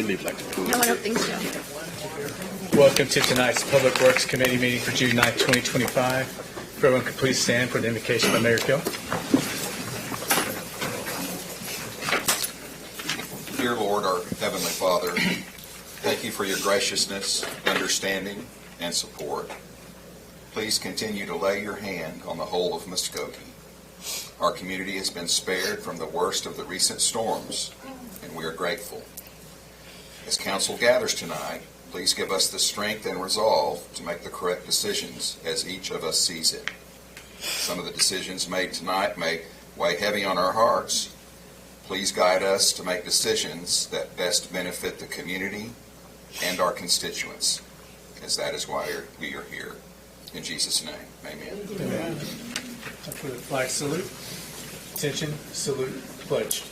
believe like that. No, I don't think so. Welcome to tonight's Public Works Committee meeting for June 9th, 2025. If everyone could please stand for the invocation by Mayor Kill. Dear Lord, our Heavenly Father, thank you for your graciousness, understanding, and support. Please continue to lay your hand on the whole of Muskogee. Our community has been spared from the worst of the recent storms, and we are grateful. As council gathers tonight, please give us the strength and resolve to make the correct decisions as each of us sees it. Some of the decisions made tonight may weigh heavy on our hearts. Please guide us to make decisions that best benefit the community and our constituents, as that is why we are here. In Jesus' name, amen. Amen. For the flag salute. Attention, salute, pledge.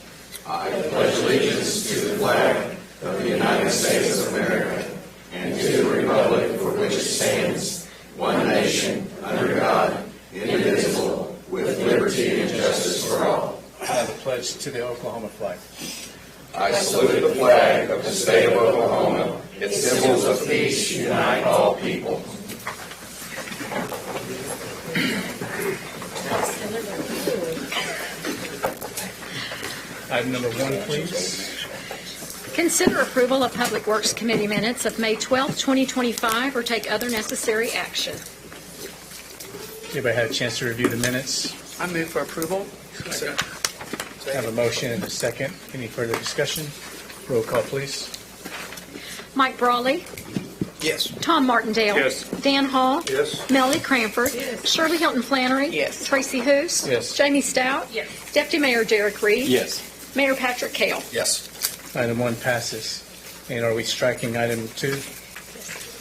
I pledge allegiance to the flag of the United States of America and to the republic for which it stands, one nation, under God, indivisible, with liberty and justice for all. I have a pledge to the Oklahoma flag. I salute the flag of the state of Oklahoma. Its symbols of peace unite all people. Item number 1, please. Consider approval of Public Works Committee minutes of May 12, 2025, or take other necessary action. Anybody had a chance to review the minutes? I move for approval. I have a motion and a second. Any further discussion? Roll call, please. Mike Brawley. Yes. Tom Martindale. Yes. Dan Hall. Yes. Melody Cranford. Shirley Hilton Flannery. Yes. Tracy Hoos. Yes. Jamie Stout. Yes. Deputy Mayor Derek Reed. Yes. Mayor Patrick Cale. Yes. Item 1 passes. And are we striking item 2?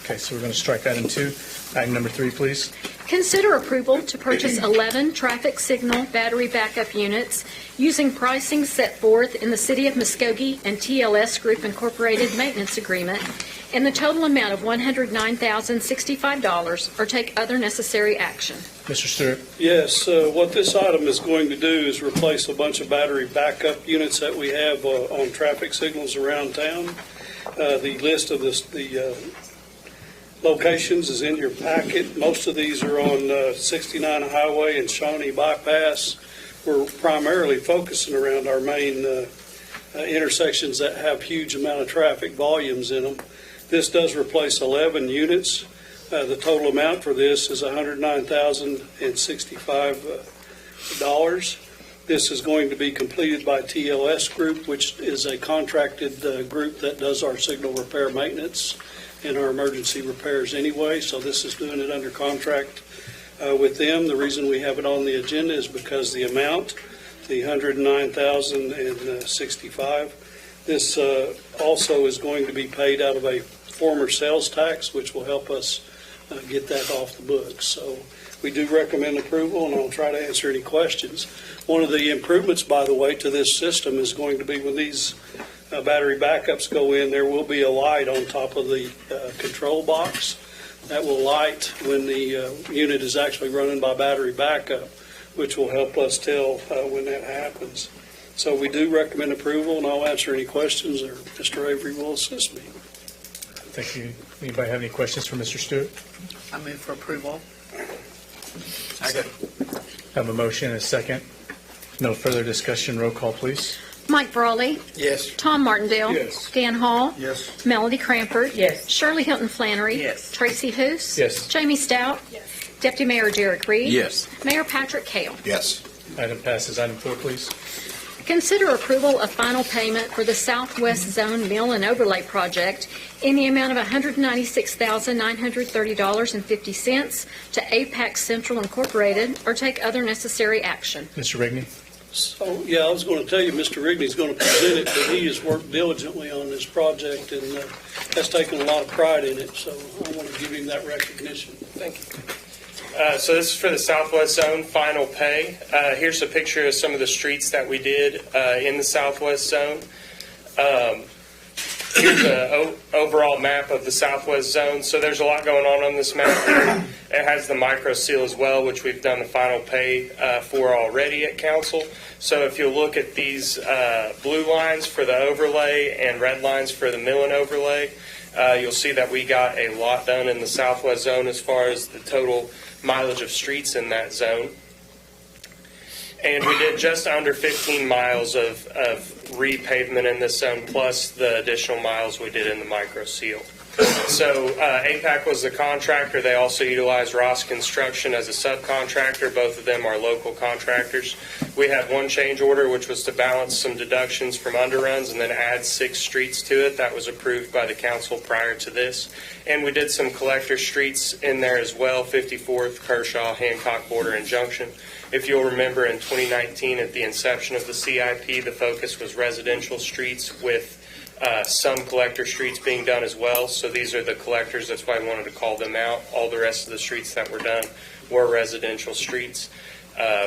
Okay, so we're going to strike item 2. Item number 3, please. Consider approval to purchase 11 traffic signal battery backup units using pricing set forth in the City of Muskogee and TLS Group Incorporated Maintenance Agreement in the total amount of $109,065, or take other necessary action. Mr. Stewart. Yes, what this item is going to do is replace a bunch of battery backup units that we have on traffic signals around town. The list of the locations is in your packet. Most of these are on 69 Highway and Shawnee Bypass. We're primarily focusing around our main intersections that have huge amount of traffic volumes in them. This does replace 11 units. The total amount for this is $109,065. This is going to be completed by TLS Group, which is a contracted group that does our signal repair maintenance and our emergency repairs anyway. So this is doing it under contract with them. The reason we have it on the agenda is because the amount, the $109,065, this also is going to be paid out of a former sales tax, which will help us get that off the books. So we do recommend approval, and I'll try to answer any questions. One of the improvements, by the way, to this system is going to be when these battery backups go in, there will be a light on top of the control box that will light when the unit is actually running by battery backup, which will help us tell when that happens. So we do recommend approval, and I'll answer any questions, or Mr. Avery will assist me. Thank you. Anybody have any questions for Mr. Stewart? I move for approval. Have a motion and a second. No further discussion. Roll call, please. Mike Brawley. Yes. Tom Martindale. Yes. Dan Hall. Yes. Melody Cranford. Yes. Shirley Hilton Flannery. Yes. Tracy Hoos. Yes. Jamie Stout. Yes. Deputy Mayor Derek Reed. Yes. Mayor Patrick Cale. Yes. Item passes. Item 4, please. Consider approval of final payment for the Southwest Zone Mill and Overlay Project in the amount of $196,930.50 to Apex Central Incorporated, or take other necessary action. Mr. Rigney. So, yeah, I was going to tell you, Mr. Rigney's going to present it, but he has worked diligently on this project and has taken a lot of pride in it, so I want to give him that recognition. Thank you. So this is for the Southwest Zone final pay. Here's a picture of some of the streets that we did in the Southwest Zone. Here's an overall map of the southwest zone. So there's a lot going on this map. It has the micro seal as well, which we've done the final pay for already at council. So if you look at these blue lines for the overlay and red lines for the mill and overlay, you'll see that we got a lot done in the southwest zone as far as the total mileage of streets in that zone. And we did just under 15 miles of repavement in this zone, plus the additional miles we did in the micro seal. So APAC was the contractor. They also utilized Ross Construction as a subcontractor. Both of them are local contractors. We had one change order, which was to balance some deductions from underruns and then add 6 streets to it. That was approved by the council prior to this. And we did some collector streets in there as well, 54th, Kershaw, Hancock, Border, and Junction. If you'll remember, in 2019, at the inception of the CIP, the focus was residential streets with some collector streets being done as well. So these are the collectors. That's why I wanted to call them out. All the rest of the streets that were done were residential streets.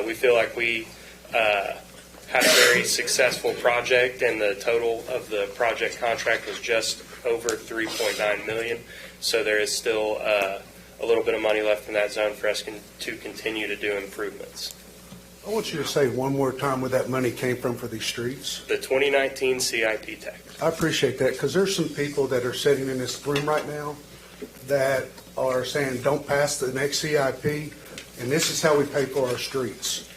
We feel like we had a very successful project, and the total of the project contract was just over $3.9 million. So there is still a little bit of money left in that zone for us to continue to do improvements. I want you to say one more time where that money came from for these streets. The 2019 CIP tax. I appreciate that, because there's some people that are sitting in this room right now that are saying, don't pass the next CIP, and this is how we pay for our streets.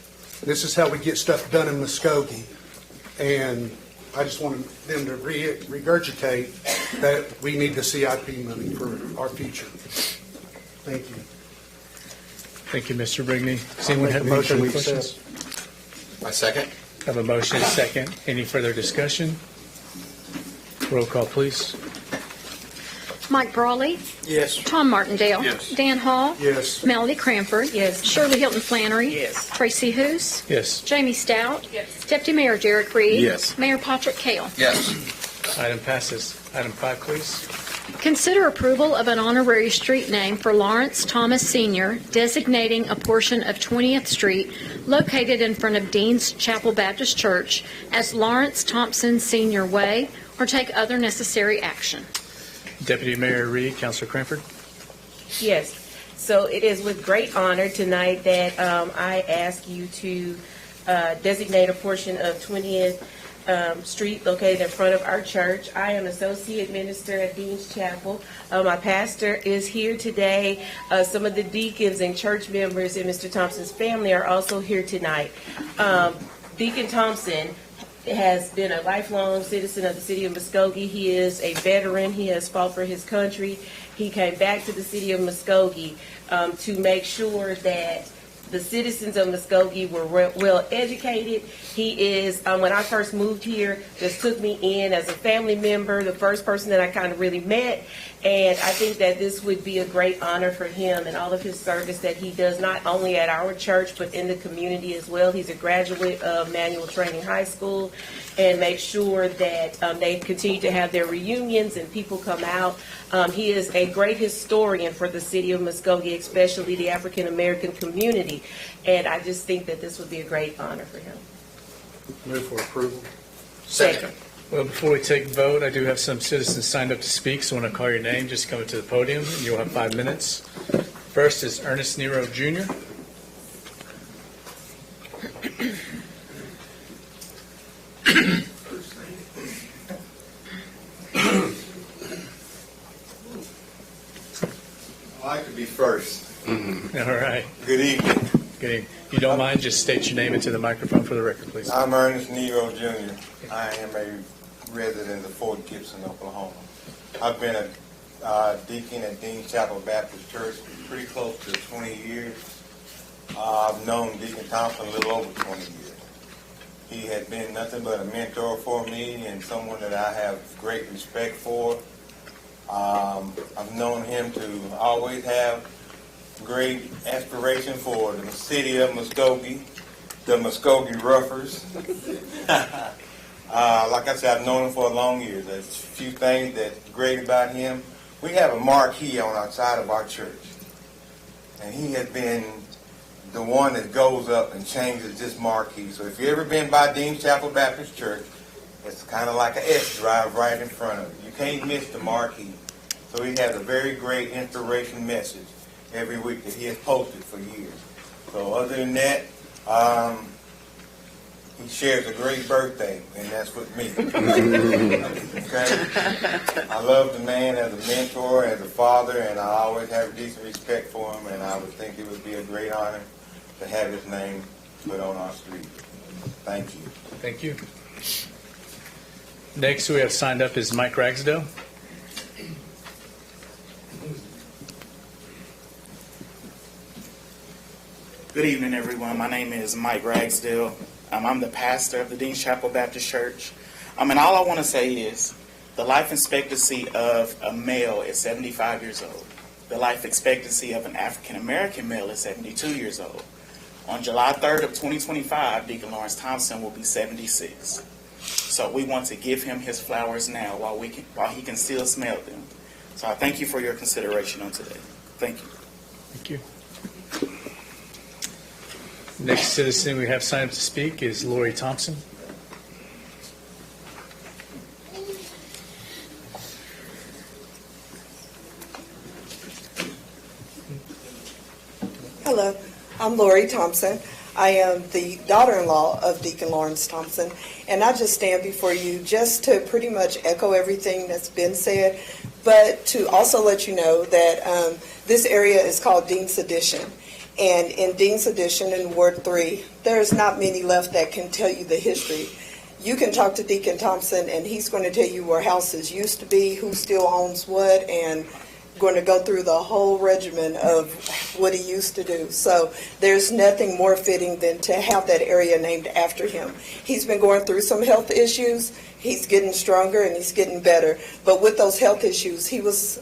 This is how we get stuff done in Muskogee. And I just want them to regurgitate that we need the CIP money for our future. Thank you. Thank you, Mr. Brigney. Does anyone have any further questions? My second. Have a motion and a second. Any further discussion? Roll call, please. Mike Brawley, Yes. Tom Martindale. Yes. Dan Hall. Yes. Melody Cranford. Yes. Shirley Hilton Flannery. Yes. Tracy Hoos. Yes. Jamie Stout. Yes. Deputy Mayor Derek Reed. Yes. Mayor Patrick Kale. Yes. Item passes. Item 5, please. Consider approval of an honorary street name for Lawrence Thomas Sr., designating a portion of 20th Street located in front of Dean's Chapel Baptist Church as Lawrence Thompson Sr. Way, or take other necessary action. Deputy Mayor Reed, Councilor Cranford. Yes. So it is with great honor tonight that I ask you to designate a portion of 20th Street located in front of our church. I am Associate Minister at Dean's Chapel. My pastor is here today. Some of the deacons and church members in Mr. Thompson's family are also here tonight. Deacon Thompson has been a lifelong citizen of the city of Muskogee. He is a veteran. He has fought for his country. He came back to the city of Muskogee to make sure that the citizens of Muskogee were well educated. He is, when I first moved here, just took me in as a family member, the first person that I kind of really met. And I think that this would be a great honor for him and all of his service that he does not only at our church, but in the community as well. He's a graduate of Manual Training High School, and make sure that they continue to have their reunions and people come out. He is a great historian for the city of Muskogee, especially the African American community. And I just think that this would be a great honor for him. Move for approval. Second. Well, before we take the vote, I do have some citizens signed up to speak, so when I call your name, just come to the podium, and you'll have 5 minutes. First is Ernest Nero Jr. I'd like to be first. All right. Good evening. Good evening. If you don't mind, just state your name into the microphone for the record, please. I'm Ernest Nero Jr. I am a resident of Fort Gibson, Oklahoma. I've been a deacon at Dean Chapel Baptist Church for pretty close to 20 years. I've known Deacon Thompson a little over 20 years. He has been nothing but a mentor for me and someone that I have great respect for. I've known him to always have great aspiration for the city of Muskogee, the Muskogee Roughers. Like I said, I've known him for a long years. There's a few things that's great about him. We have a marquee on outside of our church, and he has been the one that goes up and changes this marquee. So if you've ever been by Dean Chapel Baptist Church, It's kind of like an S drive right in front of it. You can't miss the marquee. So he has a very great inspiration message every week that he has posted for years. So other than that, he shares a great birthday, and that's with me. Okay? I love the man as a mentor, as a father, and I always have decent respect for him, and I would think it would be a great honor to have his name put on our street. Thank you. Thank you. Next we have signed up is Mike Ragsdale. Good evening, everyone. My name is Mike Ragsdale. I'm the pastor of the Dean's Chapel Baptist Church. And all I want to say is the life expectancy of a male is 75 years old. The life expectancy of an African-American male is 72 years old. On July 3rd of 2025, Deacon Lawrence Thompson will be 76. So we want to give him his flowers now while he can still smell them. So I thank you for your consideration on today. Thank you. Thank you. Next citizen we have signed up to speak is Lori Thompson. Hello, I'm Lori Thompson. I am the daughter-in-law of Deacon Lawrence Thompson, and I just stand before you just to pretty much echo everything that's been said, but to also let you know that this area is called Dean's Addition. And in Dean's Addition in Ward 3, there's not many left that can tell you the history. You can talk to Deacon Thompson, and he's going to tell you where houses used to be, who still owns what, and going to go through the whole regimen of what he used to do. So there's nothing more fitting than to have that area named after him. He's been going through some health issues. He's getting stronger and he's getting better. But with those health issues, he was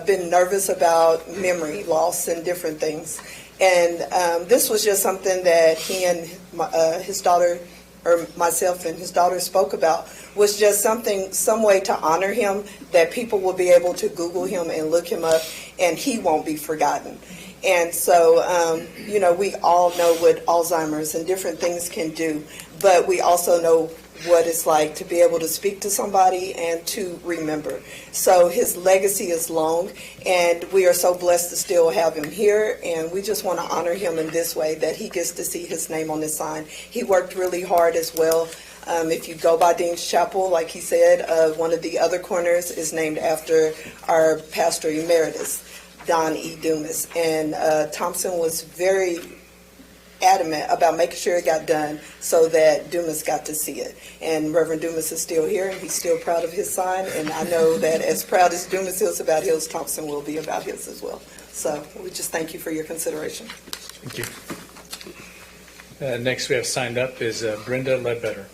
been nervous about memory loss and different things. And this was just something that he and his daughter, or myself and his daughter, spoke about, was just some way to honor him, that people will be able to Google him and look him up, and he won't be forgotten. And so, we all know what Alzheimer's and different things can do, but we also know what it's like to be able to speak to somebody and to remember. So his legacy is long, and we are so blessed to still have him here, and we just want to honor him in this way, that he gets to see his name on this sign. He worked really hard as well. If you go by Dean's Chapel, like he said, one of the other corners is named after our pastor emeritus, Don E. Dumas. And Thompson was very adamant about making sure it got done so that Dumas got to see it. And Reverend Dumas is still here, and he's still proud of his sign. And I know that as proud as Dumas is about his, Thompson will be about his as well. So we just thank you for your consideration. Thank you. Next we have signed up is Brenda Ledbetter.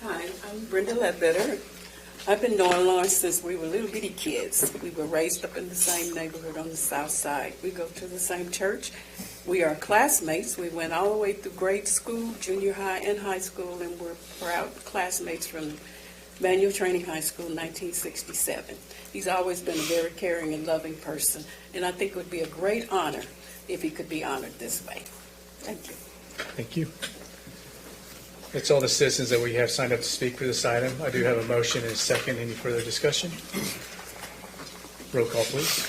Hi, I'm Brenda Ledbetter. I've been knowing Lawrence since we were little bitty kids. We were raised up in the same neighborhood on the south side. We go to the same church. We are classmates. We went all the way through grade school, junior high, and high school, and we're proud classmates from Manual Training High School in 1967. He's always been a very caring and loving person, and I think it would be a great honor if he could be honored this way. Thank you. Thank you. That's all the citizens that we have signed up to speak for this item. I do have a motion and a second. Any further discussion? Roll call, please.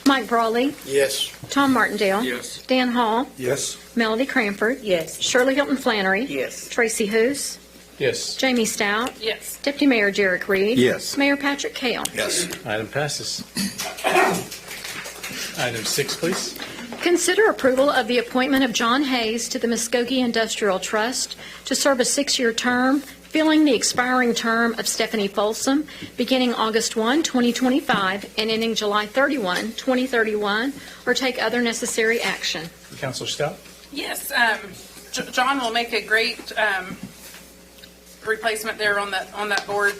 Mike Brawley. Yes. Tom Martindale. Yes. Dan Hall. Yes. Melody Cranford. Yes. Shirley Hilton Flannery. Yes. Tracy Hoos. Yes. Jamie Stout. Yes. Deputy Mayor Jarek Reed. Yes. Mayor Patrick Kale. Yes. Item passes. Item 6, please. Consider approval of the appointment of John Hayes to the Muskogee Industrial Trust to serve a 6-year term, filling the expiring term of Stephanie Folsom, beginning August 1, 2025, and ending July 31, 2031, or take other necessary action. Councilor Stout? Yes, John will make a great replacement there on that board,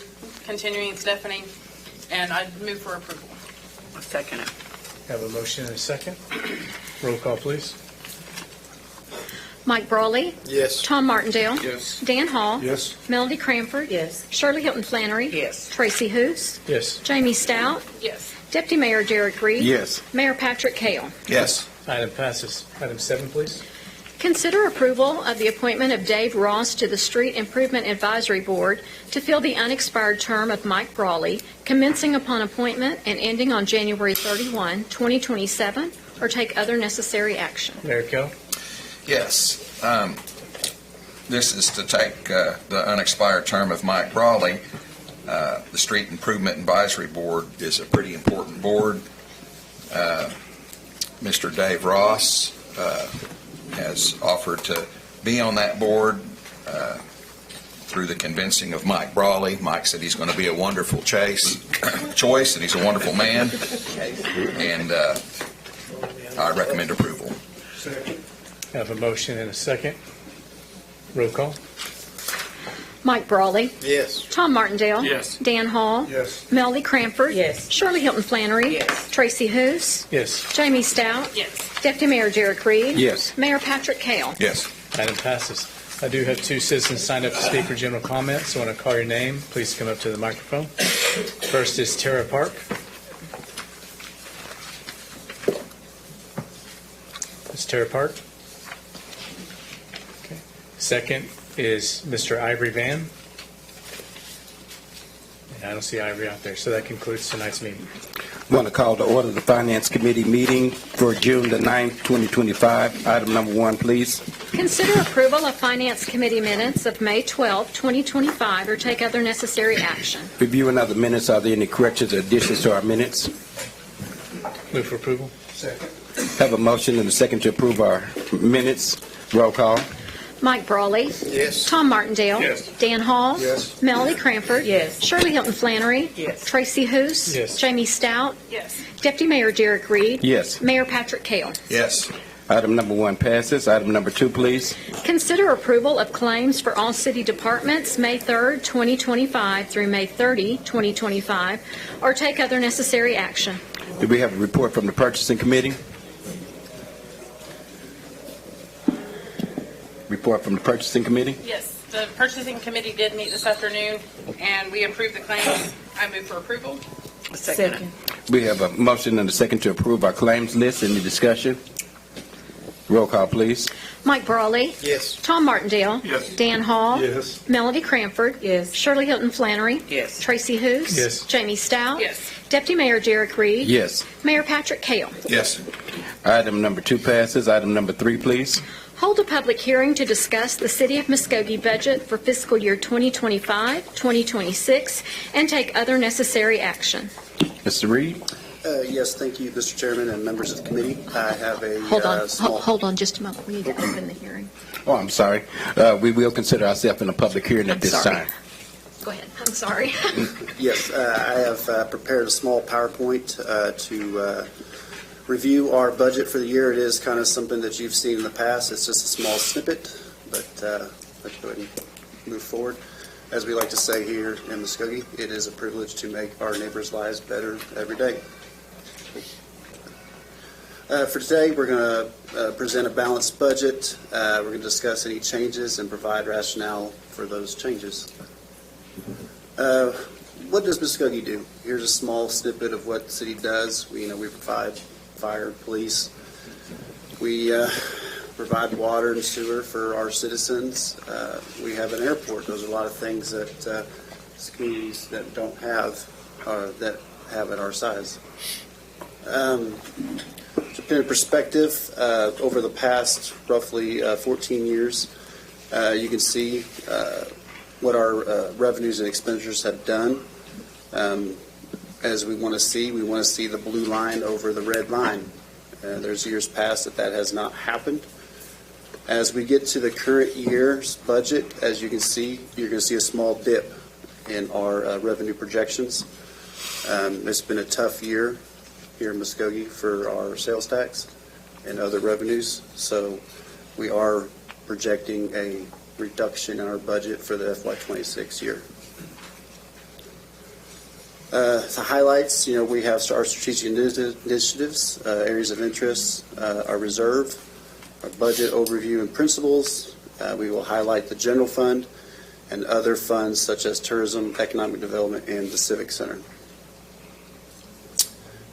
continuing Stephanie, and I move for approval. I'll second it. Have a motion and a second. Roll call, please. Mike Brawley. Yes. Tom Martindale. Yes. Dan Hall. Yes. Melody Cranford. Yes. Shirley Hilton Flannery. Yes. Tracy Hoos. Yes. Jamie Stout. Yes. Deputy Mayor Jarek Reed. Yes. Mayor Patrick Kale. Yes. Item passes. Item 7, please. Consider approval of the appointment of Dave Ross to the Street Improvement Advisory Board to fill the unexpired term of Mike Brawley, commencing upon appointment and ending on January 31, 2027, or take other necessary action. Mayor Kell? Yes. This is to take the unexpired term of Mike Brawley. The Street Improvement Advisory Board is a pretty important board. Mr. Dave Ross has offered to be on that board through the convincing of Mike Brawley. Mike said he's going to be a wonderful choice, and he's a wonderful man, and I recommend approval. I have a motion and a second. Roll call. Mike Brawley. Yes. Tom Martindale. Yes. Dan Hall. Yes. Melody Cranford. Yes. Shirley Hilton Flannery. Yes. Tracy Hoos. Yes. Jamie Stout. Yes. Deputy Mayor Derek Reed. Yes. Mayor Patrick Kale. Yes. Item passes. I do have two citizens signed up to speak for general comments. So when I call your name, please come up to the microphone. First is Tara Park. Ms. Tara Park. Okay. Second is Mr. Ivory Van. And I don't see Ivory out there, so that concludes tonight's meeting. I want to call to order the Finance Committee meeting for June the 9th, 2025. Item number 1, please. Consider approval of Finance Committee minutes of May 12, 2025, or take other necessary action. Reviewing other minutes, are there any corrections or additions to our minutes? Move for approval. Second. Have a motion and a second to approve our minutes. Roll call. Mike Brawley. Yes. Tom Martindale. Yes. Dan Hall. Yes. Melody Cranford. Yes. Shirley Hilton Flannery. Yes. Tracy Hoos. Yes. Jamie Stout. Yes. Deputy Mayor Derek Reed. Yes. Mayor Patrick Kale. Yes. Item number 1 passes. Item number 2, please. Consider approval of claims for all city departments May 3rd, 2025 through May 30, 2025, or take other necessary action. Do we have a report from the Purchasing Committee? Report from the Purchasing Committee? Yes. The purchasing committee did meet this afternoon, and we approved the claims. I move for approval. Second. We have a motion and a second to approve our claims list. Any discussion? Roll call, please. Mike Brawley. Yes. Tom Martindale. Yes. Dan Hall. Yes. Melody Cranford. Yes. Shirley Hilton Flannery. Yes. Tracy Hoos. Yes. Jamie Stout. Yes. Deputy Mayor Derek Reed. Yes. Mayor Patrick Kale. Yes. Item number 2 passes. Item number 3, please. Hold a public hearing to discuss the City of Muskogee budget for fiscal year 2025, 2026, and take other necessary action. Mr. Reed? Yes, thank you, Mr. Chairman and members of the committee. I have a small... Hold on just a moment. We need to open the hearing. Oh, I'm sorry. We will consider ourselves in a public hearing at I'm this sorry. time. Go ahead. I'm sorry. Yes, I have prepared a small PowerPoint to review our budget for the year. It is kind of something that you've seen in the past. It's just a small snippet, but let's go ahead and move forward. As we like to say here in Muskogee, it is a privilege to make our neighbors' lives better every day. For today, we're going to present a balanced budget. We're going to discuss any changes and provide rationale for those changes. What does Muskogee do? Here's a small snippet of what the city does. We provide fire, police. We provide water and sewer for our citizens. We have an airport. Those are a lot of things that communities that don't have, that have at our size. To put in perspective, over the past roughly 14 years, you can see what our revenues and expenditures have done. As we want to see the blue line over the red line. There's years past that has not happened. As we get to the current year's budget, as you can see, you're going to see a small dip in our revenue projections. It's been a tough year here in Muskogee for our sales tax and other revenues, so we are projecting a reduction in our budget for the FY26 year. The highlights, we have our strategic initiatives, areas of interest, our reserve, our budget overview and principles. We will highlight the general fund and other funds such as tourism, economic development, and the civic center.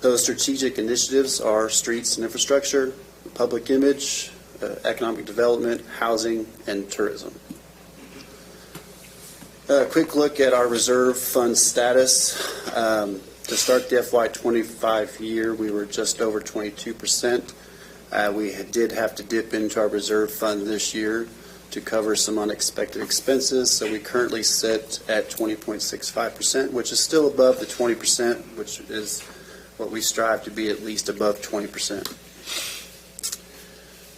Those strategic initiatives are streets and infrastructure, public image, economic development, housing, and tourism. A quick look at our reserve fund status. To start the FY25 year, we were just over 22%. We did have to dip into our reserve fund this year to cover some unexpected expenses, so we currently sit at 20.65%, which is still above the 20%, which is what we strive to be, at least above 20%.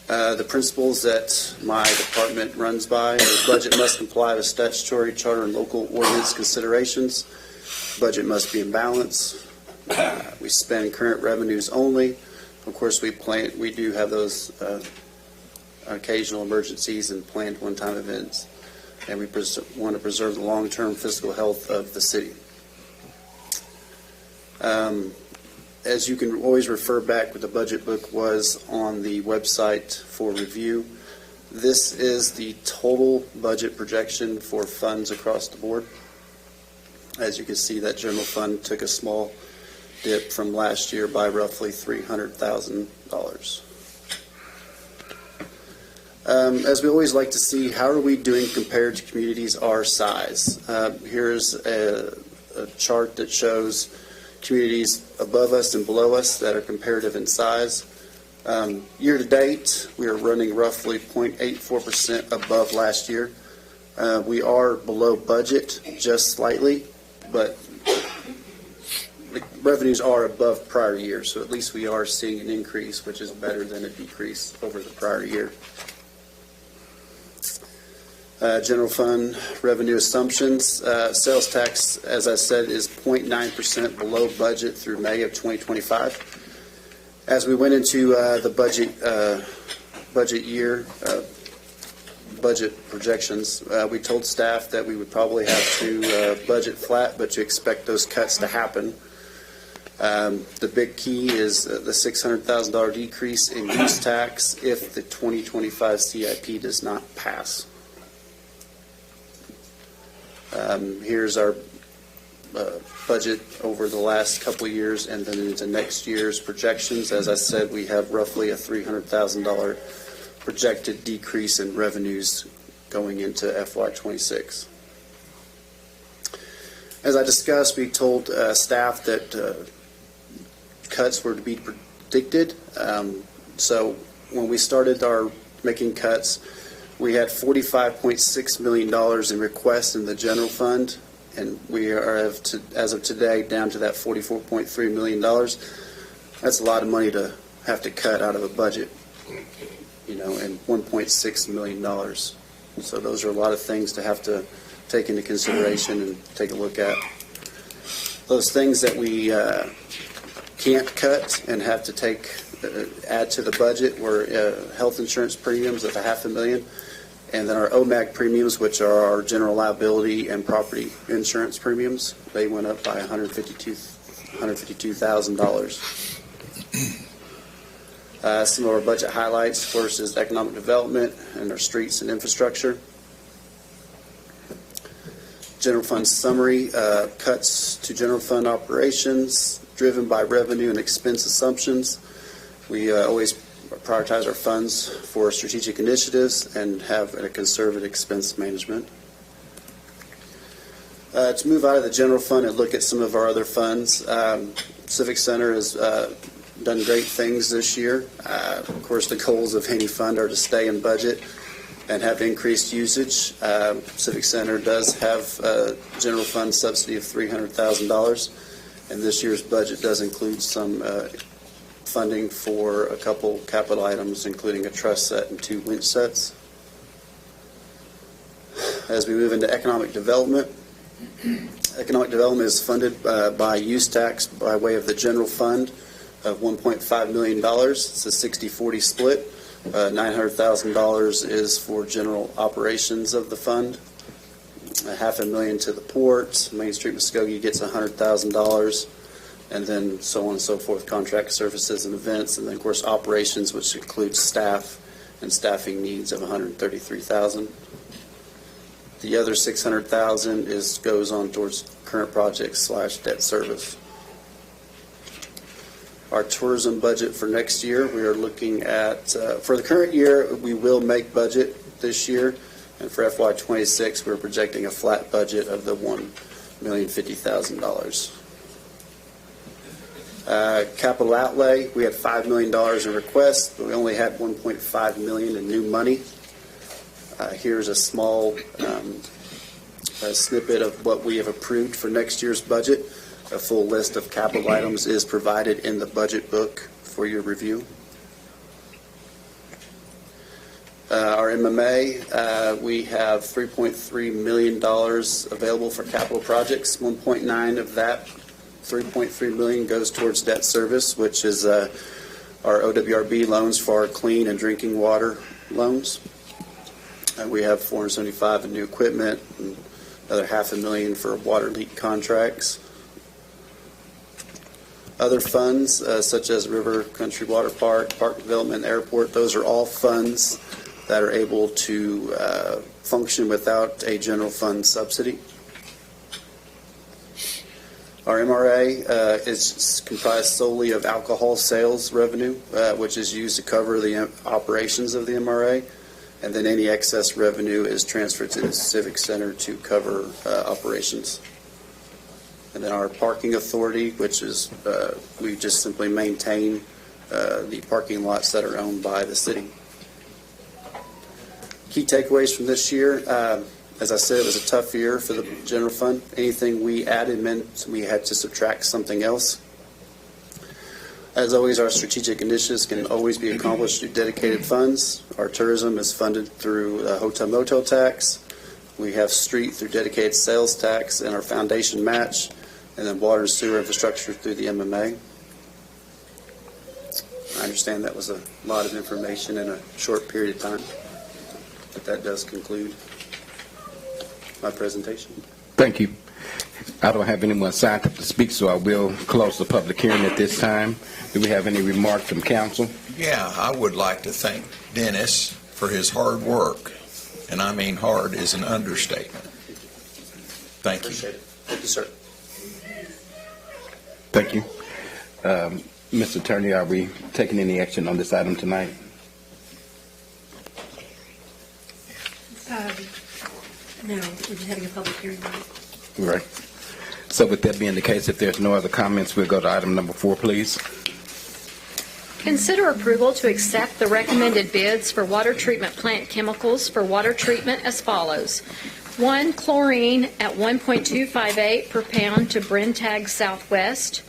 The principles that my department runs by: the budget must comply with statutory, charter, and local ordinance considerations. Budget must be in balance. We spend current revenues only. Of course, we do have those occasional emergencies and planned one-time events, and we want to preserve the long-term fiscal health of the city. As you can always refer back, what the budget book was on the website for review. This is the total budget projection for funds across the board. As you can see, that general fund took a small dip from last year by roughly $300,000. As we always like to see, how are we doing compared to communities our size? Here's a chart that shows communities above us and below us that are comparative in size. Year to date, we are running roughly 0.84% above last year. We are below budget just slightly, but the revenues are above prior year, so at least we are seeing an increase, which is better than a decrease over the prior year. General fund revenue assumptions. Sales tax, as I said, is 0.9% below budget through May of 2025. As we went into the budget year, budget projections, we told staff that we would probably have to budget flat, but to expect those cuts to happen. The big key is the $600,000 decrease in use tax if the 2025 CIP does not pass. Here's our budget over the last couple of years and then into next year's projections. As I said, we have roughly a $300,000 projected decrease in revenues going into FY26. As I discussed, we told staff that cuts were to be predicted. So when we started our making cuts, we had $45.6 million in requests in the general fund, and we are, as of today, down to that $44.3 million. That's a lot of money to have to cut out of a budget, and $1.6 million. So those are a lot of things to have to take into consideration and take a look at. Those things that we can't cut and have to add to the budget were health insurance premiums of $500,000, and then our OMAG premiums, which are our general liability and property insurance premiums. They went up by $152,000. Some of our budget highlights, of course, is economic development and our streets and infrastructure. General fund summary, cuts to general fund operations driven by revenue and expense assumptions. We always prioritize our funds for strategic initiatives and have a conservative expense management. To move out of the general fund and look at some of our other funds, Civic Center has done great things this year. Of course, the goals of any fund are to stay in budget and have increased usage. Civic Center does have a general fund subsidy of $300,000, and this year's budget does include some funding for a couple capital items, including a truss set and 2 winch sets. As we move into economic development is funded by use tax by way of the general fund of $1.5 million. It's a 60-40 split. $900,000 is for general operations of the fund. $500,000 to the port. Main Street Muskogee gets $100,000. And then so on and so forth, contract services and events, and then of course operations, which includes staff and staffing needs of $133,000. The other $600,000 goes on towards current projects / debt service. Our tourism budget for next year, we are looking at, for the current year, we will make budget this year. And for FY26, we're projecting a flat budget of the $1,050,000. Capital outlay, we had $5 million in requests, but we only had $1.5 million in new money. Here's a small snippet of what we have approved for next year's budget. A full list of capital items is provided in the budget book for your review. Our MMA, we have $3.3 million available for capital projects. 1.9 of that, $3.3 million, goes towards debt service, which is our OWRB loans for our clean and drinking water loans. We have $475 in new equipment, and another $500,000 for water leak contracts. Other funds, such as River Country Water Park, Park Development, Airport, those are all funds that are able to function without a general fund subsidy. Our MRA is comprised solely of alcohol sales revenue, which is used to cover the operations of the MRA, and then any excess revenue is transferred to the Civic Center to cover operations. And then our parking authority, which is, we just simply maintain the parking lots that are owned by the city. Key takeaways from this year, as I said, it was a tough year for the general fund. Anything we added meant we had to subtract something else. As always, our strategic initiatives can always be accomplished through dedicated funds. Our tourism is funded through hotel motel tax. We have street through dedicated sales tax and our foundation match, and then water and sewer infrastructure through the MMA. I understand that was a lot of information in a short period of time, but that does conclude my presentation. Thank you. I don't have anyone signed up to speak, so I will close the public hearing at this time. Do we have any remarks from council? Yeah, I would like to thank Dennis for his hard work, and I mean hard is an understatement. Thank you. Appreciate it. Thank you, sir. Thank you. Mr. Attorney, are we taking any action on this item tonight? No, we're just having a public hearing on it. Right. So with that being the case, if there's no other comments, we'll go to item number 4, please. Consider approval to accept the recommended bids for water treatment plant chemicals for water treatment as follows. 1, chlorine at 1.258 per pound to Brentag Southwest.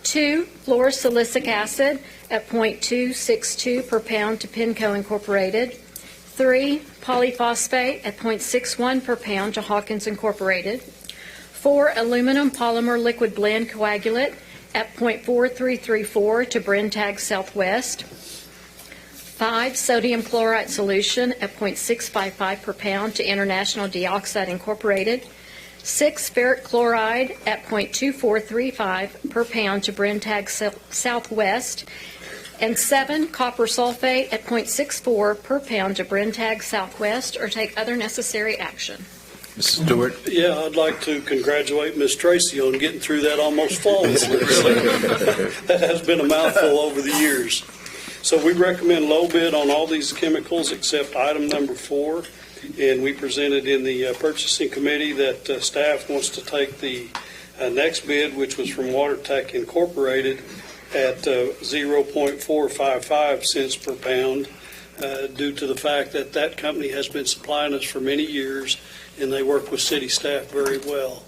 2, fluorosilicic acid at 0.262 per pound to Pinco Incorporated. 3, polyphosphate at 0.61 per pound to Hawkins Incorporated. 4, aluminum polymer liquid blend coagulant at 0.4334 to Brentag Southwest. 5, sodium chloride solution at 0.655 per pound to International Dioxide Incorporated. 6, ferric chloride at 0.2435 per pound to Brentag Southwest. And 7, copper sulfate at 0.64 per pound to Brentag Southwest, or take other necessary action. Mr. Stewart? Yeah, I'd like to congratulate Ms. Tracy on getting through that almost flawlessly. That has been a mouthful over the years. So we recommend low bid on all these chemicals except item number 4. And we presented in the purchasing committee that staff wants to take the next bid, which was from WaterTech Incorporated, at 0.455 cents per pound, due to the fact that that company has been supplying us for many years, and they work with city staff very well.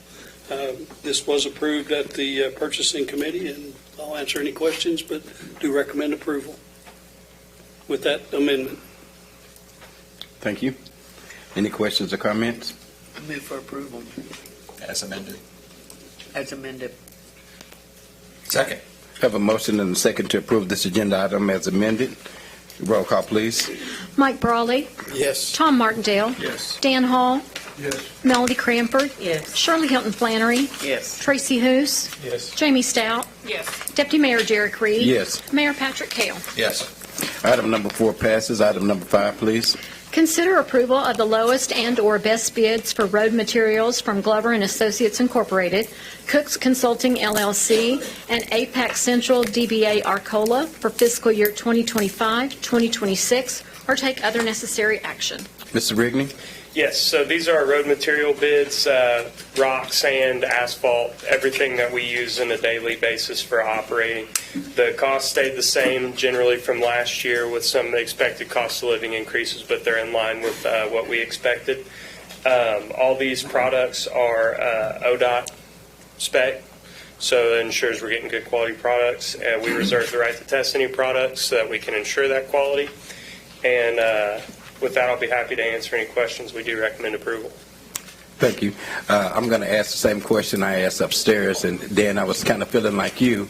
This was approved at the purchasing committee, and I'll answer any questions, but do recommend approval with that amendment. Thank you. Any questions or comments? I move for approval As amended. as amended. Second. Have a motion and a second to approve this agenda item as amended. Roll call, please. Mike Brawley. Yes. Tom Martindale. Yes. Dan Hall. Yes. Melody Cranford. Yes. Shirley Hilton Flannery. Yes. Tracy Hoos. Yes. Jamie Stout. Yes. Deputy Mayor Jerry Creed. Yes. Mayor Patrick Kale. Yes. Item number 4 passes. Item number 5, please. Consider approval of the lowest and/or best bids for road materials from Glover and Associates Incorporated, Cooks Consulting LLC, and APAC Central DBA Arcola for fiscal year 2025-2026, or take other necessary action. Mr. Rigney? Yes, so these are our road material bids, rock, sand, asphalt, everything that we use on a daily basis for operating. The cost stayed the same generally from last year with some expected cost of living increases, but they're in line with what we expected. All these products are ODOT spec, so it ensures we're getting good quality products. We reserve the right to test any products so that we can ensure that quality. And with that, I'll be happy to answer any questions. We do recommend approval. Thank you. I'm going to ask the same question I asked upstairs, and Dan, I was kind of feeling like you.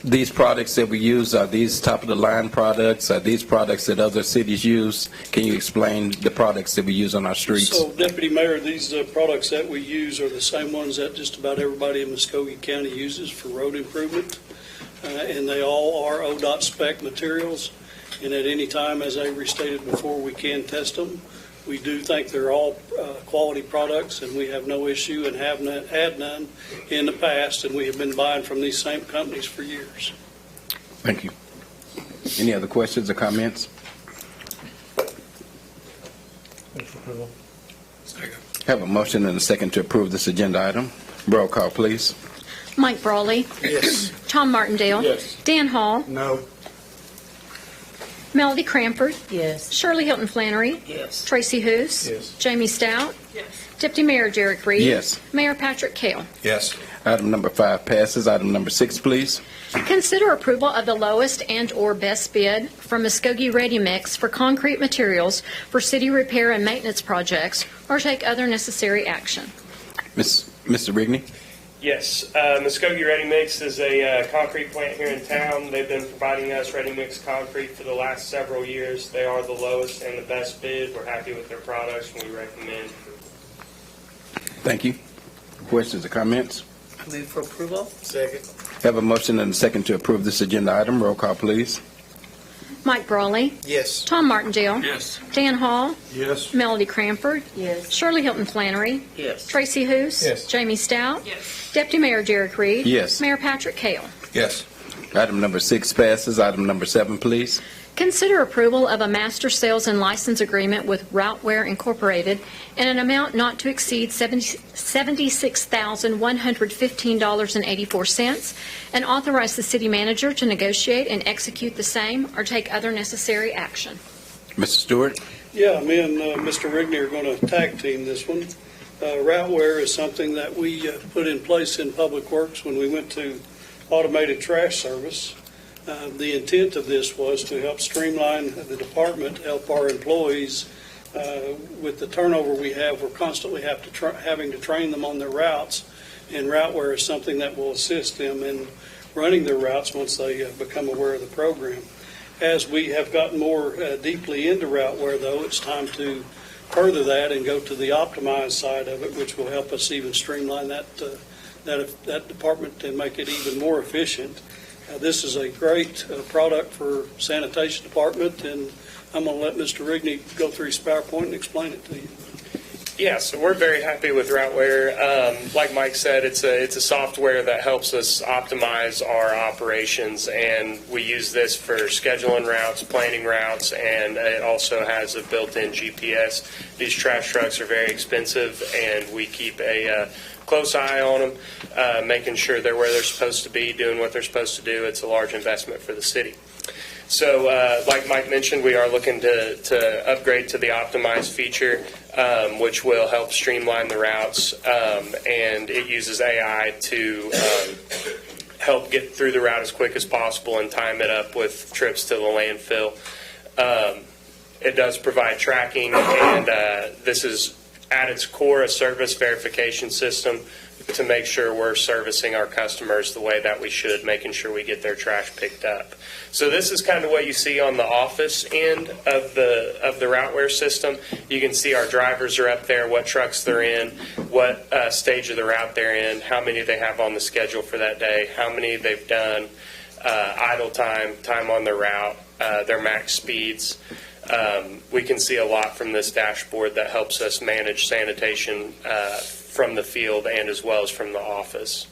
These products that we use, are these top-of-the-line products? Are these products that other cities use? Can you explain the products that we use on our streets? So, Deputy Mayor, these products that we use are the same ones that just about everybody in Muskogee County uses for road improvement, and they all are ODOT spec materials. And at any time, as I restated before, we can test them. We do think they're all quality products, and we have no issue and have not had none in the past, and we have been buying from these same companies for years. Thank you. Any other questions or comments? Move for approval. Have a motion and a second to approve this agenda item. Roll call, please. Mike Brawley. Yes. Tom Martindale. Yes. Dan Hall. No. Melody Cranford. Yes. Shirley Hilton Flannery. Yes. Tracy Hoos. Yes. Jamie Stout. Yes. Deputy Mayor Derek Reed. Yes. Mayor Patrick Kell. Yes. Item number 5 passes. Item number 6, please. Consider approval of the lowest and/or best bid from Muskogee Ready Mix for concrete materials for city repair and maintenance projects, or take other necessary action. Mr. Rigney? Yes, Muskogee Ready Mix is a concrete plant here in town. They've been providing us ready mix concrete for the last several years. They are the lowest and the best bid. We're happy with their products, and we recommend. Thank you. Questions or comments? I move for approval. Second. Have a motion and a second to approve this agenda item. Roll call, please. Mike Brawley. Yes. Tom Martindale. Yes. Dan Hall. Yes. Melody Cranford. Yes. Shirley Hilton Flannery. Yes. Tracy Hoos. Yes. Jamie Stout. Yes. Deputy Mayor Derek Reed. Yes. Mayor Patrick Kell. Yes. Item number 6 passes. Item number 7, please. Consider approval of a master sales and license agreement with Routeware Incorporated in an amount not to exceed $76,115.84, and authorize the city manager to negotiate and execute the same, or take other necessary action. Mr. Stewart? Yeah, me and Mr. Rigney are going to tag team this one. Routeware is something that we put in place in Public Works when we went to automated trash service. The intent of this was to help streamline the department, help our employees. With the turnover we have, we're constantly having to train them on their routes, and Routeware is something that will assist them in running their routes once they become aware of the program. As we have gotten more deeply into Routeware, though, it's time to further that and go to the optimized side of it, which will help us even streamline that department and make it even more efficient. This is a great product for sanitation department, and I'm going to let Mr. Rigney go through his PowerPoint and explain it to you. Yeah, so we're very happy with Routeware. Like Mike said, it's a software that helps us optimize our operations, and we use this for scheduling routes, planning routes, and it also has a built-in GPS. These trash trucks are very expensive, and we keep a close eye on them, making sure they're where they're supposed to be, doing what they're supposed to do. It's a large investment for the city. So like Mike mentioned, we are looking to upgrade to the optimized feature, which will help streamline the routes, and it uses AI to help get through the route as quick as possible and time it up with trips to the landfill. It does provide tracking, and this is at its core a service verification system to make sure we're servicing our customers the way that we should, making sure we get their trash picked up. So this is kind of what you see on the office end of the Routeware system. You can see our drivers are up there, what trucks they're in, what stage of the route they're in, how many they have on the schedule for that day, how many they've done, idle time, time on the route, their max speeds. We can see a lot from this dashboard that helps us manage sanitation from the field and as well as from the office.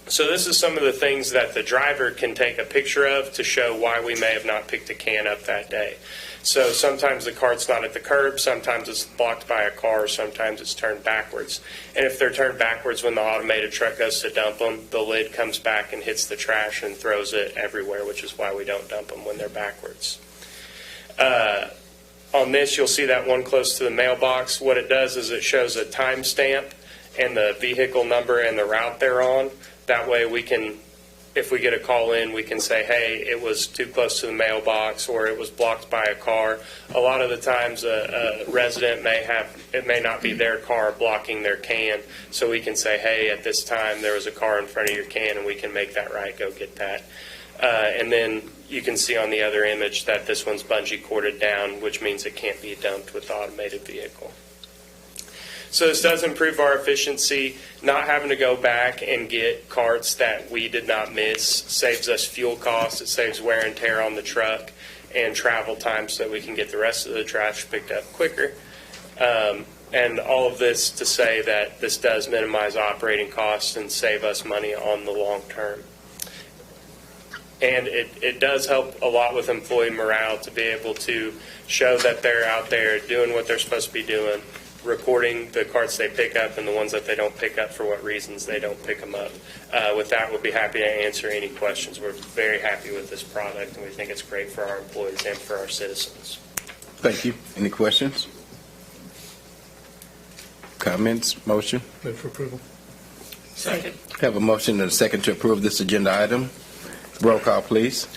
So this is some of the things that the driver can take a picture of to show why we may have not picked a can up that day. So sometimes the cart's not at the curb, sometimes it's blocked by a car, sometimes it's turned backwards. And if they're turned backwards when the automated truck goes to dump them, the lid comes back and hits the trash and throws it everywhere, which is why we don't dump them when they're backwards. On this, you'll see that one close to the mailbox. What it does is it shows a timestamp and the vehicle number and the route they're on. That way we can, if we get a call in, we can say, hey, it was too close to the mailbox or it was blocked by a car. A lot of the times a resident it may not be their car blocking their can. So we can say, hey, at this time there was a car in front of your can and we can make that right, go get that. And then you can see on the other image that this one's bungee corded down, which means it can't be dumped with the automated vehicle. So this does improve our efficiency. Not having to go back and get carts that we did not miss saves us fuel costs. It saves wear and tear on the truck and travel time so that we can get the rest of the trash picked up quicker. And all of this to say that this does minimize operating costs and save us money on the long term. And it does help a lot with employee morale to be able to show that they're out there doing what they're supposed to be doing, recording the carts they pick up and the ones that they don't pick up for what reasons they don't pick them up. With that, we'll be happy to answer any questions. We're very happy with this product, and we think it's great for our employees and for our citizens. Thank you. Any questions? Comments? Motion? Move for approval. Second. Have a motion and a second to approve this agenda item. Roll call, please.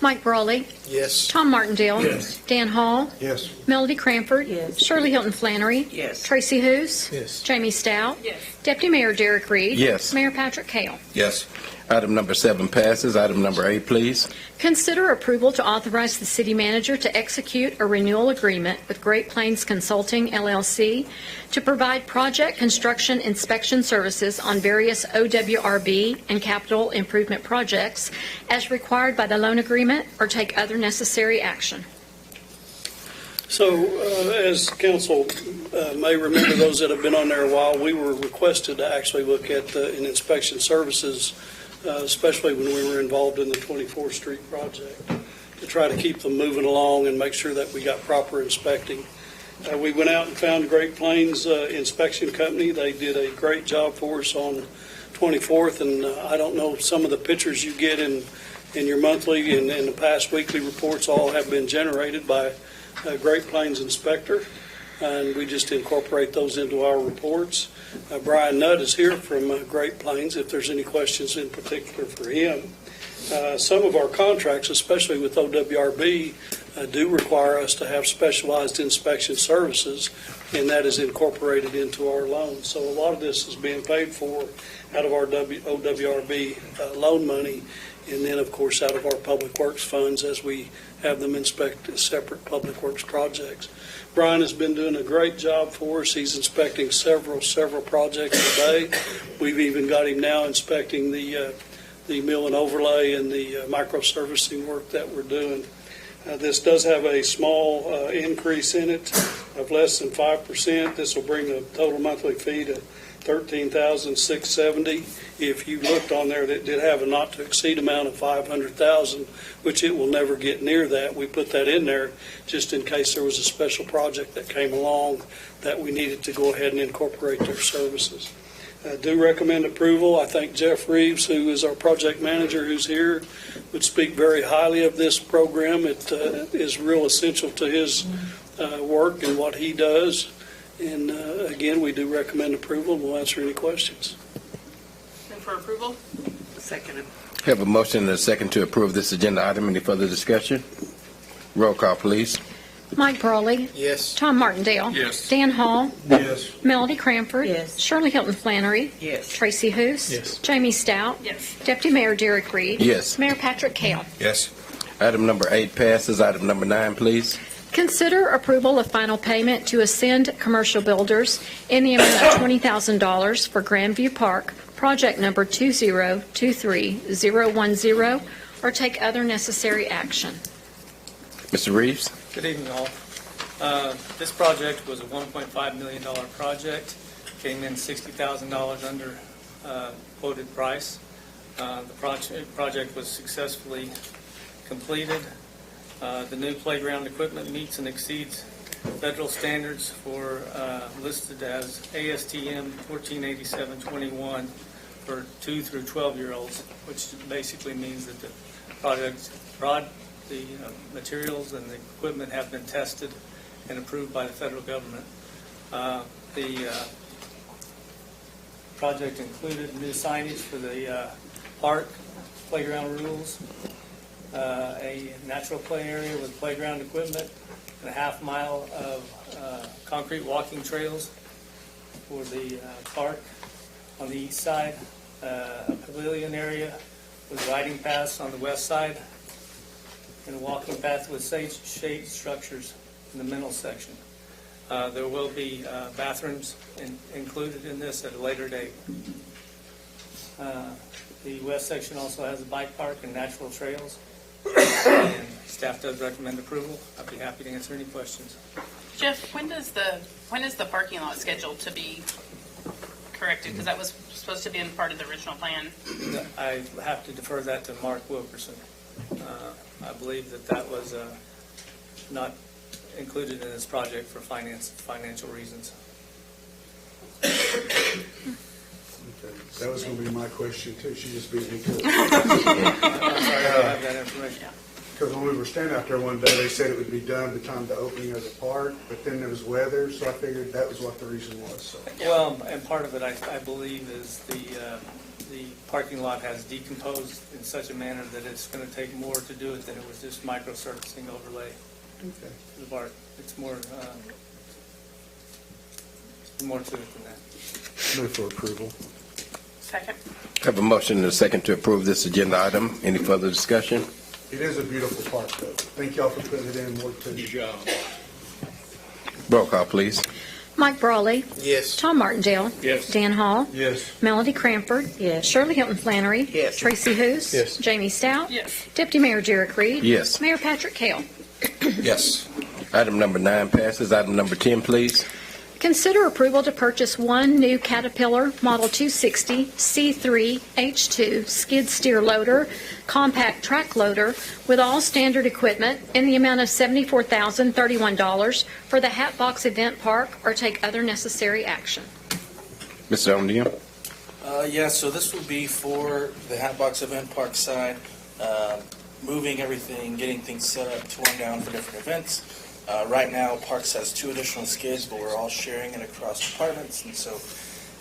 Mike Brawley. Yes. Tom Martindale. Yes. Dan Hall. Yes. Melody Cranford. Yes. Shirley Hilton Flannery. Yes. Tracy Hous. Yes. Jamie Stout. Yes. Deputy Mayor Derek Reed. Yes. Mayor Patrick Hale. Yes. Item number 7 passes. Item number 8, please. Consider approval to authorize the city manager to execute a renewal agreement with Great Plains Consulting, LLC, to provide project construction inspection services on various OWRB and capital improvement projects as required by the loan agreement or take other necessary action. So, as council may remember, those that have been on there a while, we were requested to actually look at an inspection services, especially when we were involved in the 24th Street project, to try to keep them moving along and make sure that we got proper inspecting. We went out and found Great Plains Inspection Company. They did a great job for us on 24th, and I don't know, some of the pictures you get in your monthly and in the past weekly reports all have been generated by Great Plains Inspector, and we just incorporate those into our reports. Brian Nutt is here from Great Plains if there's any questions in particular for him. Some of our contracts, especially with OWRB, do require us to have specialized inspection services, and that is incorporated into our loan. So a lot of this is being paid for out of our OWRB loan money, and then, of course, out of our public works funds as we have them inspect separate public works projects. Brian has been doing a great job for us. He's inspecting several projects a day. We've even got him now inspecting the mill and overlay and the microservicing work that we're doing. This does have a small increase in it of less than 5%. This will bring the total monthly fee to $13,670. If you looked on there, it did have a not to exceed amount of $500,000, which it will never get near that. We put that in there just in case there was a special project that came along that we needed to go ahead and incorporate their services. I do recommend approval. I think Jeff Reeves, who is our project manager who's here, would speak very highly of this program. It is real essential to his work and what he does. And again, we do recommend approval. We'll answer any questions. Move for approval? Second. Have a motion and a second to approve this agenda item. Any further discussion? Roll call, please. Mike Brawley. Yes. Tom Martindale. Yes. Dan Hall. Yes. Melody Cranford. Yes. Shirley Hilton Flannery. Yes. Tracy Hous. Yes. Jamie Stout. Yes. Deputy Mayor Derek Reed. Yes. Mayor Patrick Hale. Yes. Item number 8 passes. Item number 9, please. Consider approval of final payment to Ascend Commercial Builders in the amount of $20,000 for Grandview Park, project number 2023010, or take other necessary action. Mr. Reeves? Good evening, all. This project was a $1.5 million project. Came in $60,000 under quoted price. The project was successfully completed. The new playground equipment meets and exceeds federal standards for listed as ASTM 148721 for 2 through 12-year-olds, which basically means that the materials and the equipment have been tested and approved by the federal government. The project included new signage for the park, playground rules, a natural play area with playground equipment, and a half-mile of concrete walking trails for the park. On the east side, a pavilion area with riding paths on the west side, and a walking path with shade structures in the middle section. There will be bathrooms included in this at a later date. The west section also has a bike park and natural trails. And staff does recommend approval. I'd be happy to answer any questions. Jeff, when is the parking lot scheduled to be corrected? Because that was supposed to be in part of the original plan. I have to defer that to Mark Wilkerson. I believe that was not included in this project for financial reasons. Okay. That was going to be my question too. She just beat me to it. I'm sorry, I don't have that information. Because when we were standing out there one day, they said it would be done by the time the opening of the park, but then there was weather, so I figured that was what the reason was. So. Well, and part of it, I believe, is the parking lot has decomposed in such a manner that it's going to take more to do it than it was just micro-surfacing overlay. Okay. The park. It's more to it than that. Move for approval. Second. Have a motion and a second to approve this agenda item. Any further discussion? It is a beautiful park, though. Thank y'all for putting it in work too. Good job. Roll call, please. Mike Brawley. Yes. Tom Martindale. Yes. Dan Hall. Yes. Melody Cranford. Yes. Shirley Hilton Flannery. Yes. Tracy Hoos. Yes. Jamie Stout. Yes. Deputy Mayor Derek Reed. Yes. Mayor Patrick Kell. Yes. Item number 9 passes. Item number 10, please. Consider approval to purchase one new Caterpillar Model 260 C3 H2 skid steer loader, compact track loader with all standard equipment in the amount of $74,031 for the Hatbox Event Park, or take other necessary action. Mr. O'Neill. Yeah, so this will be for the Hatbox Event Park side, moving everything, getting things set up, torn down for different events. Right now, Parks has 2 additional skids, but we're all sharing it across departments, and so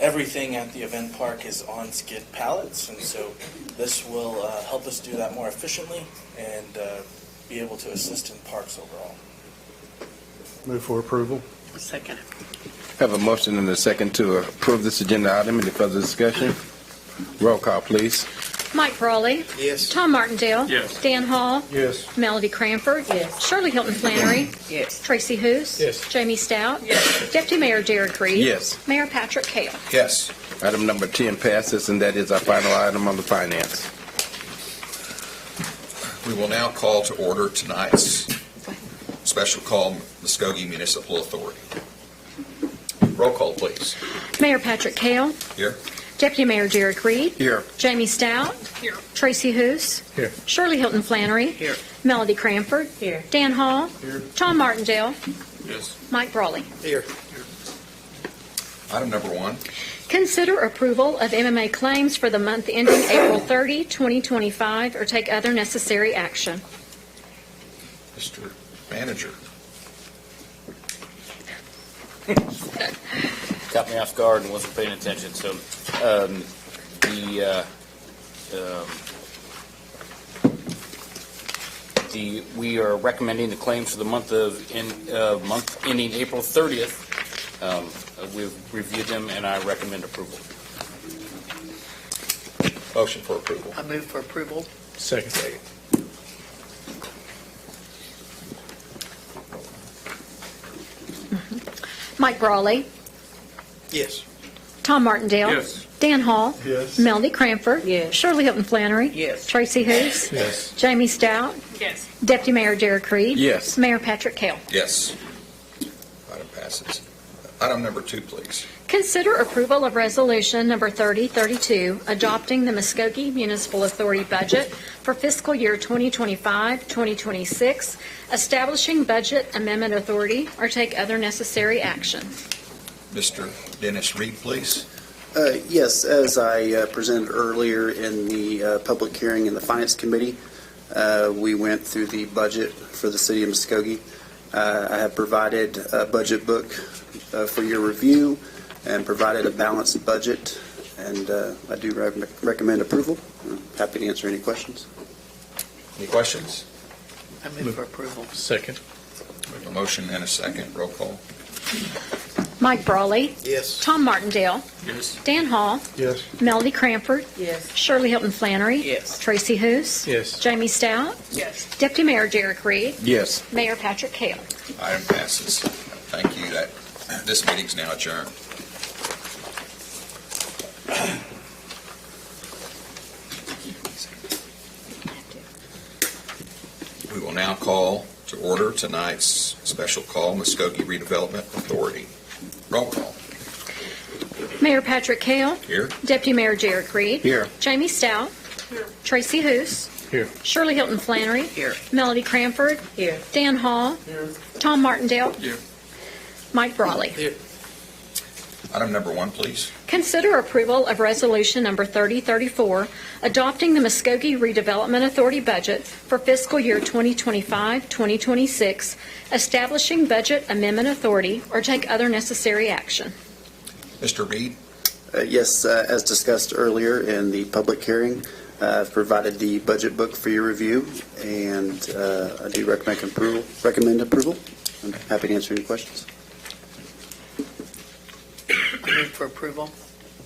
everything at the event park is on skid pallets, and so this will help us do that more efficiently and be able to assist in parks overall. Move for approval. Second. Have a motion and a second to approve this agenda item. Any further discussion? Roll call, please. Mike Brawley. Yes. Tom Martindale. Yes. Dan Hall. Yes. Melody Cranford. Yes. Shirley Hilton Flannery. Yes. Tracy Hoos. Yes. Jamie Stout. Yes. Deputy Mayor Derek Reed. Yes. Mayor Patrick Kell. Yes. Item number 10 passes, and that is our final item on the finance. We will now call to order tonight's special call Muskogee Municipal Authority. Roll call, please. Mayor Patrick Kell. Here. Deputy Mayor Derek Reed. Here. Jamie Stout. Here. Tracy Hoos. Here. Shirley Hilton Flannery. Here. Melody Cranford. Here. Dan Hall. Here. Tom Martindale. Yes. Mike Brawley. Here. Item number 1. Consider approval of MMA claims for the month ending April 30, 2025, or take other necessary action. Mr. Manager. Caught me off guard and wasn't paying attention. So we are recommending the claims for the month ending April 30th. We've reviewed them, and I recommend approval. Motion for approval. I move for approval. Second. Mike Brawley. Yes. Tom Martindale. Yes. Dan Hall. Yes. Melody Cranford. Yes. Shirley Hilton Flannery. Yes. Tracy Hous. Yes. Jamie Stout. Yes. Deputy Mayor Derek Reed. Yes. Mayor Patrick Kell. Yes. Item passes. Item number 2, please. Consider approval of Resolution Number 3032, adopting the Muskogee Municipal Authority budget for fiscal year 2025-2026, establishing budget amendment authority, or take other necessary action. Mr. Dennis Reed, please. Yes, as I presented earlier in the public hearing in the Finance Committee, we went through the budget for the city of Muskogee. I have provided a budget book for your review and provided a balanced budget, and I do recommend approval. I'm happy to answer any questions. Any questions? I move for approval. Second. We have a motion and a second. Roll call. Mike Brawley. Yes. Tom Martindale. Yes. Dan Hall. Yes. Melody Cranford. Yes. Shirley Hilton Flannery. Yes. Tracy Hous. Yes. Jamie Stout. Yes. Deputy Mayor Derek Reed. Yes. Mayor Patrick Kell. Item passes. Thank you. This meeting's now adjourned. We will now call to order tonight's special call, Muskogee Redevelopment Authority. Roll call. Mayor Patrick Kell. Here. Deputy Mayor Derek Reed. Here. Jamie Stout. Here. Tracy Hous. Here. Shirley Hilton Flannery. Here. Melody Cranford. Here. Dan Hall. Here. Tom Martindale. Here. Mike Brawley. Here. Item number 1, please. Consider approval of Resolution Number 3034, adopting the Muskogee Redevelopment Authority budget for fiscal year 2025-2026, establishing budget amendment authority, or take other necessary action. Mr. Reed? Yes, as discussed earlier in the public hearing, I've provided the budget book for your review, and I do recommend approval. I'm happy to answer any questions. I move for approval.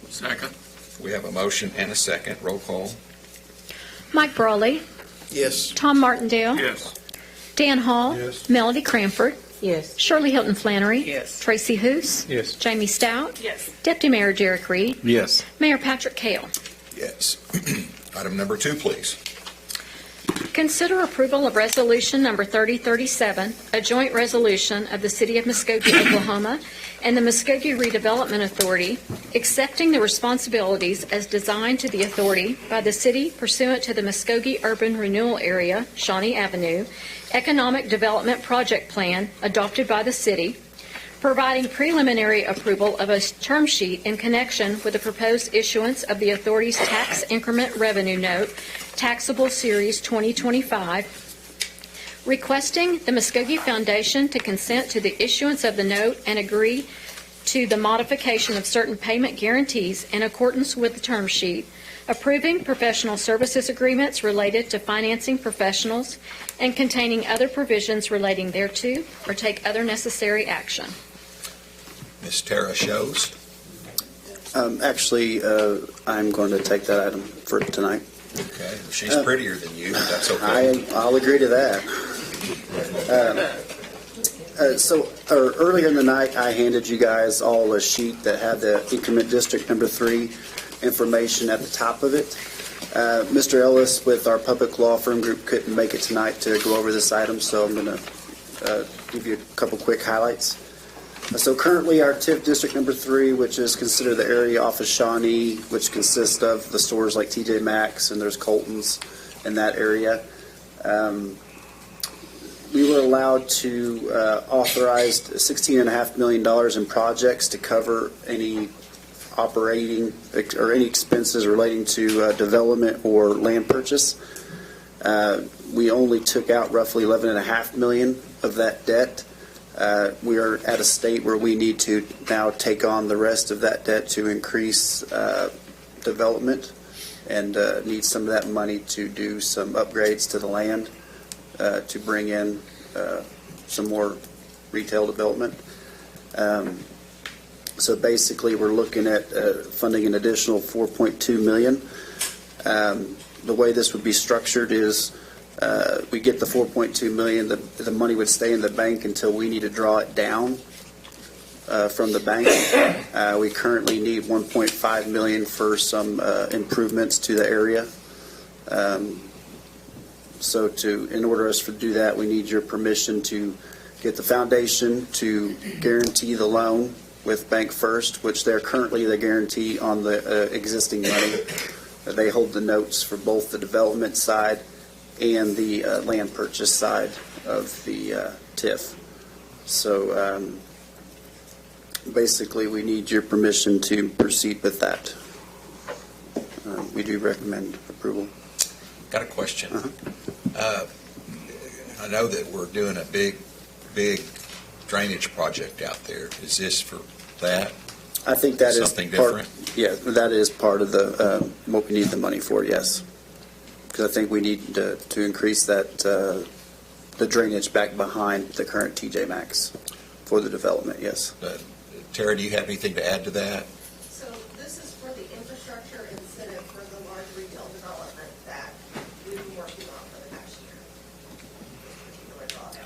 Second. We have a motion and a second. Roll call. Mike Brawley. Yes. Tom Martindale. Yes. Dan Hall. Yes. Melody Cranford. Yes. Shirley Hilton Flannery. Yes. Tracy Hous. Yes. Jamie Stout. Yes. Deputy Mayor Derek Reed. Yes. Mayor Patrick Kell. Yes. Item number 2, please. Consider approval of Resolution Number 3037, a joint resolution of the City of Muskogee, Oklahoma, and the Muskogee Redevelopment Authority, accepting the responsibilities as designed to the authority by the city pursuant to the Muskogee Urban Renewal Area, Shawnee Avenue, Economic Development Project Plan adopted by the city, providing preliminary approval of a term sheet in connection with the proposed issuance of the authority's tax increment revenue note, taxable series 2025, requesting the Muskogee Foundation to consent to the issuance of the note and agree to the modification of certain payment guarantees in accordance with the term sheet, approving professional services agreements related to financing professionals, and containing other provisions relating thereto, or take other necessary action. Ms. Tara Shows. Actually, I'm going to take that item for tonight. Okay. She's prettier than you, but that's okay. I'll agree to that. Earlier in the night, I handed you guys all a sheet that had the increment district number 3 information at the top of it. Mr. Ellis with our public law firm group couldn't make it tonight to go over this item, so I'm going to give you a couple quick highlights. So currently our TIF district number 3, which is considered the area off of Shawnee, which consists of the stores like TJ Maxx and there's Colton's in that area. We were allowed to authorize $16.5 million in projects to cover any operating or any expenses relating to development or land purchase. We only took out roughly $11.5 million of that debt. We are at a state where we need to now take on the rest of that debt to increase development and need some of that money to do some upgrades to the land to bring in some more retail development. So basically we're looking at funding an additional $4.2 million. The way this would be structured is we get the $4.2 million, the money would stay in the bank until we need to draw it down from the bank. We currently need $1.5 million for some improvements to the area. So in order us to do that, we need your permission to get the foundation to guarantee the loan with Bank First, which they're currently the guarantee on the existing money. They hold the notes for both the development side and the land purchase side of the TIF. So basically, we need your permission to proceed with that. We do recommend approval. Got a question. I know that we're doing a big drainage project out there. Is this for that? I think that is something part, different. yeah, that is part of the what we need the money for. Yes, because I think we need to increase that the drainage back behind the current TJ Maxx for the development. Yes. Tara, do you have anything to add to that? So this is for the infrastructure incentive for the large retail development that we've been working on for the past year.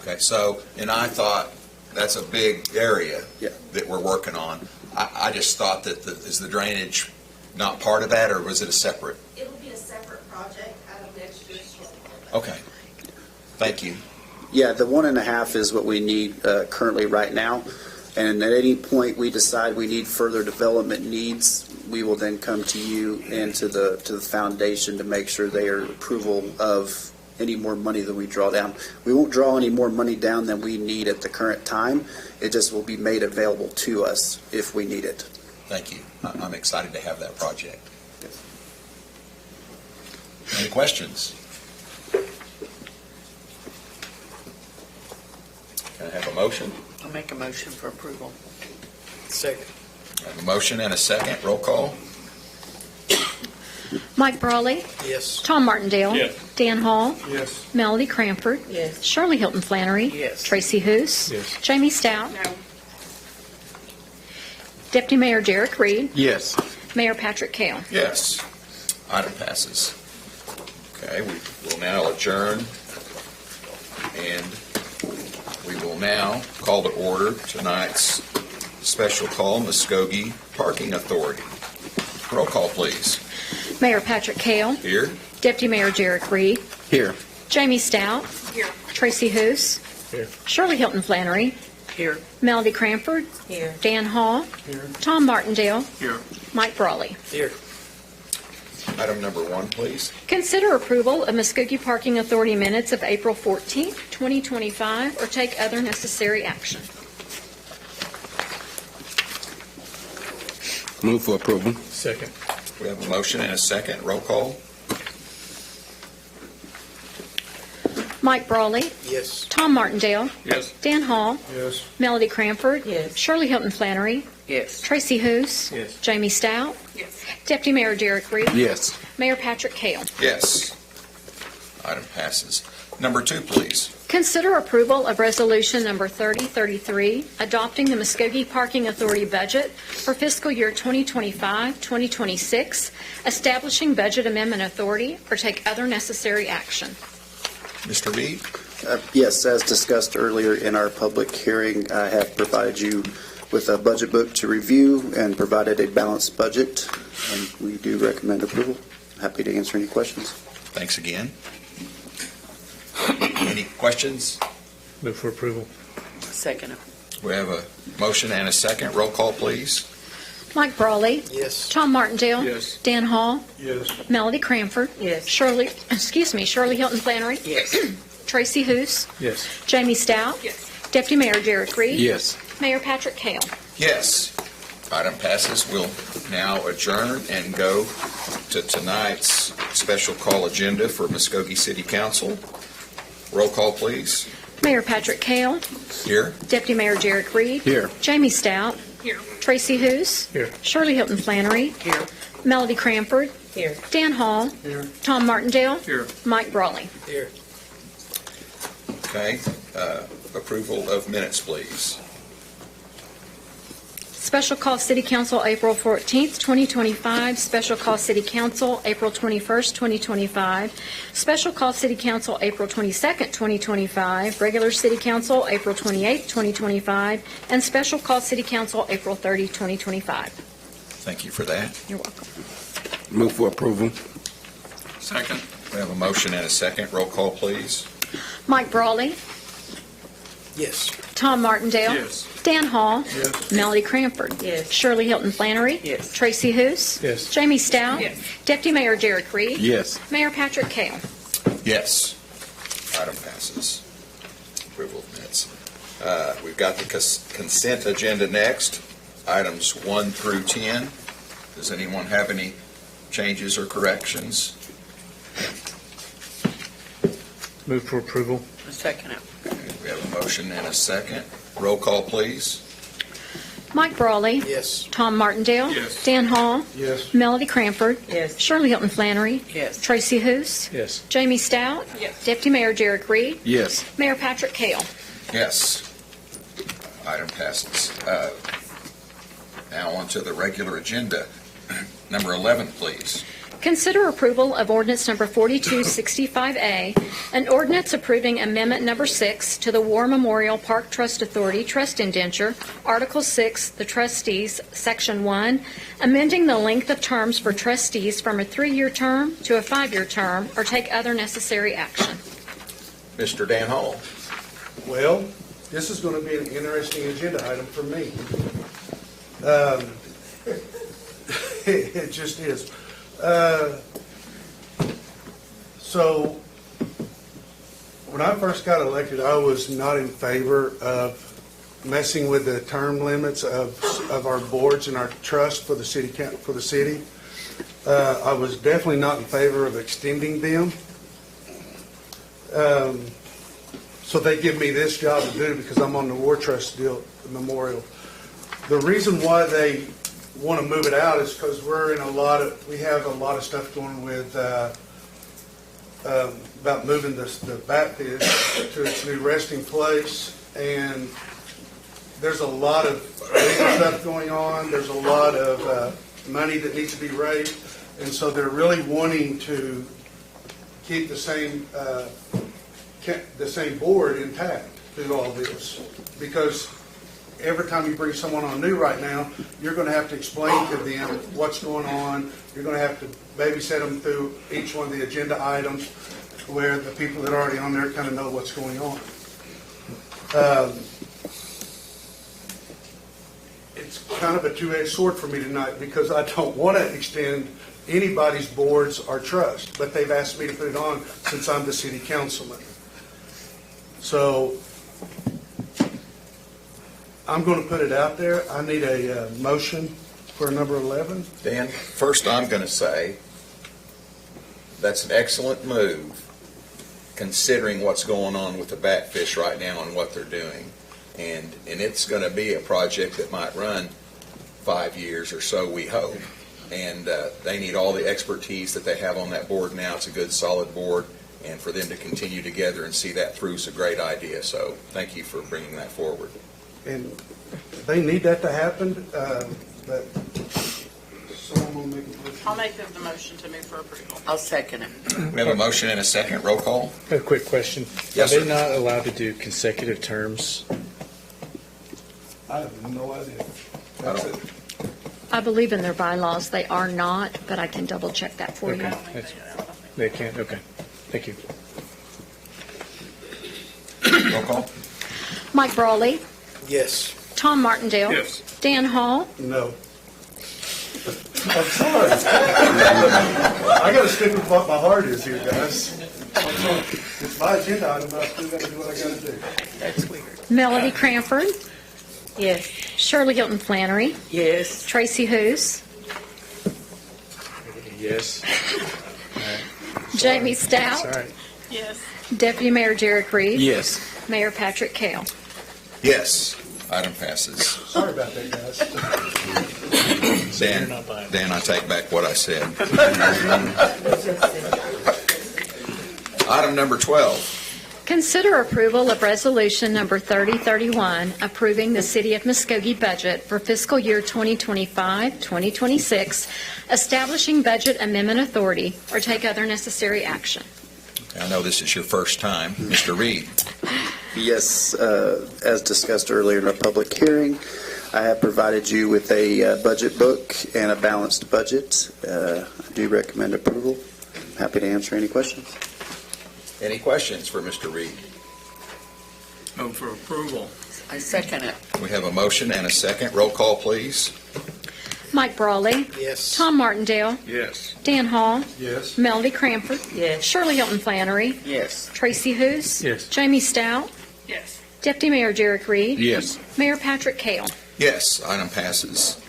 Okay, so, and I thought that's a big area that we're working on. I just thought that is the drainage not part of that, or was it a separate? It'll be a separate project out of next year's storm. Okay, thank you. Yeah, the 1.5 is what we need currently right now. And at any point we decide we need further development needs, we will then come to you and to the foundation to make sure they are approval of any more money that we draw down. We won't draw any more money down than we need at the current time. It just will be made available to us if we need it. Thank you. I'm excited to have that project. Any questions? Can I have a motion? I'll make a motion for approval. Second. I have a motion and a second. Roll call. Mike Brawley. Yes. Tom Martindale. Yes. Dan Hall. Yes. Melody Cranford. Yes. Shirley Hilton Flannery. Yes. Tracy Hoos. Yes. Jamie Stout. No. Deputy Mayor Derek Reed. Yes. Mayor Patrick Kale. Yes. Item passes. Okay, we will now adjourn, and we will now call to order tonight's special call, Muskogee Parking Authority. Roll call, please. Mayor Patrick Kale. Here. Deputy Mayor Derek Reed. Here. Jamie Stout. Here. Tracy Hoos. Here. Shirley Hilton Flannery. Here. Melody Cranford. Here. Dan Hall. Here. Tom Martindale. Here. Mike Brawley. Here. Item number 1, please. Consider approval of Muskogee Parking Authority minutes of April 14th, 2025, or take other necessary action. Move for approval. Second. We have a motion and a second. Roll call. Mike Brawley. Yes. Tom Martindale. Yes. Dan Hall. Yes. Melody Cranford. Yes. Shirley Hilton Flannery. Yes. Tracy Hoos. Yes. Jamie Stout. Yes. Deputy Mayor Derek Reed. Yes. Mayor Patrick Kale. Yes. Item passes. Number 2, please. Consider approval of Resolution Number 3033, adopting the Muskogee Parking Authority budget for fiscal year 2025-2026, establishing budget amendment authority, or take other necessary action. Mr. Reed? Yes, as discussed earlier in our public hearing, I have provided you with a budget book to review and provided a balanced budget, and we do recommend approval. Happy to answer any questions. Thanks again. Any questions? Move for approval. Second. We have a motion and a second. Roll call, please. Mike Brawley. Yes. Tom Martindale. Yes. Dan Hall. Yes. Melody Cranford. Yes. Shirley Hilton Flannery. Yes. Tracy Hoos. Yes. Jamie Stout. Yes. Deputy Mayor Derek Reed. Yes. Mayor Patrick Kale. Yes. Item passes. We'll now adjourn and go to tonight's special call agenda for Muskogee City Council. Roll call, please. Mayor Patrick Kale. Here. Deputy Mayor Derek Reed. Here. Jamie Stout. Here. Tracy Hoos. Here. Shirley Hilton Flannery. Here. Melody Cranford. Here. Dan Hall. Here. Tom Martindale. Here. Mike Brawley. Here. Okay. Approval of minutes, please. Special Call City Council, April 14th, 2025. Special Call City Council, April 21st, 2025. Special Call City Council, April 22nd, 2025. Regular City Council, April 28th, 2025. And Special Call City Council, April 30, 2025. Thank you for that. You're welcome. Move for approval. Second. We have a motion and a second. Roll call, please. Mike Brawley, Yes. Tom Martindale. Yes. Dan Hall. Yes. Melody Cranford. Yes. Shirley Hilton Flannery. Yes. Tracy Hoos. Yes. Jamie Stout. Yes. Deputy Mayor Derek Reed. Yes. Mayor Patrick Kale. Yes. Item passes. Approval of minutes. We've got the consent agenda next, items 1 through 10. Does anyone have any changes or corrections? Move for approval. Second it. We have a motion and a second. Roll call, please. Mike Brawley. Yes. Tom Martindale. Yes. Dan Hall. Yes. Melody Cranford. Yes. Shirley Hilton Flannery. Yes. Tracy Hoos. Yes. Jamie Stout. Yes. Deputy Mayor Derek Reed. Yes. Mayor Patrick Kale. Yes. Item passes. Now on to the regular agenda. Number 11, please. Consider approval of ordinance number 4265A, an ordinance approving amendment number 6 to the War Memorial Park Trust Authority Trust Indenture, Article 6, the trustees, Section 1, amending the length of terms for trustees from a 3-year term to a 5-year term, or take other necessary action. Mr. Dan Hall. Well, this is going to be an interesting agenda item for me. It just is. So, when I first got elected, I was not in favor of messing with the term limits of our boards and our trust for the city. I was definitely not in favor of extending them. So they give me this job to do because I'm on the War Trust Memorial. The reason why they want to move it out is because we have a lot of stuff going with about moving the Baptist to its new resting place, and there's a lot of legal stuff going on. There's a lot of money that needs to be raised, and so they're really wanting to keep the same board intact through all this, because every time you bring someone on new right now, you're going to have to explain to them what's going on. You're going to have to babysit them through each one of the agenda items where the people that are already on there kind of know what's going on. It's kind of a two-edged sword for me tonight because I don't want to extend anybody's boards or trust, but they've asked me to put it on since I'm the city councilman. So I'm going to put it out there. I need a motion for number 11. Dan, first I'm going to say that's an excellent move considering what's going on with the Batfish right now and what they're doing. And it's going to be a project that might run 5 years or so, we hope. And they need all the expertise that they have on that board now. It's a good, solid board. And for them to continue together and see that through is a great idea. So thank you for bringing that forward. And they need that to happen, but someone will make a motion. I'll make the motion to move for approval. I'll second it. We have a motion and a second. Roll call. I have a quick question. Yes, Are sir. they not allowed to do consecutive terms? I have no idea. I don't- I believe in their bylaws they are not, but I can double check that for you. Okay. They can't, okay. Thank you. Roll call. Mike Brawley, Yes. Tom Martindale. Yes. Dan Hall. No. I'm sorry. I got to stick with what my heart is here, guys. It's my agenda item, but I still got to do what I got to do. That's weird. Melody Cranford. Yes. Shirley Hilton Flannery. Yes. Tracy Hoos. Yes. Jamie Stout. All right. Yes. Deputy Mayor Derek Reed. Yes. Mayor Patrick Kale. Yes. Item passes. Sorry about that, guys. Dan, I take back what I said. Item number 12. Consider approval of Resolution Number 3031, approving the City of Muskogee budget for fiscal year 2025-2026, establishing budget amendment authority, or take other necessary action. I know this is your first time. Mr. Reed. Yes, as discussed earlier in our public hearing, I have provided you with a budget book and a balanced budget. I do recommend approval. I'm happy to answer any questions. Any questions for Mr. Reed? Move for approval. I second it. We have a motion and a second. Roll call, please. Mike Brawley. Yes. Tom Martindale. Yes. Dan Hall. Yes. Melody Cranford. Yes. Shirley Hilton Flannery. Yes. Tracy Hoos. Yes. Jamie Stout. Yes. Deputy Mayor Derek Reed. Yes. Mayor Patrick Kale. Yes, item passes.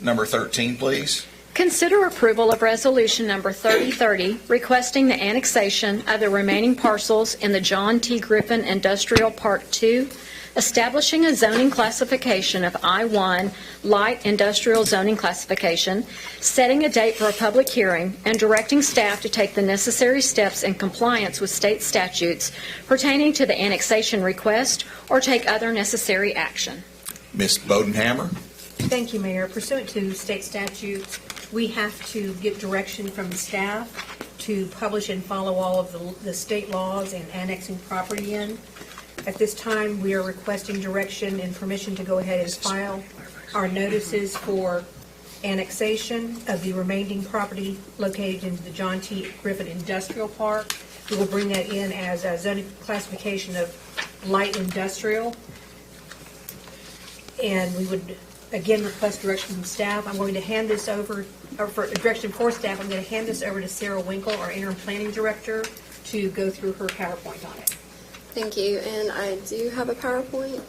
Number 13, please. Consider approval of Resolution Number 3030, requesting the annexation of the remaining parcels in the John T. Griffin Industrial Park 2, establishing a zoning classification of I-1 light industrial zoning classification, setting a date for a public hearing, and directing staff to take the necessary steps in compliance with state statutes pertaining to the annexation request or take other necessary action. Ms. Bodenhammer. Thank you, Mayor. Pursuant to state statutes, we have to get direction from the staff to publish and follow all of the state laws in annexing property in. At this time, we are requesting direction and permission to go ahead and file our notices for annexation of the remaining property located in the John T. Griffin Industrial Park. We will bring that in as a zoning classification of light industrial. And we would, again, request direction from staff. I'm going to hand this over, or for direction for staff, I'm going to hand this over to Sarah Winkle, our interim planning director, to go through her PowerPoint on it. Thank you, and I do have a PowerPoint.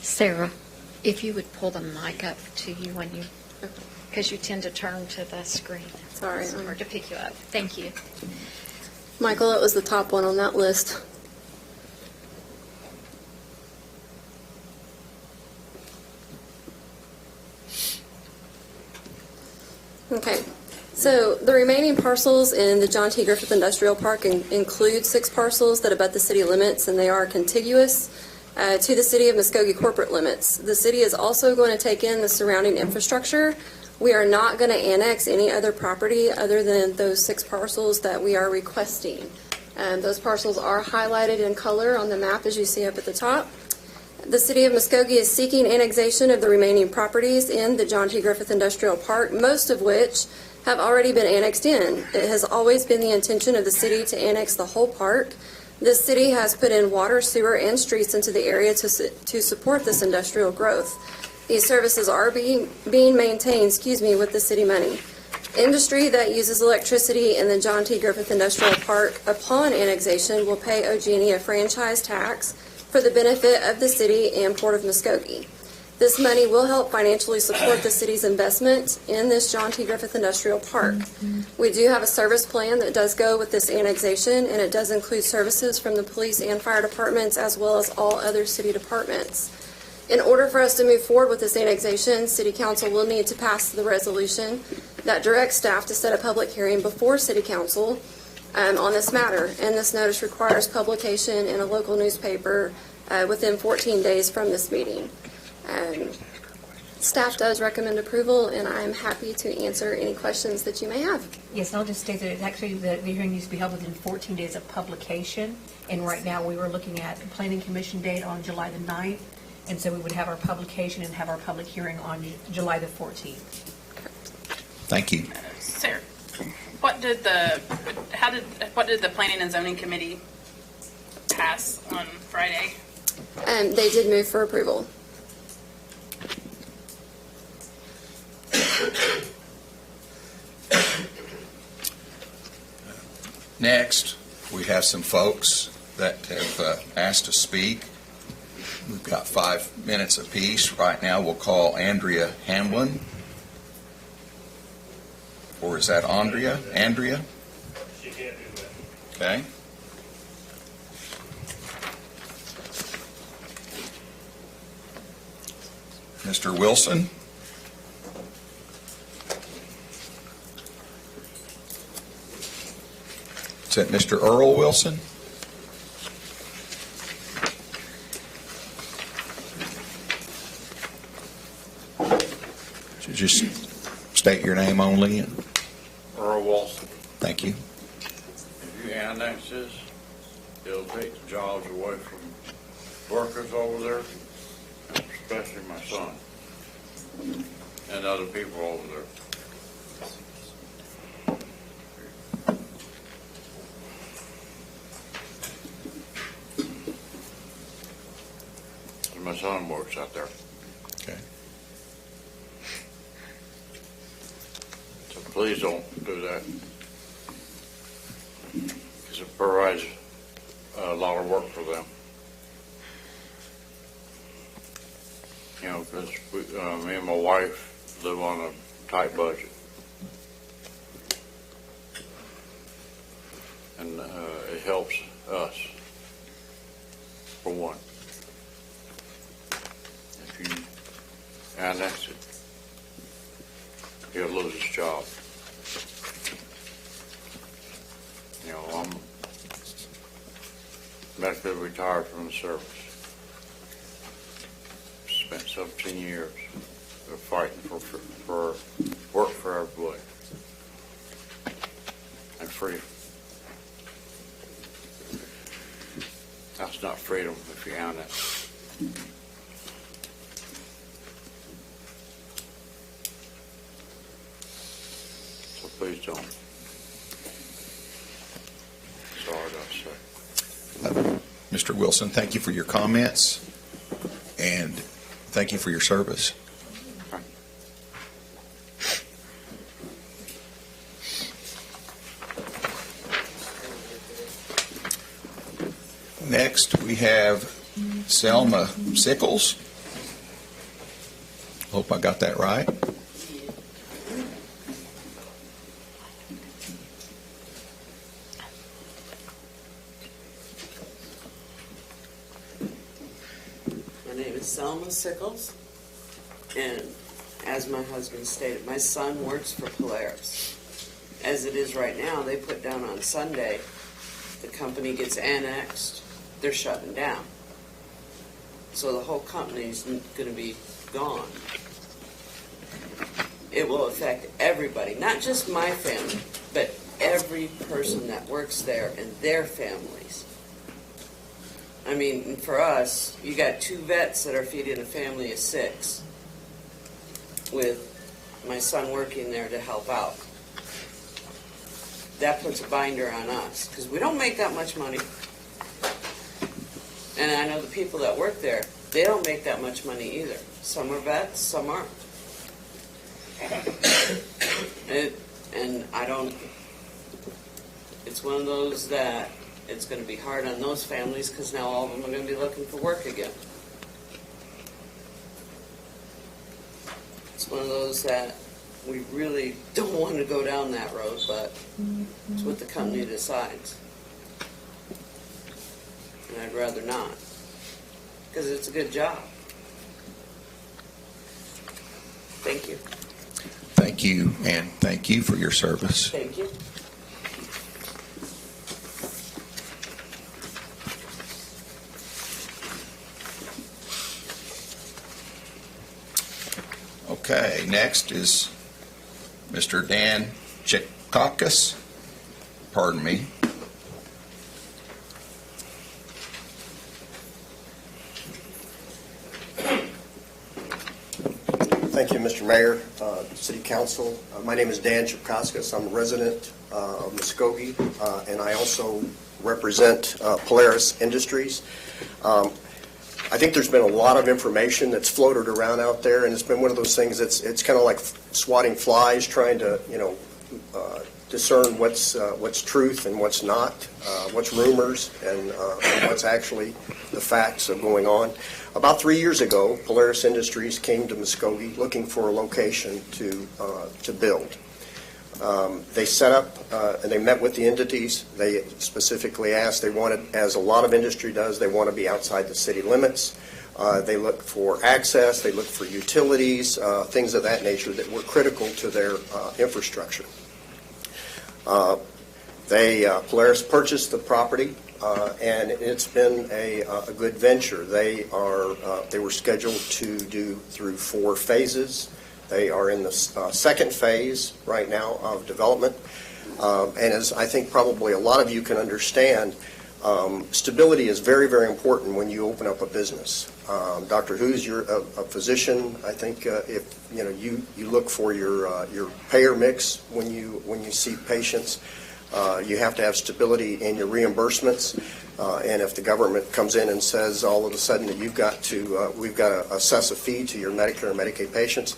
Sarah, if you would pull the mic up to you when you, because you tend to turn to the screen. Sorry. It's hard to pick you up. Thank you. Michael, it was the top one on that list. Okay, so the remaining parcels in the John T. Griffith Industrial Park include 6 parcels that abut the city limits, and they are contiguous to the city of Muskogee corporate limits. The city is also going to take in the surrounding infrastructure. We are not going to annex any other property other than those 6 parcels that we are requesting. Those parcels are highlighted in color on the map as you see up at the top. The City of Muskogee is seeking annexation of the remaining properties in the John T. Griffith Industrial Park, most of which have already been annexed in. It has always been the intention of the city to annex the whole park. The city has put in water, sewer, and streets into the area to support this industrial growth. These services are being maintained, with the city money. Industry that uses electricity in the John T. Griffith Industrial Park upon annexation will pay OG&E a franchise tax for the benefit of the city and Port of Muskogee. This money will help financially support the city's investment in this John T. Griffith Industrial Park. We do have a service plan that does go with this annexation, and it does include services from the police and fire departments as well as all other city departments. In order for us to move forward with this annexation, City Council will need to pass the resolution that directs staff to set a public hearing before City Council on this matter, and this notice requires publication in a local newspaper within 14 days from this meeting. Staff does recommend approval, and I'm happy to answer any questions that you may have. Yes, I'll just state that it's actually, the hearing needs to be held within 14 days of publication, and right now we were looking at the Planning Commission date on July the 9th, and so we would have our publication and have our public hearing on July the 14th. Thank you. Sarah, what did the Planning and Zoning Committee pass on Friday? They did move for approval. Next, we have some folks that have asked to speak. We've got 5 minutes apiece. Right now, we'll call Andrea Hamlin. Or is that Andrea? Andrea? She can't do that. Okay. Mr. Wilson? Is that Mr. Earl Wilson? So just state your name only. Earl Wilson. Thank you. If you annex this, it'll take the jobs away from workers over there, especially my son and other people over there. And my son works out there. Okay. So please don't do that. Because it provides a lot of work for them. You know, because me and my wife live on a tight budget. And it helps us, for one. If you annex it, he'll lose his job. You know, I'm medically retired from the service. Spent 17 years fighting for work for everybody and freedom. That's not freedom if you annex. So please don't. Sorry to say. Mr. Wilson, thank you for your comments, and thank you for your service. Next, we have Selma Sickles. Hope I got that right. My name is Selma Sickles, and as my husband stated, my son works for Polaris. As it is right now, they put down on Sunday, the company gets annexed, they're shutting down. So the whole company's going to be gone. It will affect everybody, not just my family, but every person that works there and their families. I mean, for us, you got 2 vets that are feeding a family of 6, with my son working there to help out. That puts a binder on us, because we don't make that much money. And I know the people that work there, they don't make that much money either. Some are vets, some aren't. And I don't, it's one of those that it's going to be hard on those families, because now all of them are going to be looking for work again. It's one of those that we really don't want to go down that road, but it's what the company decides. And I'd rather not, because it's a good job. Thank you. Thank you, and thank you for your service. Thank you. Okay, next is Mr. Dan Chikakis. Pardon me. Thank you, Mr. Mayor, City Council. My name is Dan Chipkoskas. I'm a resident of Muskogee, and I also represent Polaris Industries. I think there's been a lot of information that's floated around out there, and it's been one of those things that's it's kind of like swatting flies, trying to discern what's truth and what's not, what's rumors and what's actually the facts of going on. About 3 years ago, Polaris Industries came to Muskogee looking for a location to build. They set up and they met with the entities. They specifically asked, they wanted, as a lot of industry does, they want to be outside the city limits. They look for access, they look for utilities, things of that nature that were critical to their infrastructure. Polaris purchased the property, and it's been a good venture. They were scheduled to do through 4 phases. They are in the second phase right now of development. And as I think probably a lot of you can understand, stability is very, very important when you open up a business. Dr. Who's you're a physician. I think if you look for your payer mix when you see patients. You have to have stability in your reimbursements, and if the government comes in and says all of a sudden that we've got to assess a fee to your Medicare and Medicaid patients,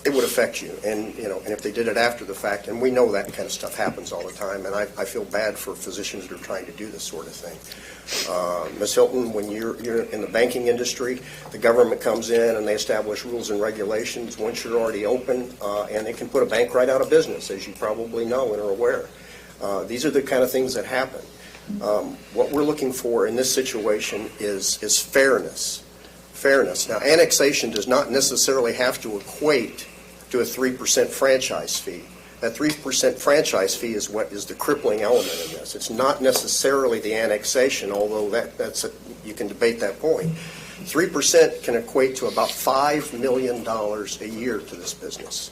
it would affect you. And and if they did it after the fact, and we know that kind of stuff happens all the time, and I feel bad for physicians that are trying to do this sort of thing. Ms. Hilton, when you're in the banking industry, the government comes in and they establish rules and regulations. Once you're already open, and they can put a bank right out of business, as you probably know and are aware. These are the kind of things that happen. What we're looking for in this situation is fairness. Fairness. Now, annexation does not necessarily have to equate to a 3% franchise fee. That 3% franchise fee is what is the crippling element in this. It's not necessarily the annexation, although you can debate that point. 3% can equate to about $5 million a year to this business.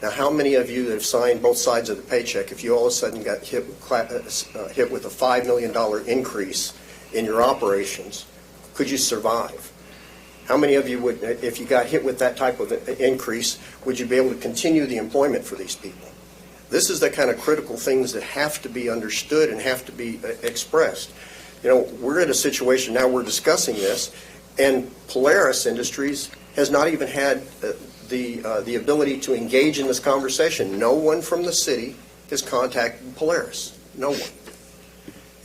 Now, how many of you that have signed both sides of the paycheck, if you all of a sudden got hit with a $5 million increase in your operations, could you survive? How many of you would, if you got hit with that type of increase, would you be able to continue the employment for these people? This is the kind of critical things that have to be understood and have to be expressed. We're in a situation now, we're discussing this, and Polaris Industries has not even had the ability to engage in this conversation. No one from the city has contacted Polaris. No one.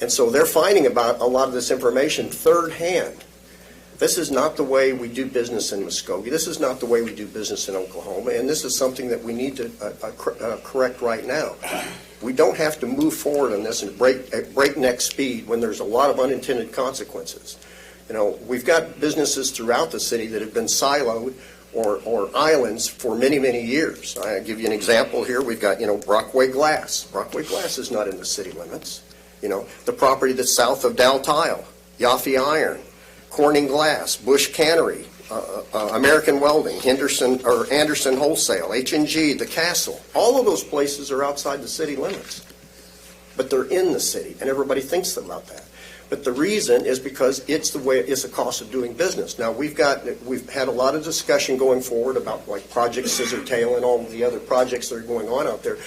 And so they're finding about a lot of this information third hand. This is not the way we do business in Muskogee. This is not the way we do business in Oklahoma, and this is something that we need to correct right now. We don't have to move forward on this at breakneck speed when there's a lot of unintended consequences. We've got businesses throughout the city that have been siloed or islands for many, many years. I'll give you an example here. We've got, Brockway Glass. Brockway Glass is not in the city limits. The property that's south of Dow Tile, Yaffe Iron, Corning Glass, Bush Cannery, American Welding, Anderson Wholesale, H&G, The Castle. All of those places are outside the city limits. But they're in the city, and everybody thinks about that. But the reason is because it's the cost of doing business. Now, we've had a lot of discussion going forward about like Project Scissortail and all of the other projects that are going on out there.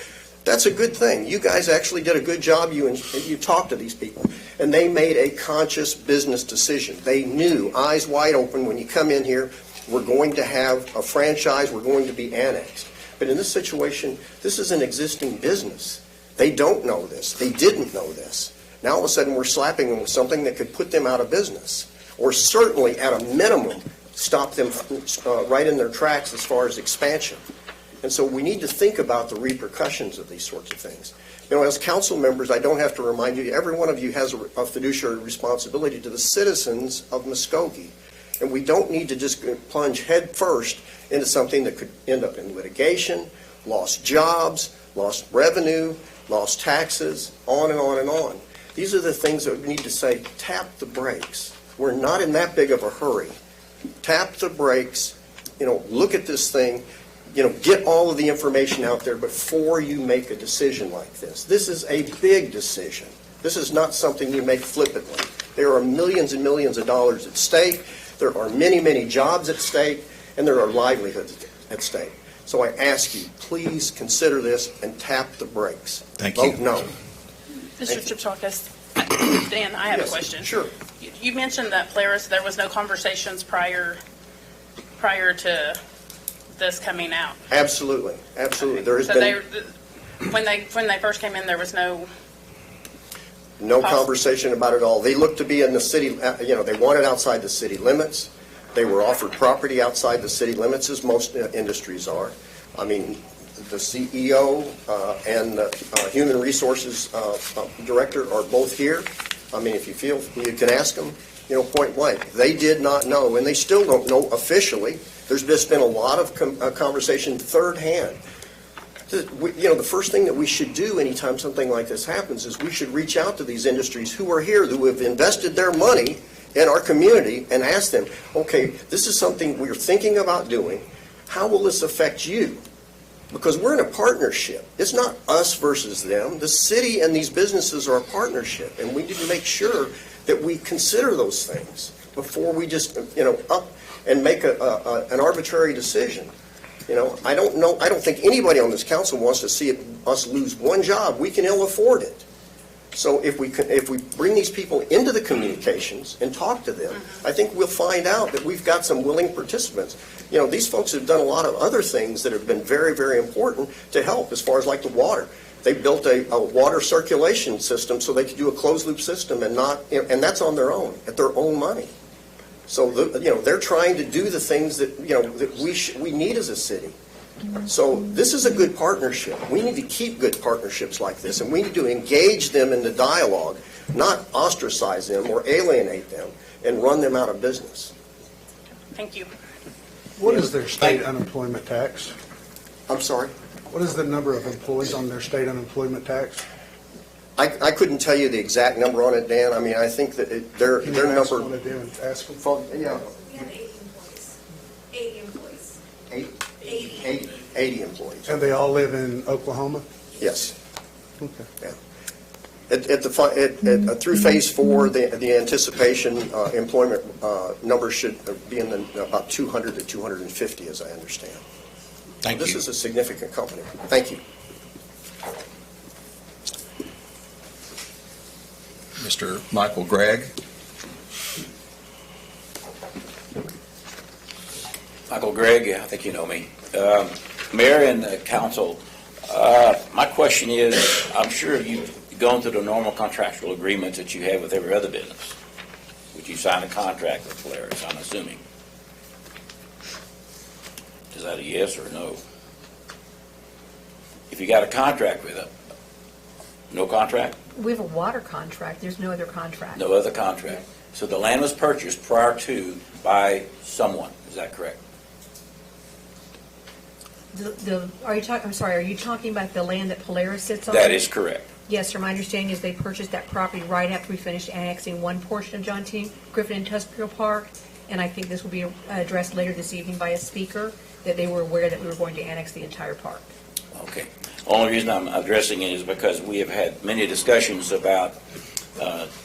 That's a good thing. You guys actually did a good job. You talked to these people, and they made a conscious business decision. They knew, eyes wide open, when you come in here, we're going to have a franchise, we're going to be annexed. But in this situation, this is an existing business. They don't know this. They didn't know this. Now all of a sudden we're slapping them with something that could put them out of business, or certainly at a minimum stop them right in their tracks as far as expansion. And so we need to think about the repercussions of these sorts of things. As council members, I don't have to remind you, every one of you has a fiduciary responsibility to the citizens of Muskogee. And we don't need to just plunge head first into something that could end up in litigation, lost jobs, lost revenue, lost taxes, on and on and on. These are the things that we need to say, tap the brakes. We're not in that big of a hurry. Tap the brakes, look at this thing, get all of the information out there before you make a decision like this. This is a big decision. This is not something you make flippantly. There are millions and millions of dollars at stake. There are many, many jobs at stake, and there are livelihoods at stake. So I ask you, please consider this and tap the brakes. Thank you. Vote no. Mr. Chipchakis, Dan, I have a question. Sure. You mentioned that Polaris, there was no conversations prior to this coming out. Absolutely. There has So been when they first came in, there was no conversation about it all. They looked to be in the city, they wanted outside the city limits. They were offered property outside the city limits, as most industries are. I mean, the CEO and the Human Resources Director are both here. I mean, if you feel, you can ask them. point blank. They did not know, and they still don't know officially. There's just been a lot of conversation third hand. The first thing that we should do anytime something like this happens is we should reach out to these industries who are here, who have invested their money in our community, and ask them, okay, this is something we're thinking about doing. How will this affect you? Because we're in a partnership. It's not us versus them. The city and these businesses are a partnership, and we need to make sure that we consider those things before we just, up and make an arbitrary decision. I don't think anybody on this council wants to see us lose one job. We can ill afford it. So if we bring these people into the communications and talk to them, I think we'll find out that we've got some willing participants. These folks have done a lot of other things that have been very, very important to help, as far as like the water. They built a water circulation system so they could do a closed loop system and that's on their own, at their own money. So they're trying to do the things that that we need as a city. So this is a good partnership. We need to keep good partnerships like this, and we need to engage them in the dialogue, not ostracize them or alienate them and run them out of business. Thank you. What is their state unemployment tax? I'm sorry? What is the number of employees on their state unemployment tax? I couldn't tell you the exact number on it, Dan. I mean, I think that their number. What they do and ask them? Yeah. We have 80 employees. 80 employees. 80 employees. And they all live in Oklahoma? Yes. Okay. Yeah. Through phase 4, the anticipation employment number should be in about 200 to 250, as I understand. Thank you. This is a significant company. Thank you. Mr. Michael Gregg. Michael Gregg, I think you know me. Mayor and council, my question is, I'm sure you've gone through the normal contractual agreements that you have with every other business, which you sign a contract with Polaris, I'm assuming. Is that a yes or no? If you got a contract with them, no contract? We have a water contract. There's no other contract. No other contract. So the land was purchased prior to by someone, is that correct? Are you talking about the land that Polaris sits on? That is correct. Yes, sir. My understanding is they purchased that property right after we finished annexing one portion of John T. Griffin Industrial Park, and I think this will be addressed later this evening by a speaker, that they were aware that we were going to annex the entire park. Okay. The only reason I'm addressing it is because we have had many discussions about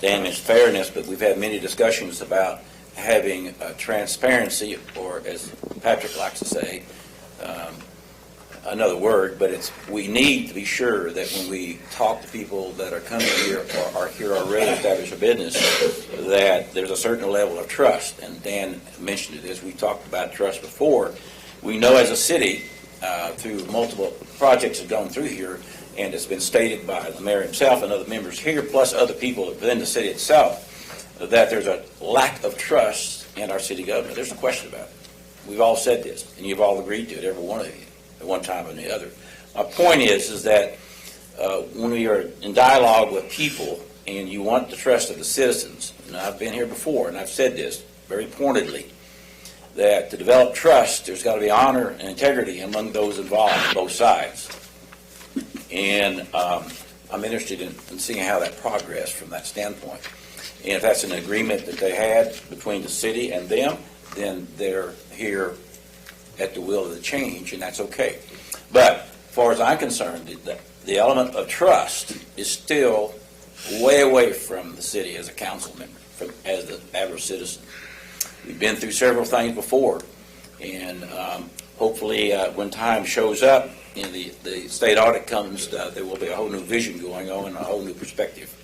damaged fairness, but we've had many discussions about having transparency, or as Patrick likes to say, another word, but we need to be sure that when we talk to people that are coming here or are here already established a business, that there's a certain level of trust. And Dan mentioned it as we talked about trust before. We know as a city, through multiple projects that have gone through here, and it's been stated by the mayor himself and other members here, plus other people within the city itself, that there's a lack of trust in our city government. There's no question about it. We've all said this, and you've all agreed to it, every one of you, at one time or the other. My point is that when we are in dialogue with people, and you want the trust of the citizens, and I've been here before, and I've said this very pointedly, that to develop trust, there's got to be honor and integrity among those involved on both sides. And I'm interested in seeing how that progressed from that standpoint. And if that's an agreement that they had between the city and them, then they're here at the will of the change, and that's okay. But as far as I'm concerned, the element of trust is still way away from the city as a council member, as the average citizen. We've been through several things before, and hopefully when time shows up and the state audit comes, there will be a whole new vision going on and a whole new perspective.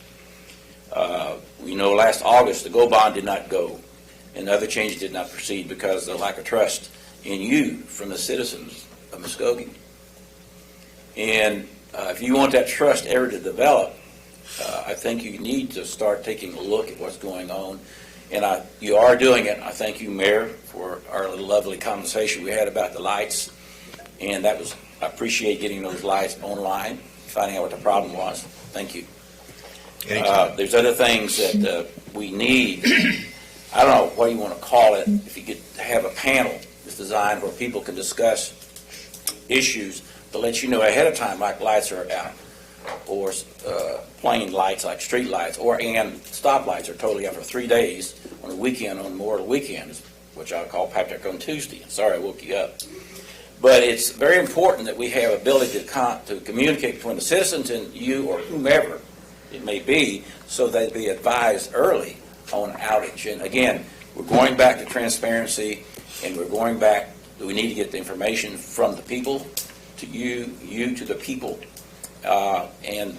We know last August the GO bond did not go, and other changes did not proceed because of the lack of trust in you from the citizens of Muskogee. And if you want that trust ever to develop, I think you need to start taking a look at what's going on. And you are doing it. I thank you, Mayor, for our little lovely conversation we had about the lights. And I appreciate getting those lights online, finding out what the problem was. Thank you. There's other things that we need I don't know what you want to call it, if you could have a panel that's designed where people can discuss issues to let you know ahead of time, like lights are out, or plain lights like street lights, and stoplights are totally out for 3 days on the weekend, on Memorial Weekend, which I'll call Patrick on Tuesday. Sorry I woke you up. But it's very important that we have ability to communicate between the citizens and you or whomever it may be, so they'd be advised early on outage. And again, we're going back to transparency, and we're going back, we need to get the information from the people to you to the people. And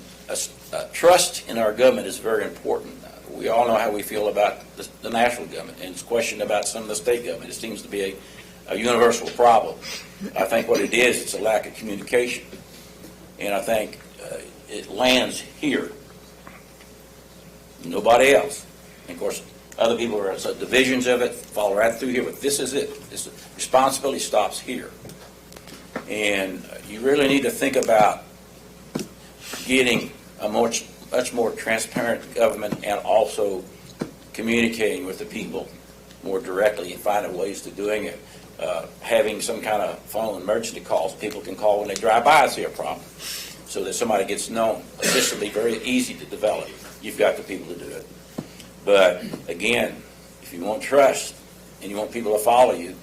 trust in our government is very important. We all know how we feel about the national government, and it's questioned about some of the state government. It seems to be a universal problem. I think what it is, it's a lack of communication. And I think it lands here. Nobody else. And of course, other people are divisions of it, follow right through here, but this is it. This responsibility stops here. And you really need to think about getting a much more transparent government, and also communicating with the people more directly and finding ways to doing it. Having some kind of phone emergency calls people can call when they drive by and see a problem, so that somebody gets known. This will be very easy to develop. You've got the people to do it. But again, if you want trust and you want people to follow you,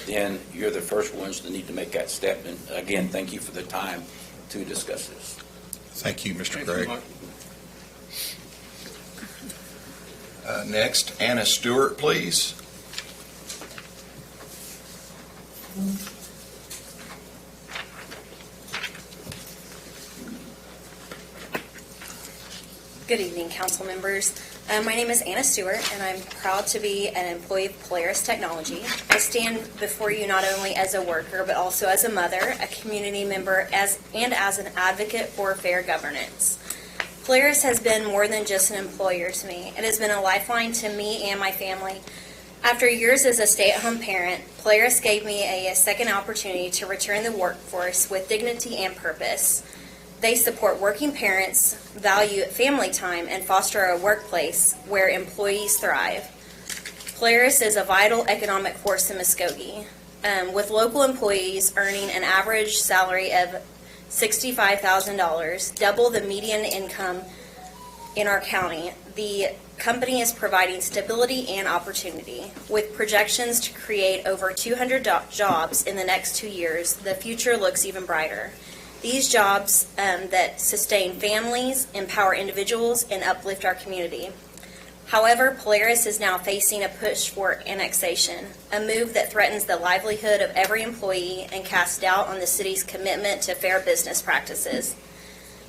then you're the first ones that need to make that step. And again, thank you for the time to discuss this. Thank you, Mr. Gregg. Next, Anna Stewart, please. Good evening, council members. My name is Anna Stewart, and I'm proud to be an employee of Polaris Technology. I stand before you not only as a worker, but also as a mother, a community member, and as an advocate for fair governance. Polaris has been more than just an employer to me. It has been a lifeline to me and my family. After years as a stay-at-home parent, Polaris gave me a second opportunity to return to the workforce with dignity and purpose. They support working parents, value family time, and foster a workplace where employees thrive. Polaris is a vital economic force in Muskogee, with local employees earning an average salary of $65,000, double the median income in our county. The company is providing stability and opportunity. With projections to create over 200 jobs in the next 2 years, the future looks even brighter. These jobs that sustain families, empower individuals, and uplift our community. However, Polaris is now facing a push for annexation, a move that threatens the livelihood of every employee and casts doubt on the city's commitment to fair business practices.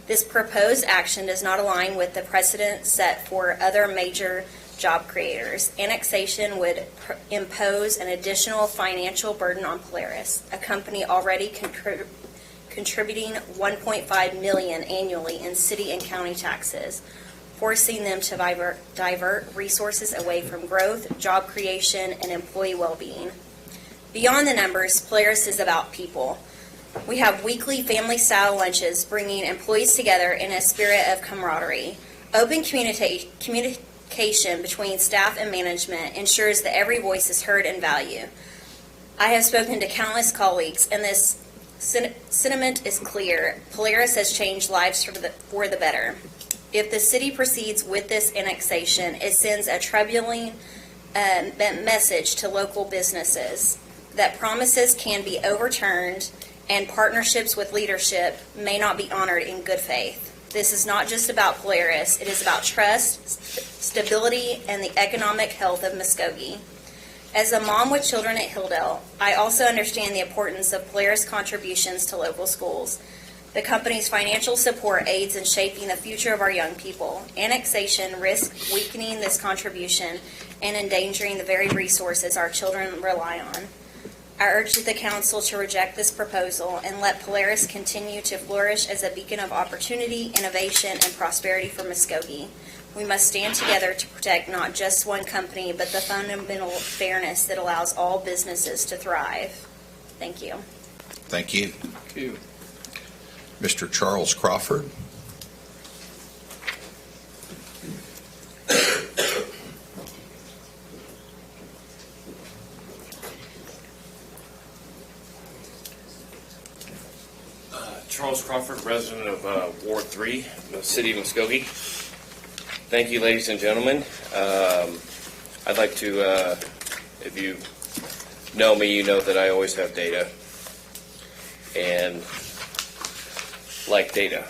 This proposed action does not align with the precedent set for other major job creators. Annexation would impose an additional financial burden on Polaris, a company already contributing $1.5 million annually in city and county taxes, forcing them to divert resources away from growth, job creation, and employee well-being. Beyond the numbers, Polaris is about people. We have weekly family-style lunches, bringing employees together in a spirit of camaraderie. Open communication between staff and management ensures that every voice is heard and valued. I have spoken to countless colleagues, and this sentiment is clear. Polaris has changed lives for the better. If the city proceeds with this annexation, it sends a troubling message to local businesses that promises can be overturned and partnerships with leadership may not be honored in good faith. This is not just about Polaris. It is about trust, stability, and the economic health of Muskogee. As a mom with children at Hilldale, I also understand the importance of Polaris contributions to local schools. The company's financial support aids in shaping the future of our young people. Annexation risks weakening this contribution and endangering the very resources our children rely on. I urge the council to reject this proposal and let Polaris continue to flourish as a beacon of opportunity, innovation, and prosperity for Muskogee. We must stand together to protect not just one company, but the fundamental fairness that allows all businesses to thrive. Thank you. Thank you. Thank you. Mr. Charles Crawford. Charles Crawford, resident of Ward 3, the city of Muskogee. Thank you, ladies and gentlemen. I'd like to, if you know me, you know that I always have data and like data.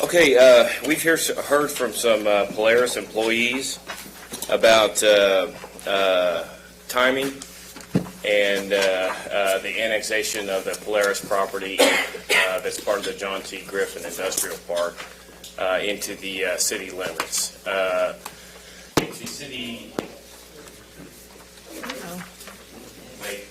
Okay, we've heard from some Polaris employees about timing and the annexation of the Polaris property that's part of the John T. Griffin Industrial Park into the city limits. Into city. Wait.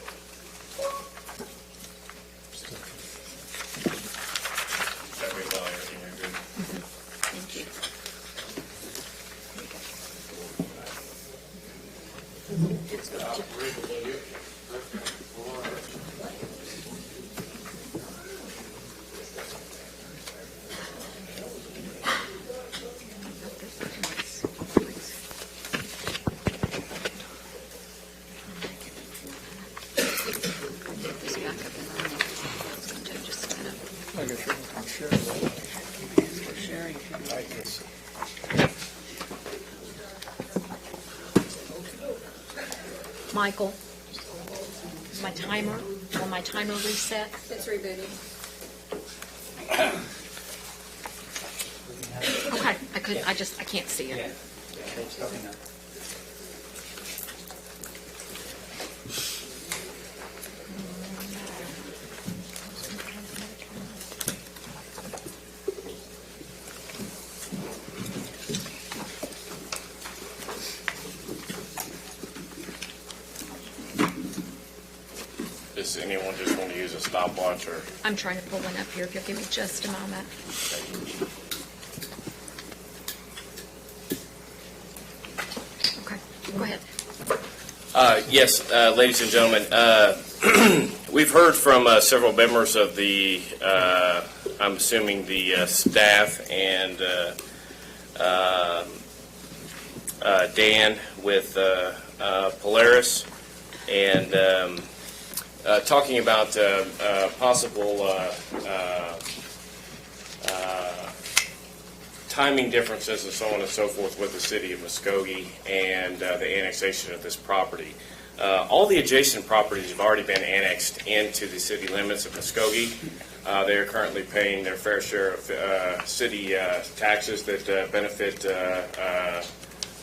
Michael, my timer, will my timer reset? It's rebooting. Okay, I can't see it. Does anyone just want to use a stopwatch or? I'm trying to pull one up here, if you'll give me just a moment. Okay, go ahead. Yes, ladies and gentlemen, we've heard from several members of the, I'm assuming the staff and Dan with Polaris, and talking about possible timing differences and so on and so forth with the city of Muskogee and the annexation of this property. All the adjacent properties have already been annexed into the city limits of Muskogee. They are currently paying their fair share of city taxes that benefit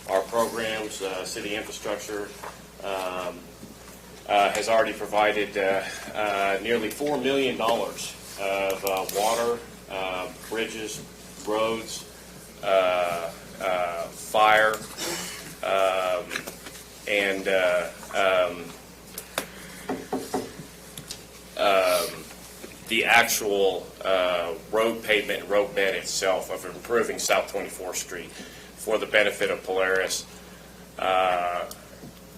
our programs, city infrastructure. Has already provided nearly $4 million of water, bridges, roads, fire, and the actual road pavement and road bed itself of improving South 24th Street for the benefit of Polaris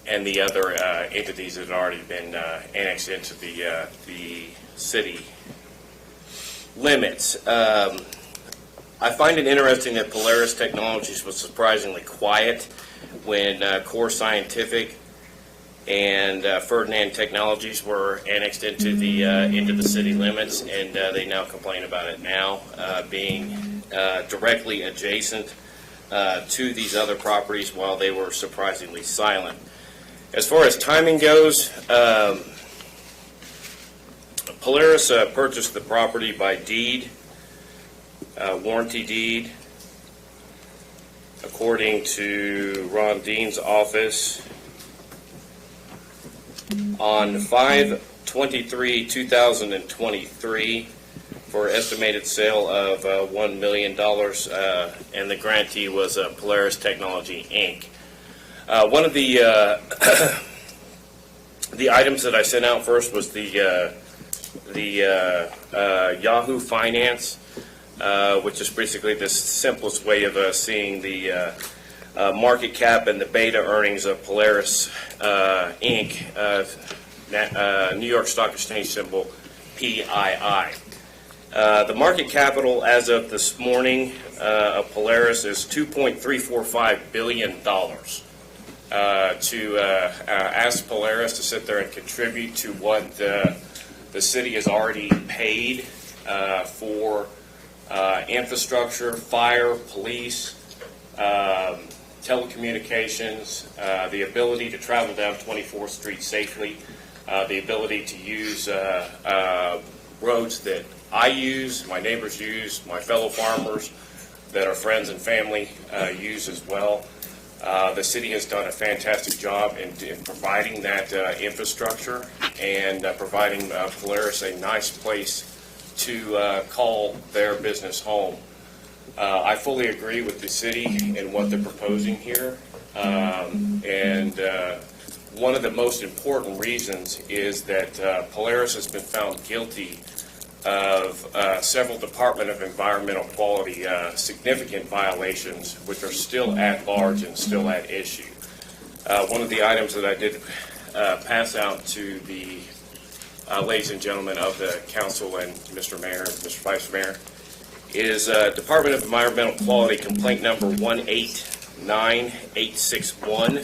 and the other entities that have already been annexed into the city limits. I find it interesting that Polaris Technologies was surprisingly quiet when Core Scientific and Ferdinand Technologies were annexed into the city limits, and they now complain about it now, being directly adjacent to these other properties, while they were surprisingly silent. As far as timing goes, Polaris purchased the property by deed, warranty deed, according to Ron Dean's office, on 5/23/2023 for estimated sale of $1 million, and the grantee was Polaris Technology, Inc. One of the items that I sent out first was the the Yahoo Finance, which is basically the simplest way of seeing the market cap and the beta earnings of Polaris Inc., New York Stock Exchange symbol PII. The market capital as of this morning of Polaris is $2.345 billion. To ask Polaris to sit there and contribute to what the city has already paid for infrastructure, fire, police, telecommunications, the ability to travel down 24th Street safely, the ability to use roads that I use, my neighbors use, my fellow farmers that our friends and family use as well. The city has done a fantastic job in providing that infrastructure and providing Polaris a nice place to call their business home. I fully agree with the city and what they're proposing here. And one of the most important reasons is that Polaris has been found guilty of several Department of Environmental Quality significant violations, which are still at large and still at issue. One of the items that I did pass out to the ladies and gentlemen of the council and Mr. Mayor and Mr. Vice Mayor is Department of Environmental Quality complaint number 189861,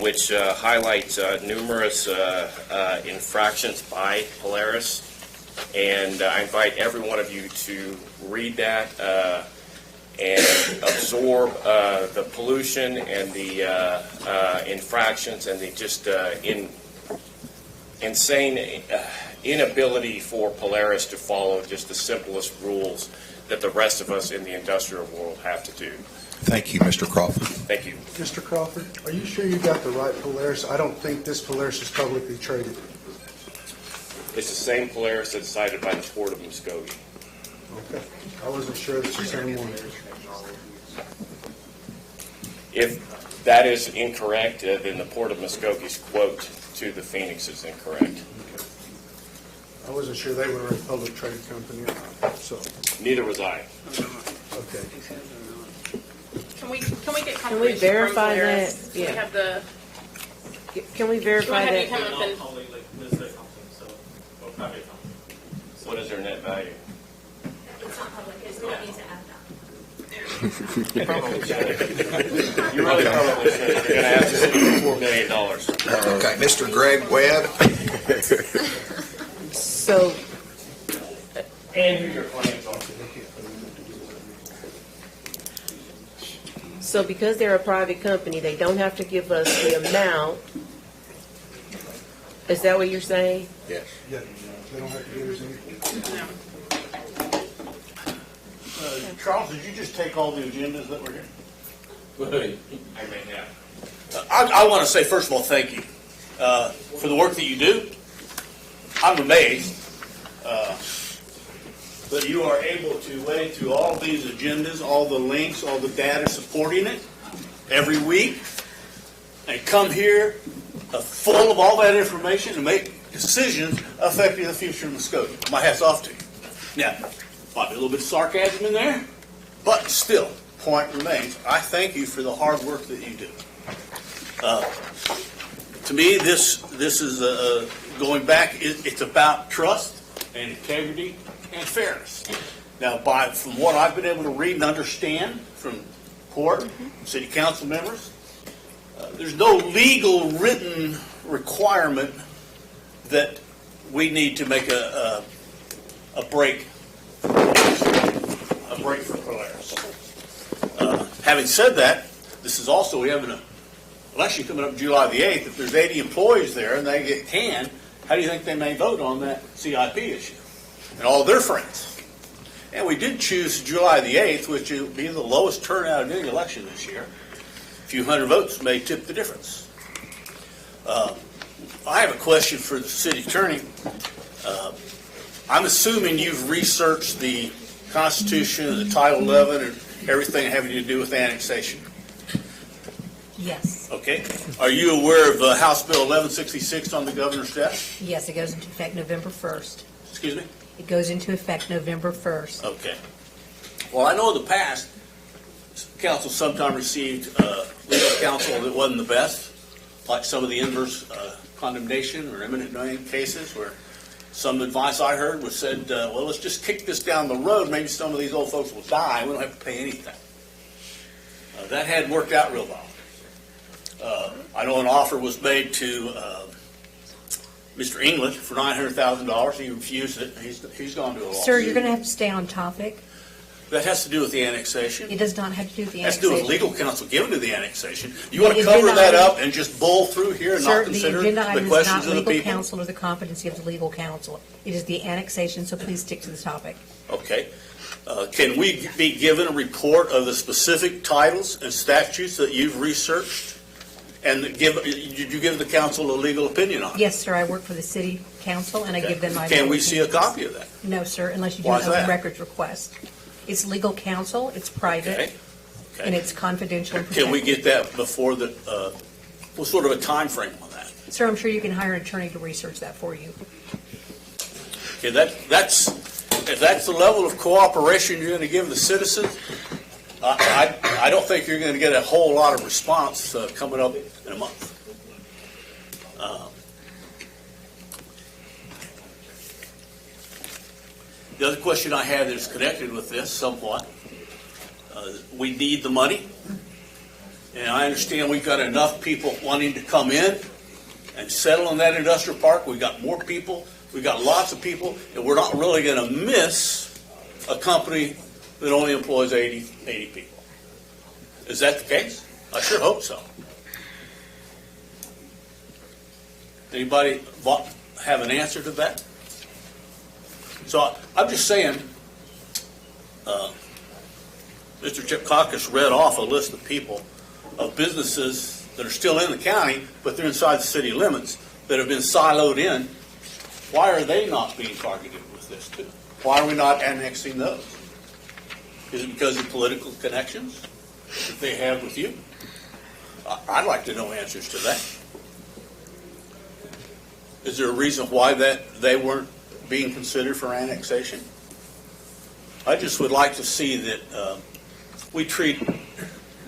which highlights numerous infractions by Polaris. And I invite every one of you to read that and absorb the pollution and the infractions and the just insane inability for Polaris to follow just the simplest rules that the rest of us in the industrial world have to do. Thank you, Mr. Crawford. Thank you. Mr. Crawford, are you sure you got the right Polaris? I don't think this Polaris is publicly traded. It's the same Polaris that's cited by the Port of Muskogee. Okay. I wasn't sure it's the same one. If that is incorrect, then the Port of Muskogee's quote to the Phoenix is incorrect. I wasn't sure they were a public traded company, so. Neither was I. Okay. Can we get confirmation Can we verify from Polaris? that? We Yeah. have the. Can we Do verify I have you that? come up and? What is their net value? It's not public, it's not need to add that. You really probably should. You're going to have to spend $4 million. Okay, Mr. Greg Webb. So, And who your claims are. so because they're a private company, they don't have to give us the amount. Is that what you're saying? Yes. Yeah, they don't have to give us anything. Charles, did you just take all the agendas that were here? I may have. I want to say, first of all, thank you for the work that you do. I'm amazed that you are able to wade through all these agendas, all the links, all the data supporting it every week, and come here full of all that information and make decisions affecting the future of Muskogee. My hat's off to you. Now, might be a little bit of sarcasm in there, but still, point remains, I thank you for the hard work that you do. To me, this is going back. It's about trust and integrity and fairness. Now, from what I've been able to read and understand from court, city council members, there's no legal written requirement that we need to make a break for Polaris. Having said that, this is also, we have an election coming up July the 8th. If there's 80 employees there and they get canned, how do you think they may vote on that CIP issue? And all their friends. And we did choose July the 8th, which will be the lowest turnout in any election this year. A few hundred votes may tip the difference. I have a question for the city attorney. I'm assuming you've researched the Constitution, the Title 11, and everything having to do with annexation. Yes. Okay. Are you aware of House Bill 1166 on the governor's desk? Yes, it goes into effect November 1st. Excuse me? It goes into effect November 1st. Okay. Well, I know in the past, council sometimes received legal counsel that wasn't the best, like some of the inverse condemnation or eminent domain cases where some advice I heard was said, well, let's just kick this down the road. Maybe some of these old folks will die. We don't have to pay anything. That hadn't worked out real well. I know an offer was made to Mr. England for $900,000. He refused it. He's gone to a lawsuit. Sir, you're going to have to stay on topic. That has to do with the annexation. It does not have to do with the It has to annexation. do with legal counsel given to the annexation. You want to cover that up and just bull through here and not consider the questions of the Sir, the agenda item is not legal people? counsel or the competency of the legal counsel. It is the annexation, so please stick to the topic. Okay. Can we be given a report of the specific titles and statutes that you've researched? And did you give the council a legal opinion on it? Yes, sir, I work for the city council, and I give them my... Can we see a copy of that? No, sir, unless you do Why an is open that? records request. It's legal counsel, it's private, and it's confidential and Can we protected. get that before the, what sort of a time frame on that? Sir, I'm sure you can hire an attorney to research that for you. Okay, if that's the level of cooperation you're going to give the citizens, I don't think you're going to get a whole lot of response coming up in a month. The other question I had is connected with this somewhat. We need the money, and I understand we've got enough people wanting to come in and settle in that industrial park. We've got more people. We've got lots of people, and we're not really going to miss a company that only employs 80 people. Is that the case? I sure hope so. Anybody have an answer to that? So I'm just saying, Mr. Chipkakis read off a list of people, of businesses that are still in the county, but they're inside the city limits, that have been siloed in. Why are they not being targeted with this too? Why are we not annexing those? Is it because of political connections that they have with you? I'd like to know answers to that. Is there a reason why that they weren't being considered for annexation? I just would like to see that we treat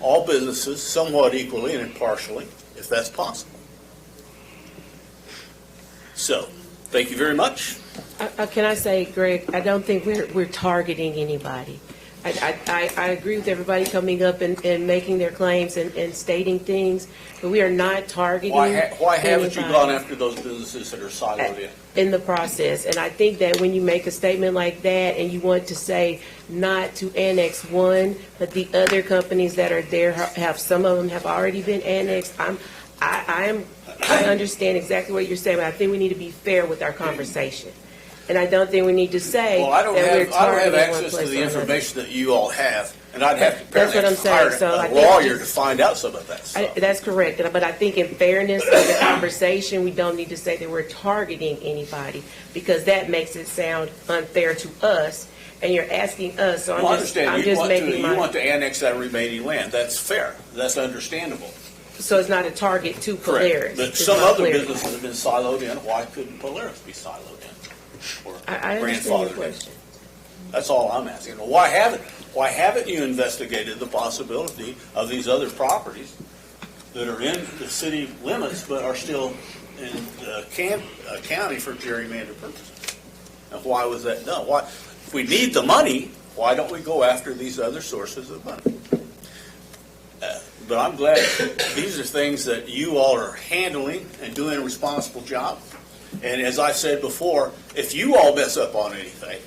all businesses somewhat equally and impartially, if that's possible. So, thank you very much. Can I say, Greg, I don't think we're targeting anybody. I agree with everybody coming up and making their claims and stating things, but we are not targeting Why haven't you anybody gone after those businesses that are siloed in the process. And I think that when you make a statement like that and you want to say not to annex one, but the other companies that are there have, some of them have already been annexed, I understand exactly what you're saying, but I think we need to be fair with our conversation. And I don't think we need to say Well, I don't that we're have targeting one access to place the or another. information that you all have, and I'd have to That's what I'm saying. hire So I a think lawyer to just- find out some of that stuff. That's correct, but I think in fairness of the conversation, we don't need to say that we're targeting anybody, because that makes it sound unfair to us, and you're asking us, so Well, I I'm just understand, you making want to annex that remaining land, that's fair, that's understandable. So it's not a target to Polaris. But It's some not other clear. businesses have been siloed in, why couldn't Polaris be siloed in? Or I understand your grandfathered in? question. That's all I'm asking. Well, why haven't you investigated the possibility of these other properties that are in the city limits but are still in the county for gerrymander purposes? And why was that done? Why, if we need the money, why don't we go after these other sources of money? But I'm glad these are things that you all are handling and doing a responsible job. And as I said before, if you all mess up on anything,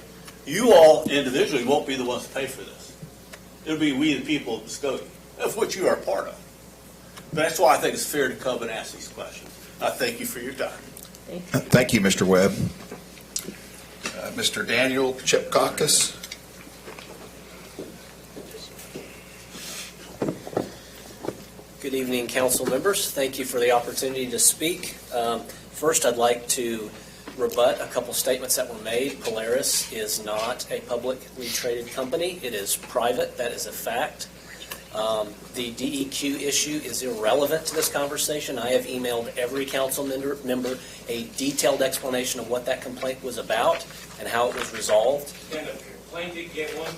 you all individually won't be the ones to pay for this. It'll be we, the people of Muskogee, of which you are a part of. But that's why I think it's fair to come and ask these questions. I thank you for your time. Thank you, Mr. Webb. Mr. Daniel Chipkakis. Good evening, council members. Thank you for the opportunity to speak. First, I'd like to rebut a couple statements that were made. Polaris is not a publicly traded company. It is private. That is a fact. The DEQ issue is irrelevant to this conversation. I have emailed every council member a detailed explanation of what that complaint was about and how it was resolved. Can the plaintiff get one?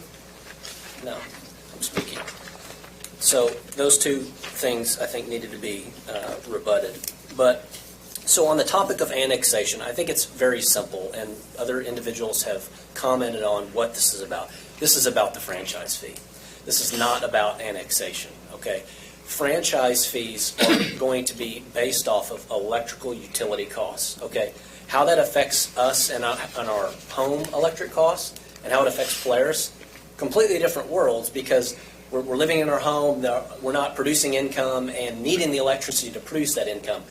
No, I'm speaking. So those two things I think needed to be rebutted. But so on the topic of annexation, I think it's very simple, and other individuals have commented on what this is about. This is about the franchise fee. This is not about annexation, okay? Franchise fees are going to be based off of electrical utility costs, okay? How that affects us and our home electric costs and how it affects Polaris, completely different worlds, because we're living in our home, we're not producing income and needing the electricity to produce that income.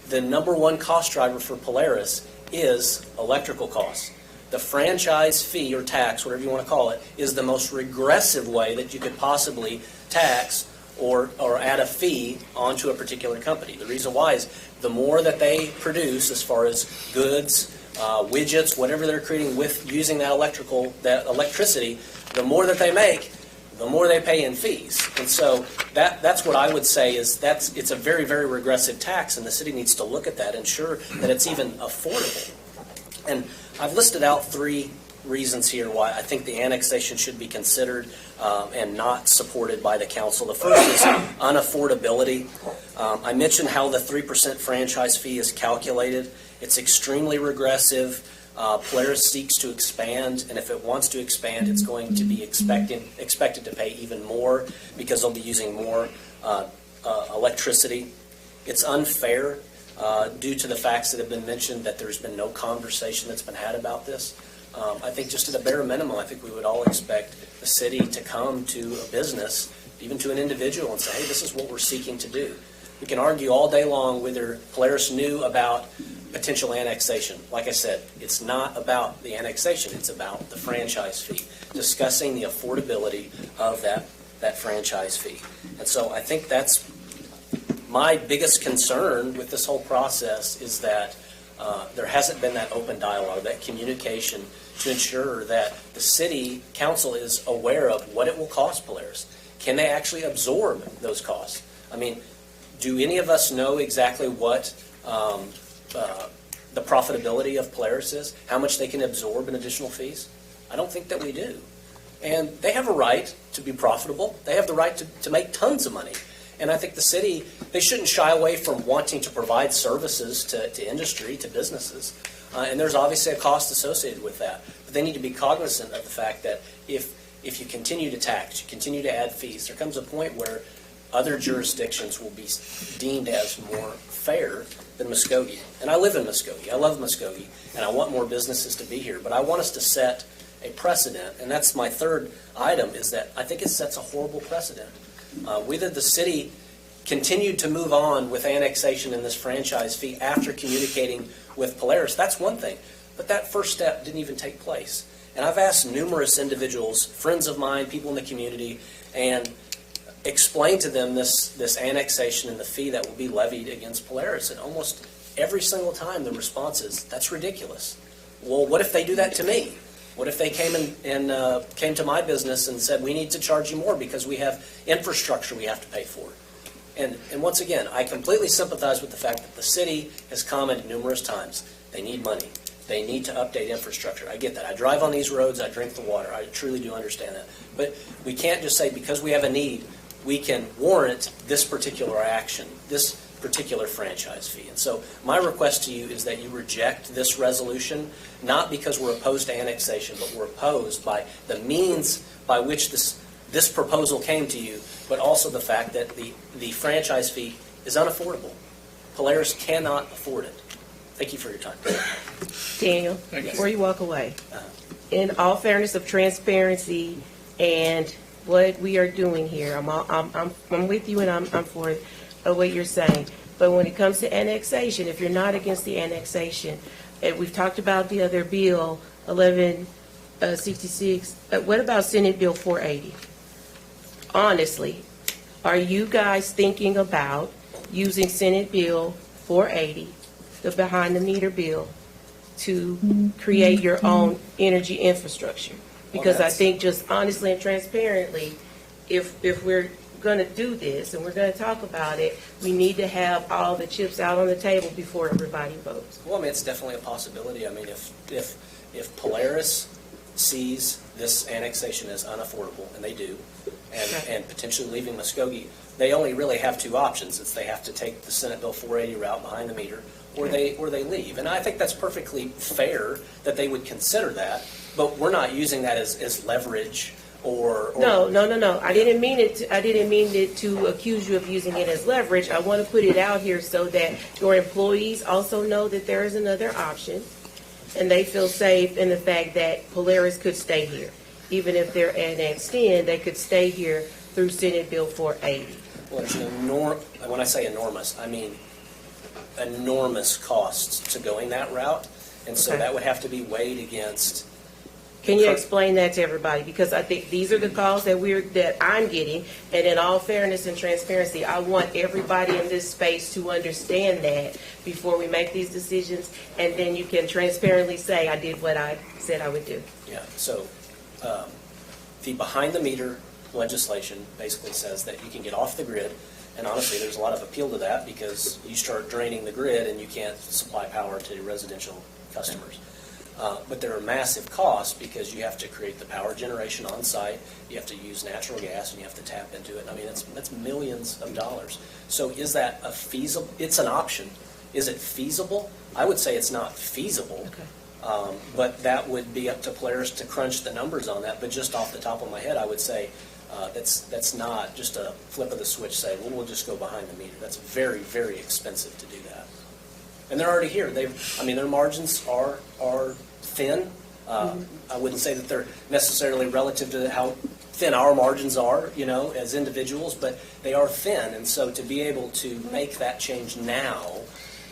The number one cost driver for Polaris is electrical costs. The franchise fee or tax, whatever you want to call it, is the most regressive way that you could possibly tax or add a fee onto a particular company. The reason why is the more that they produce as far as goods, widgets, whatever they're creating with using that electricity, the more that they make, the more they pay in fees. And so that's what I would say is it's a very, very regressive tax, and the city needs to look at that and ensure that it's even affordable. And I've listed out 3 reasons here why I think the annexation should be considered and not supported by the council. The first is unaffordability. I mentioned how the 3% franchise fee is calculated. It's extremely regressive. Polaris seeks to expand, and if it wants to expand, it's going to be expected to pay even more because they'll be using more electricity. It's unfair due to the facts that have been mentioned that there's been no conversation that's been had about this. I think just at a bare minimum, I think we would all expect the city to come to a business, even to an individual, and say, hey, this is what we're seeking to do. We can argue all day long whether Polaris knew about potential annexation. Like I said, it's not about the annexation, it's about the franchise fee, discussing the affordability of that franchise fee. And so I think that's my biggest concern with this whole process is that there hasn't been that open dialogue, that communication to ensure that the city council is aware of what it will cost Polaris. Can they actually absorb those costs? I mean, do any of us know exactly what the profitability of Polaris is? How much they can absorb in additional fees? I don't think that we do. And they have a right to be profitable. They have the right to make tons of money. And I think the city, they shouldn't shy away from wanting to provide services to industry, to businesses. And there's obviously a cost associated with that. But they need to be cognizant of the fact that if you continue to tax, you continue to add fees, there comes a point where other jurisdictions will be deemed as more fair than Muskogee. And I live in Muskogee. I love Muskogee, and I want more businesses to be here. But I want us to set a precedent, and that's my third item, is that I think it sets a horrible precedent. Whether the city continued to move on with annexation and this franchise fee after communicating with Polaris, that's one thing. But that first step didn't even take place. And I've asked numerous individuals, friends of mine, people in the community, and explain to them this annexation and the fee that will be levied against Polaris. And almost every single time the response is, that's ridiculous. Well, what if they do that to me? What if they came came to my business and said, we need to charge you more because we have infrastructure we have to pay for? And once again, I completely sympathize with the fact that the city has commented numerous times, they need money. They need to update infrastructure. I get that. I drive on these roads, I drink the water. I truly do understand that. But we can't just say because we have a need, we can warrant this particular action, this particular franchise fee. And so my request to you is that you reject this resolution, not because we're opposed to annexation, but we're opposed by the means by which this proposal came to you, but also the fact that the franchise fee is unaffordable. Polaris cannot afford it. Thank you for your time. Daniel, before you walk away, in all fairness of transparency and what we are doing here, I'm with you and I'm for what you're saying. But when it comes to annexation, if you're not against the annexation, and we've talked about the other bill, 1166, what about Senate Bill 480? Honestly, are you guys thinking about using Senate Bill 480, the behind the meter bill, to create your own energy infrastructure? Because I think just honestly and transparently, if we're going to do this and we're going to talk about it, we need to have all the chips out on the table before everybody votes. Well, I mean, it's definitely a possibility. I mean, if Polaris sees this annexation as unaffordable, and they do, and potentially leaving Muskogee, they only really have two options. It's they have to take the Senate Bill 480 route behind the meter, or they leave. And I think that's perfectly fair that they would consider that, but we're not using that as leverage or No. I didn't mean it to accuse you of using it as leverage. I want to put it out here so that your employees also know that there is another option, and they feel safe in the fact that Polaris could stay here. Even if they're annexed in, they could stay here through Senate Bill 480. Well, it's when I say enormous, I mean enormous costs to going that route, and so that would have to be weighed against. Can you explain that to everybody? Because I think these are the calls that I'm getting, and in all fairness and transparency, I want everybody in this space to understand that before we make these decisions, and then you can transparently say, I did what I said I would do. Yeah, so the behind-the-meter legislation basically says that you can get off the grid, and honestly, there's a lot of appeal to that because you start draining the grid and you can't supply power to residential customers. But there are massive costs because you have to create the power generation on site, you have to use natural gas, and you have to tap into it. I mean, that's millions of dollars. So is that a feasible? It's an option. Is it feasible? I would say it's not feasible. Okay. But that would be up to Polaris to crunch the numbers on that. But just off the top of my head, I would say that's not just a flip of the switch. Say, well, we'll just go behind the meter. That's very, very expensive to do that. And they're already here. Their margins are thin. I wouldn't say that they're necessarily relative to how thin our margins are, as individuals, but they are thin. And so to be able to make that change now,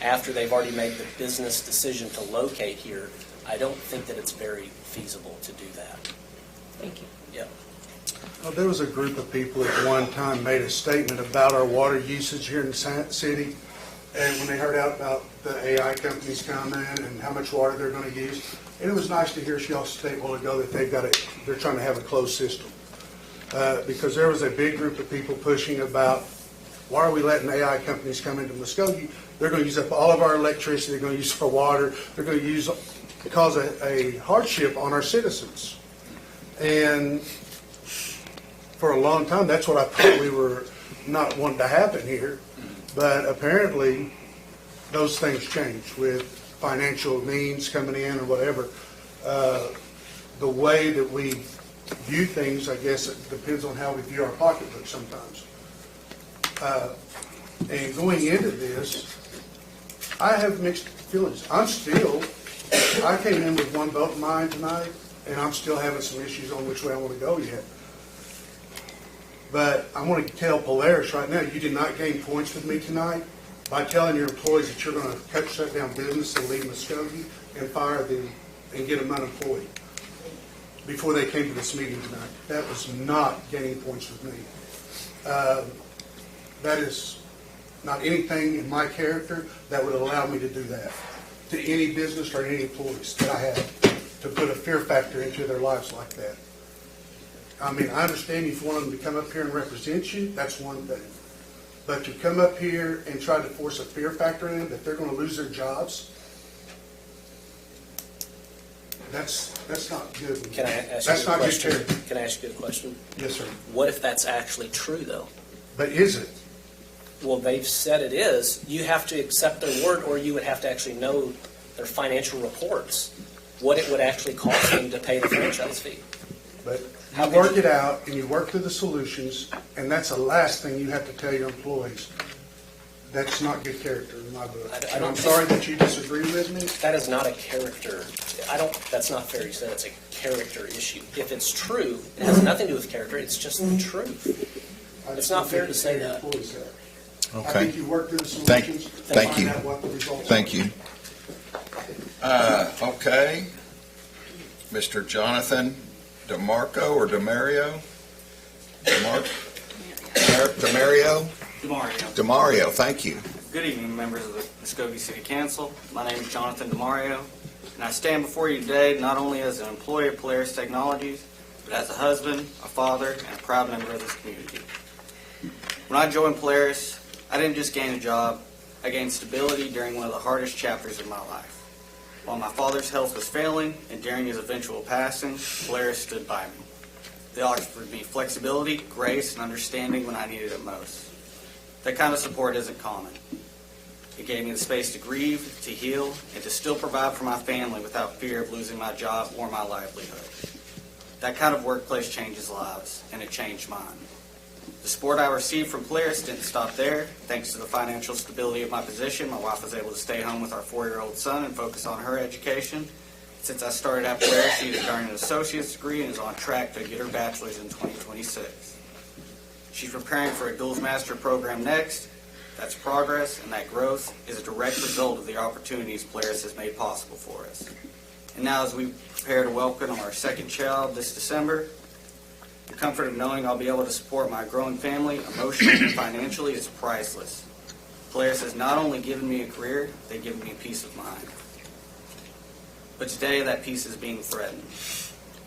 after they've already made the business decision to locate here, I don't think that it's very feasible to do that. Thank you. Yeah. Well, there was a group of people at one time made a statement about our water usage here in the city. And when they heard out about the AI companies coming and how much water they're going to use, and it was nice to hear y'all state a while ago that they're trying to have a closed system. Because there was a big group of people pushing about, why are we letting AI companies come into Muskogee? They're going to use up all of our electricity, they're going to use our water, they're going to cause a hardship on our citizens. And for a long time, that's what I thought we were not wanting to happen here. But apparently, those things change with financial means coming in or whatever. The way that we view things, I guess, it depends on how we view our pocketbook sometimes. And going into this, I have mixed feelings. I came in with one vote in mind tonight, and I'm still having some issues on which way I want to go yet. But I want to tell Polaris right now, you did not gain points with me tonight by telling your employees that you're going to shut down business and leave Muskogee and fire them and get them unemployed before they came to this meeting tonight. That was not gaining points with me. That is not anything in my character that would allow me to do that to any business or any employees that I have, to put a fear factor into their lives like that. I mean, I understand if you want them to come up here and represent you, that's one thing. But to come up here and try to force a fear factor in them that they're going to lose their jobs, that's not good. Can I ask that's you a not question? good character. Can I ask you a question? Yes, sir. What if that's actually true, though? But is it? Well, they've said it is. You have to accept their word, or you would have to actually know their financial reports, what it would actually cost them to pay the franchise fee. But you work it out, and you work through the solutions, and that's the last thing you have to tell your employees. That's not good character in my book. And I'm sorry that you disagree with me. That is not a character. That's not fair. You said it's a character issue. If it's true, it has nothing to do with character. It's just the truth. It's not fair to say that. I think you work through the solutions. Thank you. Find out what the results Thank are. you. Okay. Mr. Jonathan DeMarco or DeMario? DeMario? DeMario, thank you. Good evening, members of the Muskogee City Council. My name is Jonathan DeMario, and I stand before you today not only as an employee of Polaris Technologies, but as a husband, a father, and a proud member of this community. When I joined Polaris, I didn't just gain a job, I gained stability during one of the hardest chapters of my life. While my father's health was failing and during his eventual passing, Polaris stood by me. They offered me flexibility, grace, and understanding when I needed it most. That kind of support isn't common. It gave me the space to grieve, to heal, and to still provide for my family without fear of losing my job or my livelihood. That kind of workplace changes lives, and it changed mine. The support I received from Polaris didn't stop there. Thanks to the financial stability of my position, my wife was able to stay home with our 4-year-old son and focus on her education. Since I started at Polaris, she has earned an associate's degree and is on track to get her bachelor's in 2026. She's preparing for a duals master program next. That's progress, and that growth is a direct result of the opportunities Polaris has made possible for us. And now, as we prepare to welcome our second child this December, the comfort of knowing I'll be able to support my growing family emotionally and financially is priceless. Polaris has not only given me a career, they've given me peace of mind. But today, that peace is being threatened.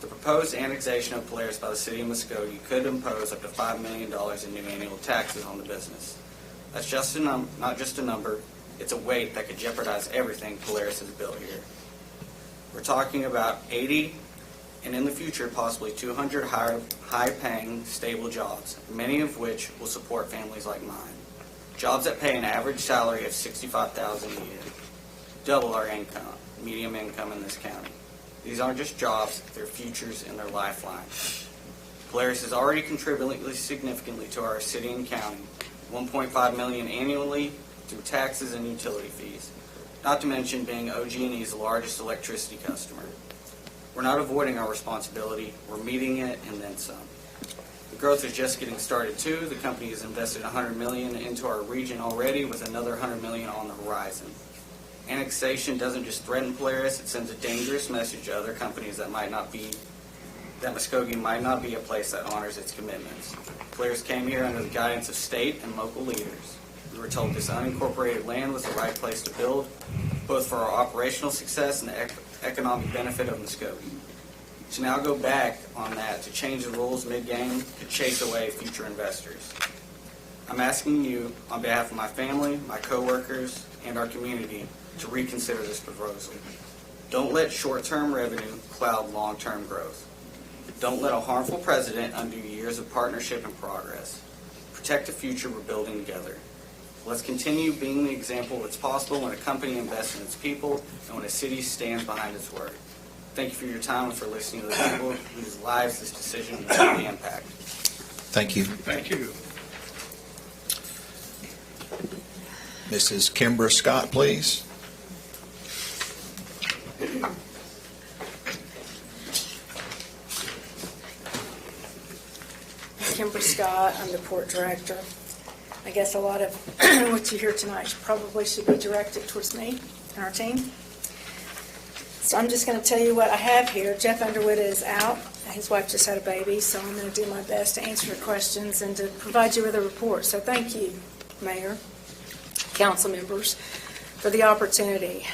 The proposed annexation of Polaris by the City of Muskogee could impose up to $5 million in new annual taxes on the business. That's just not just a number, it's a weight that could jeopardize everything Polaris has built here. We're talking about 80, and in the future, possibly 200 high-paying, stable jobs, many of which will support families like mine. Jobs that pay an average salary of $65,000 a year, double our income, medium income in this county. These aren't just jobs, they're futures and they're lifelines. Polaris is already contributing significantly to our city and county, $1.5 million annually through taxes and utility fees, not to mention being OG&E's largest electricity customer. We're not avoiding our responsibility, we're meeting it and then some. The growth is just getting started too. The company has invested $100 million into our region already with another $100 million on the horizon. Annexation doesn't just threaten Polaris, it sends a dangerous message to other companies that Muskogee might not be a place that honors its commitments. Polaris came here under the guidance of state and local leaders. We were told this unincorporated land was the right place to build, both for our operational success and the economic benefit of Muskogee. To now go back on that, to change the rules mid-game, could chase away future investors. I'm asking you, on behalf of my family, my coworkers, and our community, to reconsider this proposal. Don't let short-term revenue cloud long-term growth. Don't let a harmful precedent undo years of partnership and progress. Protect the future we're building together. Let's continue being the example of what's possible when a company invests in its people and when a city stands behind its word. Thank you for your time and for listening to the people whose lives this decision will truly impact. Thank you. Thank you. Mrs. Kimbra Scott, please. Kimber Scott, I'm the port director. I guess a lot of what you hear tonight probably should be directed towards me and our team. So I'm just going to tell you what I have here. Jeff Underwood is out. His wife just had a baby, so I'm going to do my best to answer your questions and to provide you with a report. So thank you, Mayor, council members, for the opportunity.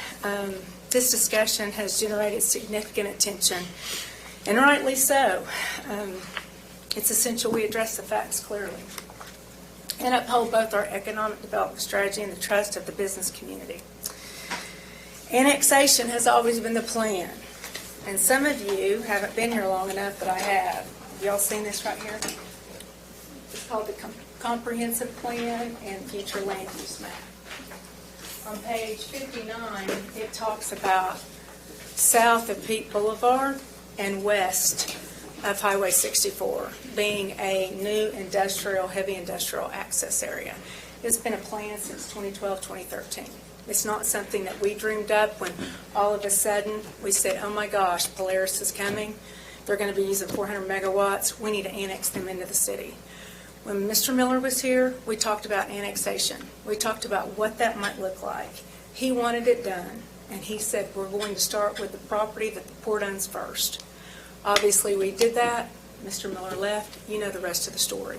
This discussion has generated significant attention, and rightly so. It's essential we address the facts clearly and uphold both our economic development strategy and the trust of the business community. Annexation has always been the plan, and some of you haven't been here long enough, but I have. Y'all seen this right here? It's called the Comprehensive Plan and Future Land Use Map. On page 59, it talks about south of Peak Boulevard and west of Highway 64 being a new industrial, heavy industrial access area. It's been a plan since 2012, 2013. It's not something that we dreamed up when all of a sudden we said, oh my gosh, Polaris is coming. They're going to be using 400 megawatts. We need to annex them into the city. When Mr. Miller was here, we talked about annexation. We talked about what that might look like. He wanted it done, and he said we're going to start with the property that the port owns first. Obviously, we did that. Mr. Miller left. You know the rest of the story.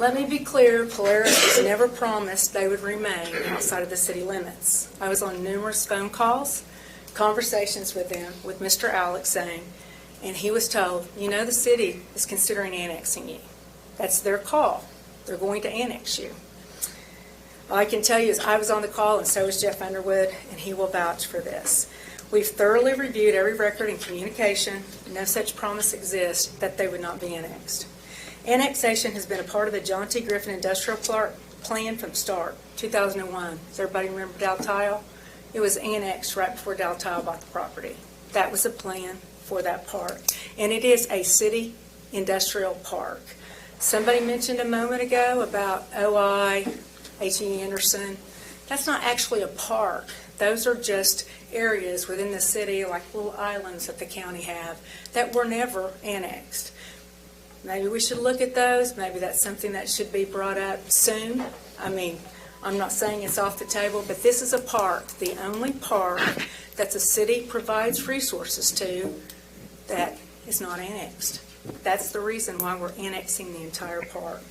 Let me be clear, Polaris was never promised they would remain outside of the city limits. I was on numerous phone calls, conversations with them, with Mr. Alex saying, and he was told, you know the city is considering annexing you. That's their call. They're going to annex you. All I can tell you is I was on the call, and so was Jeff Underwood, and he will vouch for this. We've thoroughly reviewed every record and communication. No such promise exists that they would not be annexed. Annexation has been a part of the John T. Griffin Industrial Plan from start, 2001. Does everybody remember Daltile? It was annexed right before Daltile bought the property. That was a plan for that park. And it is a city industrial park. Somebody mentioned a moment ago about OI, H.E. Anderson. That's not actually a park. Those are just areas within the city, like little islands that the county have, that were never annexed. Maybe we should look at those. Maybe that's something that should be brought up soon. I mean, I'm not saying it's off the table, but this is a park, the only park that the city provides resources to that is not annexed. That's the reason why we're annexing the entire park.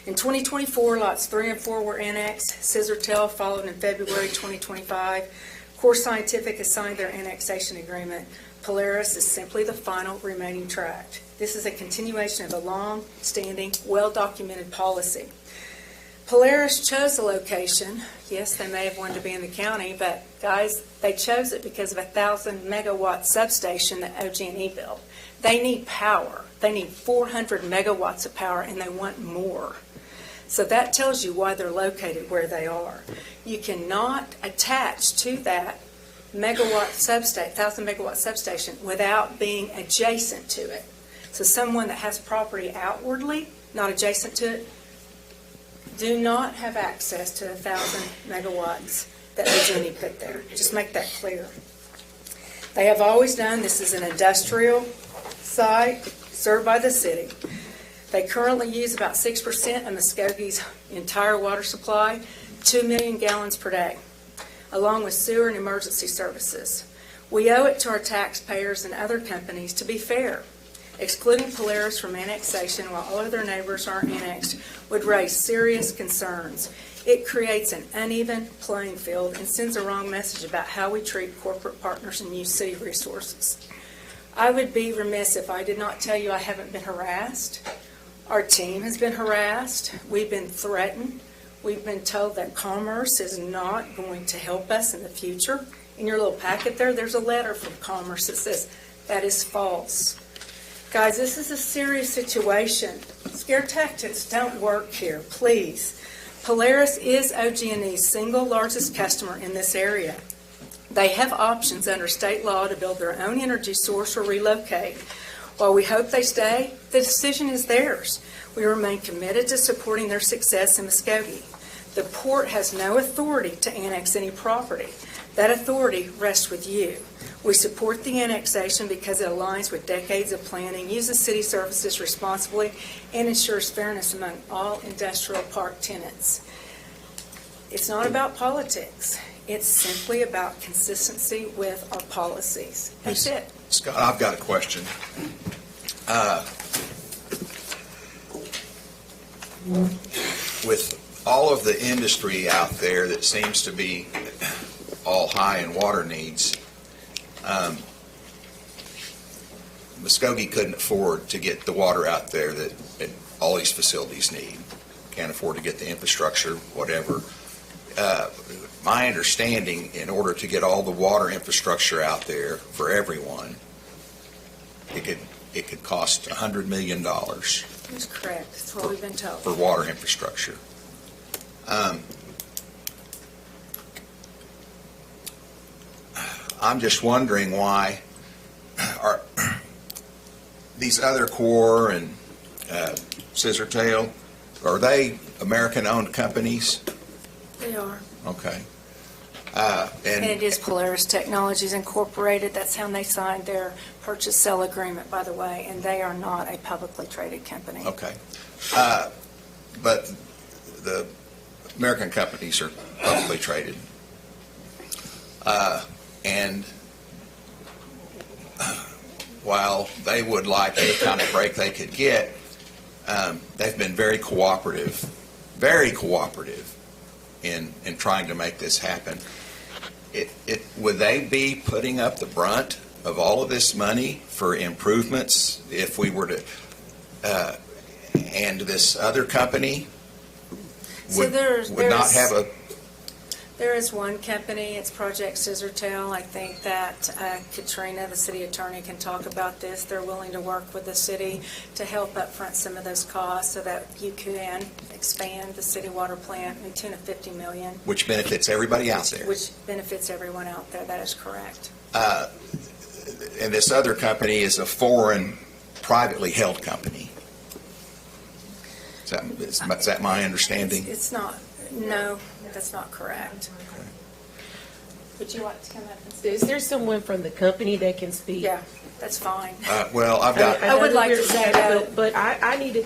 In 2024, lots 3 and 4 were annexed. Scissortail followed in February 2025. Core Scientific has signed their annexation agreement. Polaris is simply the final remaining tract. This is a continuation of a long-standing, well-documented policy. Polaris chose the location. Yes, they may have wanted to be in the county, but guys, they chose it because of a 1,000-megawatt substation that OG&E built. They need power. They need 400 megawatts of power, and they want more. So that tells you why they're located where they are. You cannot attach to that 1,000-megawatt substation without being adjacent to it. So someone that has property outwardly, not adjacent to it, do not have access to 1,000 megawatts that OG&E put there. Just make that clear. They have always done, this is an industrial site served by the city. They currently use about 6% of Muskogee's entire water supply, 2 million gallons per day, along with sewer and emergency services. We owe it to our taxpayers and other companies to be fair. Excluding Polaris from annexation while all of their neighbors are annexed would raise serious concerns. It creates an uneven playing field and sends a wrong message about how we treat corporate partners and use city resources. I would be remiss if I did not tell you I haven't been harassed. Our team has been harassed. We've been threatened. We've been told that Commerce is not going to help us in the future. In your little packet there's a letter from Commerce that says that is false. Guys, this is a serious situation. Scare tactics don't work here, please. Polaris is OG&E's single largest customer in this area. They have options under state law to build their own energy source or relocate. While we hope they stay, the decision is theirs. We remain committed to supporting their success in Muskogee. The port has no authority to annex any property. That authority rests with you. We support the annexation because it aligns with decades of planning, uses city services responsibly, and ensures fairness among all industrial park tenants. It's not about politics. It's simply about consistency with our policies. That's it. Scott, I've got a question. With all of the industry out there that seems to be all high in water needs, Muskogee couldn't afford to get the water out there that all these facilities need. Can't afford to get the infrastructure, whatever. My understanding, in order to get all the water infrastructure out there for everyone, it could cost $100 million. That's correct. That's what we've been told. For water infrastructure. I'm just wondering why are these other Core and Scissortail, are they American-owned companies? They are. Okay. And it is Polaris Technologies Incorporated. That's how they signed their purchase-sale agreement, by the way, and they are not a publicly traded company. Okay. But the American companies are publicly traded. And while they would like any kind of break they could get, they've been very cooperative in trying to make this happen. Would they be putting up the brunt of all of this money for improvements if we were to, And this other company So would there's- would not there's- have a, There is one company, it's Project Scissortail. I think that Katrina, the city attorney, can talk about this. They're willing to work with the city to help upfront some of those costs so that you can expand the city water plant in tune of $50 million, which benefits everybody out there. which benefits everyone out there. That is correct. And this other company is a foreign, privately held company. Is that my understanding? It's not, no, that's not correct. Would you like to come up and speak? Is there someone from the company that can speak? Yeah, that's fine. Well, I've got. I would like to say that. But I need to,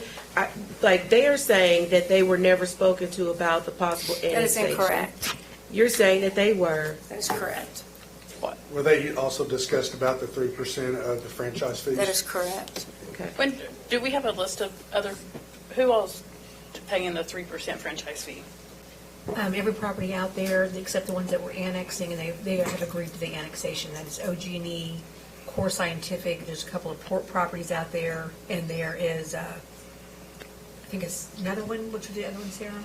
like, they are saying that they were never spoken to about the possible annexation. That is incorrect. You're saying that they were. That is correct. Were they also discussed about the 3% of the franchise fees? That is correct. When, do we have a list of other, who else paying the 3% franchise fee? Every property out there, except the ones that we're annexing, and they have agreed to the annexation. That is OG&E, Core Scientific, there's a couple of port properties out there, and there is, I think it's another one. Which was the other one, Sarah?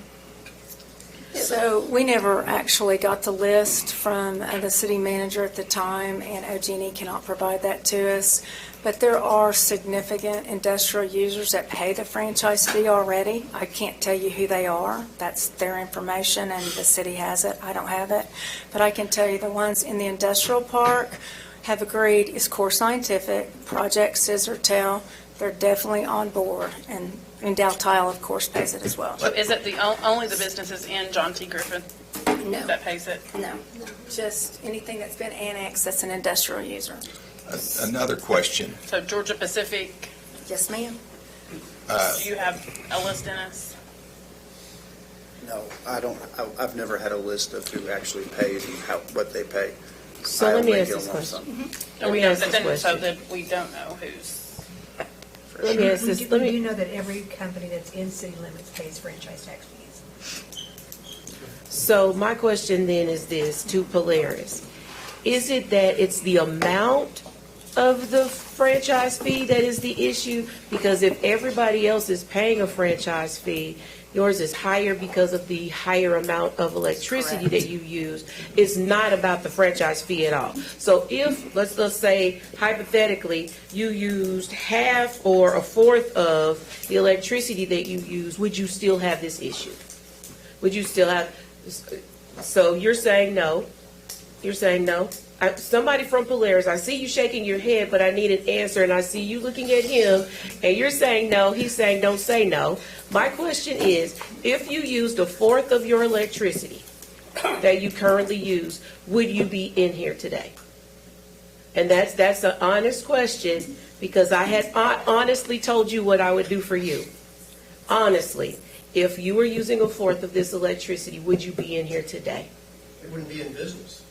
So we never actually got the list from the city manager at the time, and OG&E cannot provide that to us. But there are significant industrial users that pay the franchise fee already. I can't tell you who they are. That's their information, and the city has it. I don't have it. But I can tell you the ones in the industrial park have agreed is Core Scientific, Project Scissortail. They're definitely on board, and Dow Tile, of course, pays it as well. So is it only the businesses in John T. Griffin No. that pays it? No, just anything that's been annexed that's an industrial user. Another question. So Georgia Pacific, Yes, ma'am. do you have a list, Dennis? No, I don't, I've never had a list of who actually pays and what they pay. So I let me only ask get this a lump question. sum. Let me No, ask but this then- So question. that we don't know who's. Let me ask We this. do- Let we me. do know that every company that's in city limits pays franchise tax fees. So my question then is this to Polaris. Is it that it's the amount of the franchise fee that is the issue? Because if everybody else is paying a franchise fee, yours is higher because of the higher amount of electricity that you use. It's not about the franchise fee at all. So if, let's say hypothetically, you used half or a fourth of the electricity that you use, would you still have this issue? Would you still have, so you're saying no? You're saying no? Somebody from Polaris, I see you shaking your head, but I need an answer, and I see you looking at him, and you're saying no, he's saying don't say no. My question is, if you used a fourth of your electricity that you currently use, would you be in here today? And that's an honest question, because I had honestly told you what I would do for you. Honestly, if you were using a fourth of this electricity, would you be in here today? It wouldn't be in business.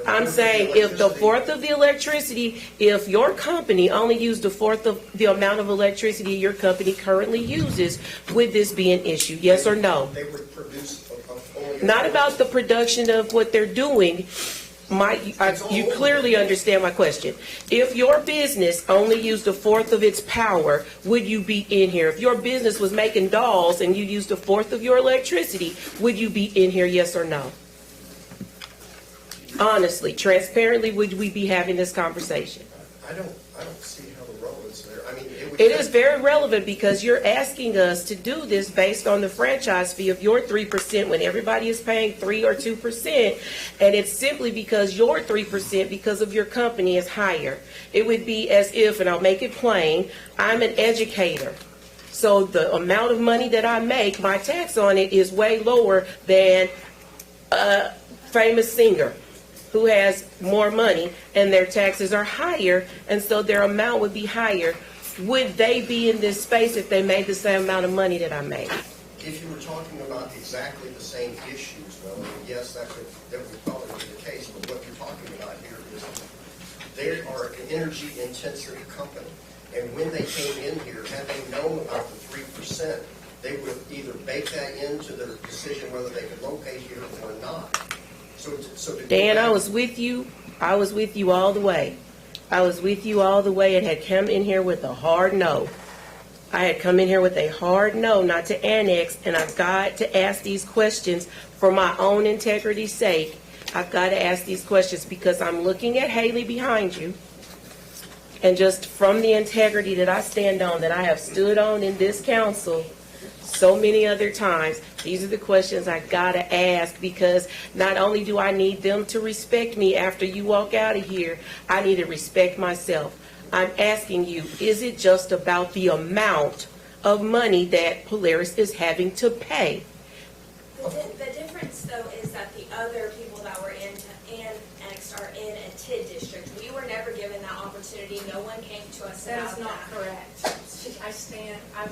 I'm saying if the fourth of the electricity, if your company only used a fourth of the amount of electricity your company currently uses, would this be an issue? Yes or no? They would produce only. Not about the production of what they're doing. You clearly understand my question. If your business only used a fourth of its power, would you be in here? If your business was making dolls and you used a fourth of your electricity, would you be in here? Yes or no? Honestly, transparently, would we be having this conversation? I don't see how the relevance there, I mean, it would. It is very relevant because you're asking us to do this based on the franchise fee of your 3% when everybody is paying 3 or 2%, and it's simply because your 3% because of your company is higher. It would be as if, and I'll make it plain, I'm an educator. So the amount of money that I make, my tax on it is way lower than a famous singer who has more money and their taxes are higher, and so their amount would be higher. Would they be in this space if they made the same amount of money that I made? If you were talking about exactly the same issues, though, yes, that would probably be the case, but what you're talking about here is they are an energy-intensive company, and when they came in here, had they known about the 3%, they would have either baked that into their decision whether they could locate here or not. So Dan, I was with you. I was with you all the way. I was with you all the way and had come in here with a hard no. I had come in here with a hard no not to annex, and I've got to ask these questions for my own integrity's sake. I've got to ask these questions because I'm looking at Haley behind you, and just from the integrity that I stand on, that I have stood on in this council so many other times, these are the questions I gotta ask, because not only do I need them to respect me after you walk out of here, I need to respect myself. I'm asking you, is it just about the amount of money that Polaris is having to pay? The difference, though, is that the other people that were annexed are in a TID district. We were never given that opportunity. No one came to us That about is not that. correct. I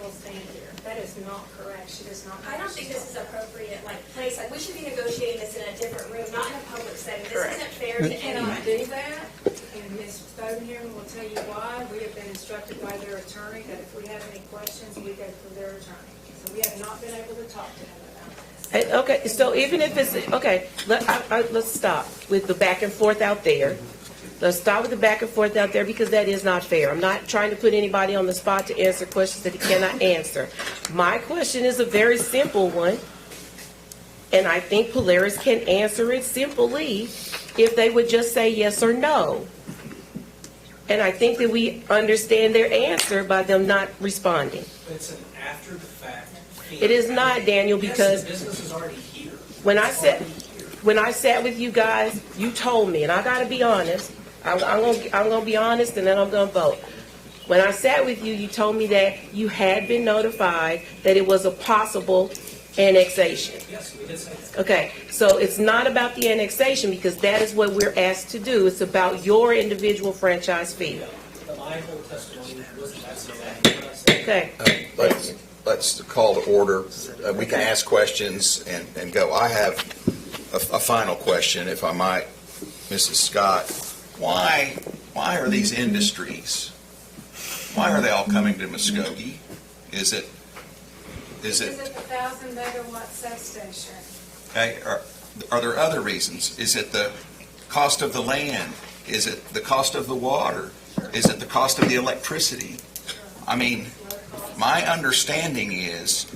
will stand here. That is not correct. She does not. I don't think this is appropriate, place. We should be negotiating this in a different room, not in a public setting. This isn't fair to We cannot anyone. do that, and Ms. Stonehaven will tell you why. We have been instructed by their attorney that if we have any questions, we go through their attorney. So we have not been able to talk to him about this. Okay, so even if it's, okay, let's stop with the back and forth out there. Let's stop with the back and forth out there, because that is not fair. I'm not trying to put anybody on the spot to answer questions that he cannot answer. My question is a very simple one, and I think Polaris can answer it simply if they would just say yes or no. And I think that we understand their answer by them not responding. It's an after-the-fact fee. It is not, Daniel, because Yes, the business is already here. when I sat with you guys, you told me, and I got to be honest. I'm gonna be honest, and then I'm gonna vote. When I sat with you, you told me that you had been notified that it was a possible annexation. Yes, we did say that. Okay, so it's not about the annexation, because that is what we're asked to do. It's about your individual franchise fee. My whole testimony was that's exactly what I said. Okay. Let's call to order. We can ask questions and go. I have a final question, if I might, Mrs. Scott. Why are these industries, why are they all coming to Muskogee? Is it, Is it the 1,000 megawatt substation? okay, are there other reasons? Is it the cost of the land? Is it the cost of the water? Is it the cost of the electricity? I mean, my understanding is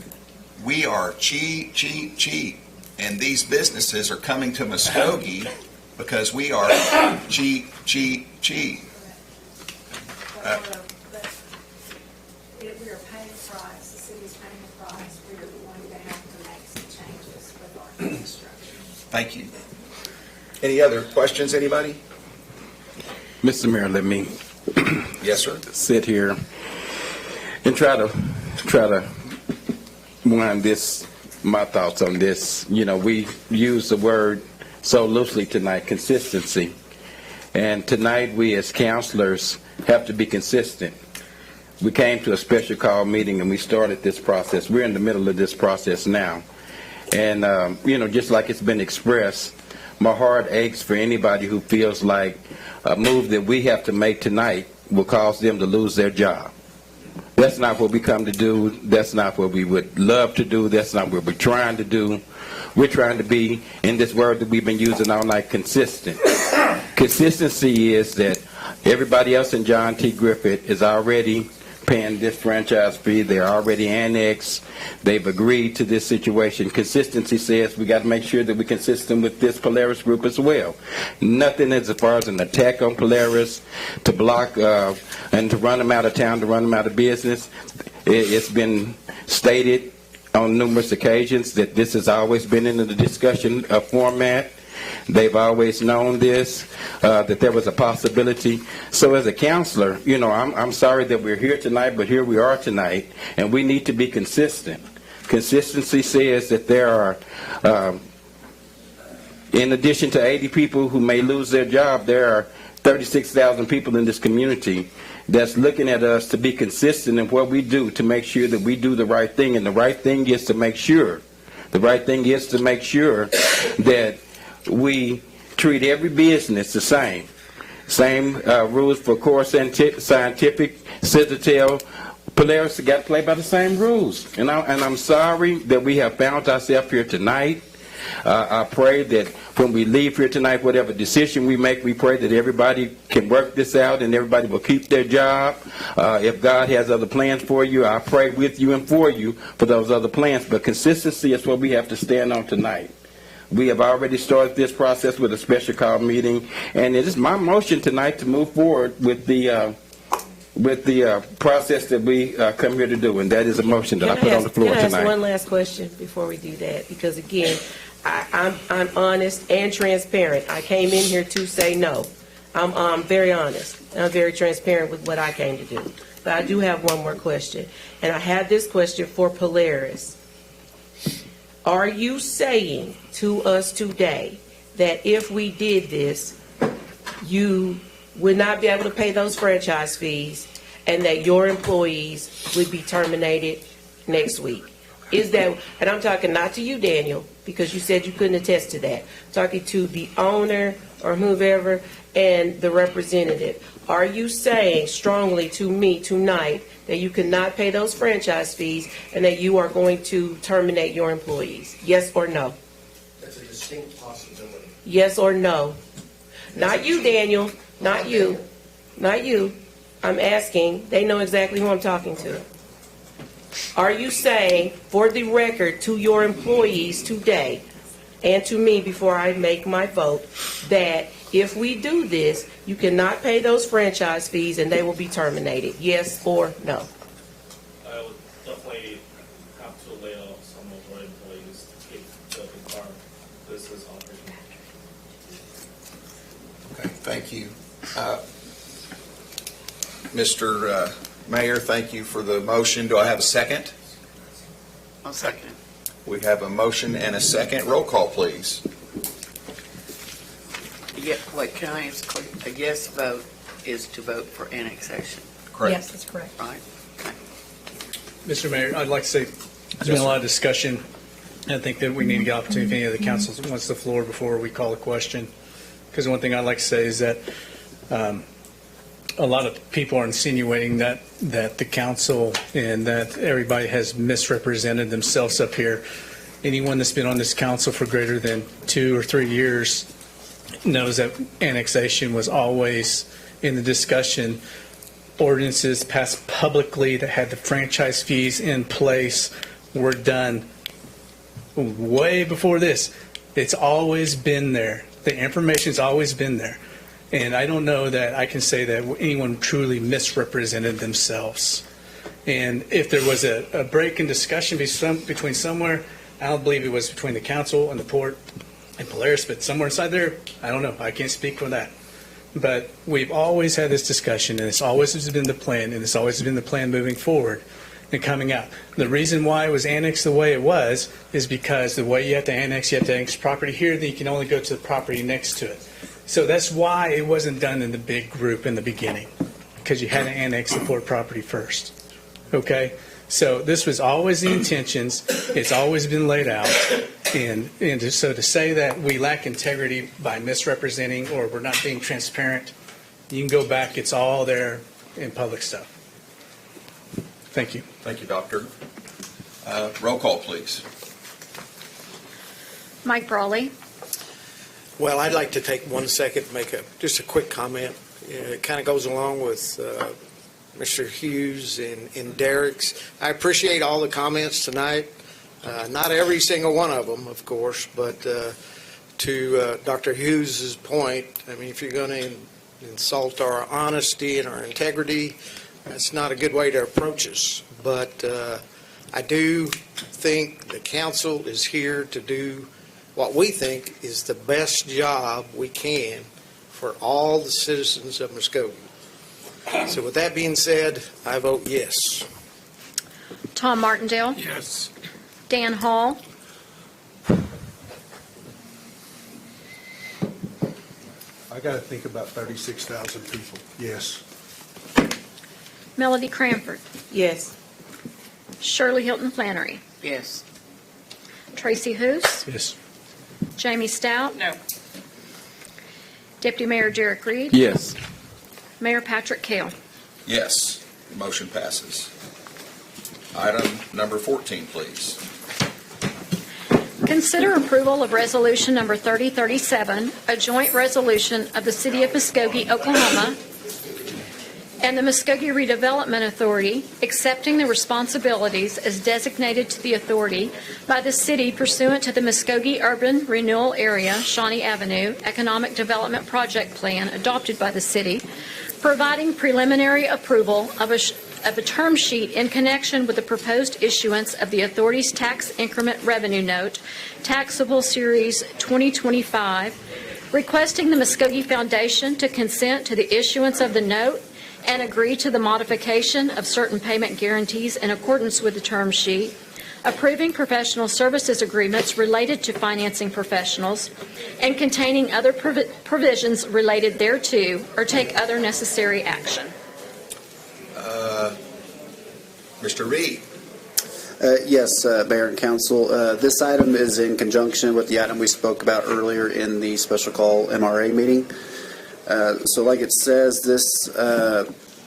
we are cheap, and these businesses are coming to Muskogee because we are cheap. We are paying a price, the city's paying a price, we are going to have to make some changes with our infrastructure. Thank you. Any other questions, anybody? Mr. Mayor, let me Yes, sir. sit here and try to wind my thoughts on this. You know, we use the word so loosely tonight, consistency. And tonight, we as counselors have to be consistent. We came to a special call meeting and we started this process. We're in the middle of this process now. And, just like it's been expressed, my heart aches for anybody who feels like a move that we have to make tonight will cause them to lose their job. That's not what we come to do. That's not what we would love to do. That's not what we're trying to do. We're trying to be, in this word that we've been using all night, consistent. Consistency is that everybody else in John T. Griffith is already paying this franchise fee. They're already annexed. They've agreed to this situation. Consistency says we got to make sure that we're consistent with this Polaris group as well. Nothing as far as an attack on Polaris to block and to run them out of town, to run them out of business. It's been stated on numerous occasions that this has always been in the discussion format. They've always known this, that there was a possibility. So as a counselor, I'm sorry that we're here tonight, but here we are tonight, and we need to be consistent. Consistency says that there are, in addition to 80 people who may lose their job, there are 36,000 people in this community that's looking at us to be consistent in what we do to make sure that we do the right thing. And the right thing is to make sure that we treat every business the same. Same rules for Core Scientific, Citadel. Polaris got to play by the same rules. And I'm sorry that we have found ourselves here tonight I pray that when we leave here tonight, whatever decision we make, we pray that everybody can work this out and everybody will keep their job. If God has other plans for you, I pray with you and for you for those other plans. But consistency is what we have to stand on tonight. We have already started this process with a special call meeting, and it is my motion tonight to move forward with the process that we come here to do, and that is a motion that I put on the floor Can I ask tonight. one last question before we do that? Because again, I'm honest and transparent. I came in here to say no. I'm very honest. I'm very transparent with what I came to do. But I do have one more question, and I have this question for Polaris. Are you saying to us today that if we did this, you would not be able to pay those franchise fees and that your employees would be terminated next week? Is that, and I'm talking not to you, Daniel, because you said you couldn't attest to that. I'm talking to the owner or whoever and the representative. Are you saying strongly to me tonight that you cannot pay those franchise fees and that you are going to terminate your employees? Yes or no? That's a distinct possibility. Yes or no? Not you, Daniel. Not you. Not you. I'm asking. They know exactly who I'm talking to. Are you saying, for the record, to your employees today and to me before I make my vote, that if we do this, you cannot pay those franchise fees and they will be terminated? Yes or no? I would definitely have to lay off some of our employees to keep the entire business operating. Okay, thank you. Mr. Mayor, thank you for the motion. Do I have a second? I'll second. We have a motion and a second. Roll call, please. Yeah, wait, can I ask, a yes vote is to vote for annexation, Correct. Yes, that's correct. right? Okay. Mr. Mayor, I'd like to say, there's been a lot of discussion. I think that we need to get opportunity if any of the council wants the floor before we call a question. Because one thing I'd like to say is that a lot of people are insinuating that the council and that everybody has misrepresented themselves up here. Anyone that's been on this council for greater than 2 or 3 years knows that annexation was always in the discussion. Ordinances passed publicly that had the franchise fees in place were done way before this. It's always been there. The information's always been there. And I don't know that I can say that anyone truly misrepresented themselves. And if there was a break in discussion between somewhere, I don't believe it was between the council and the port and Polaris, but somewhere inside there, I don't know. I can't speak for that. But we've always had this discussion, and it's always been the plan, and it's always been the plan moving forward and coming out. The reason why it was annexed the way it was is because the way you have to annex property here, then you can only go to the property next to it. So that's why it wasn't done in the big group in the beginning, because you had to annex the port property first. Okay? So this was always the intentions. It's always been laid out. And so to say that we lack integrity by misrepresenting or we're not being transparent, you can go back. It's all there in public stuff. Thank you. Thank you, Doctor. Roll call, please. Mike Brawley. Well, I'd like to take 1 second to make just a quick comment. It kind of goes along with Mr. Hughes and Derek's. I appreciate all the comments tonight. Not every single one of them, of course, but to Dr. Hughes's point, I mean, if you're going to insult our honesty and our integrity, that's not a good way to approach us. But I do think the council is here to do what we think is the best job we can for all the citizens of Muskogee. So with that being said, I vote yes. Tom Martindale. Yes. Dan Hall. I got to think about 36,000 people. Yes. Melody Cranford. Yes. Shirley Hilton Flannery. Yes. Tracy Hoos. Yes. Jamie Stout. No. Deputy Mayor Derek Reed. Yes. Mayor Patrick Kell. Yes, the motion passes. Item number 14, please. Consider approval of Resolution Number 3037, a joint resolution of the City of Muskogee, Oklahoma, and the Muskogee Redevelopment Authority accepting the responsibilities as designated to the authority by the city pursuant to the Muskogee Urban Renewal Area, Shawnee Avenue, Economic Development Project Plan adopted by the city, providing preliminary approval of a term sheet in connection with the proposed issuance of the authority's tax increment revenue note, taxable Series 2025, requesting the Muskogee Foundation to consent to the issuance of the note and agree to the modification of certain payment guarantees in accordance with the term sheet, approving professional services agreements related to financing professionals, and containing other provisions related thereto, or take other necessary action. Mr. Reed? Yes, Mayor and Council. This item is in conjunction with the item we spoke about earlier in the special call MRA meeting. So like it says, this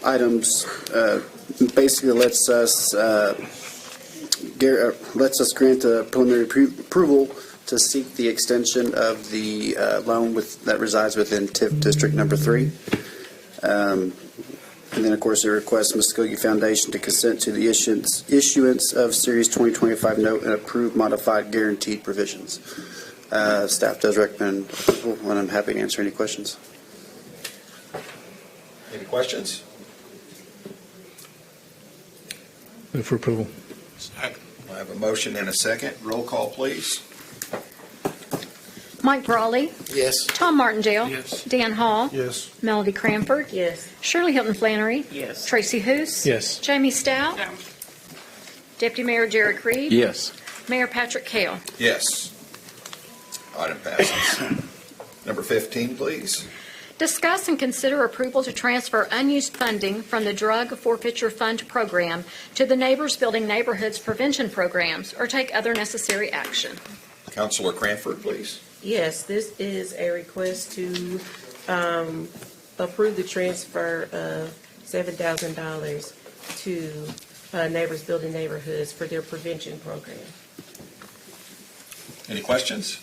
items basically lets us grant a preliminary approval to seek the extension of the loan that resides within TIF District Number 3. And then, of course, it requests Muskogee Foundation to consent to the issuance of Series 2025 note and approve modified guaranteed provisions. Staff does recommend approval, and I'm happy to answer any questions. Any questions? Move for approval. I have a motion and a second. Roll call, please. Mike Brawley. Yes. Tom Martindale. Yes. Dan Hall. Yes. Melody Cranford. Yes. Shirley Hilton Flannery. Yes. Tracy Hoos. Yes. Jamie Stout. No. Deputy Mayor Derek Reed. Yes. Mayor Patrick Kale. Yes. Item passes. Number 15, please. Discuss and consider approval to transfer unused funding from the Drug Forfeiture Fund Program to the Neighbors Building Neighborhoods Prevention Programs, or take other necessary action. Councilor Cranford, please. Yes, this is a request to approve the transfer of $7,000 to Neighbors Building Neighborhoods for their prevention program. Any questions?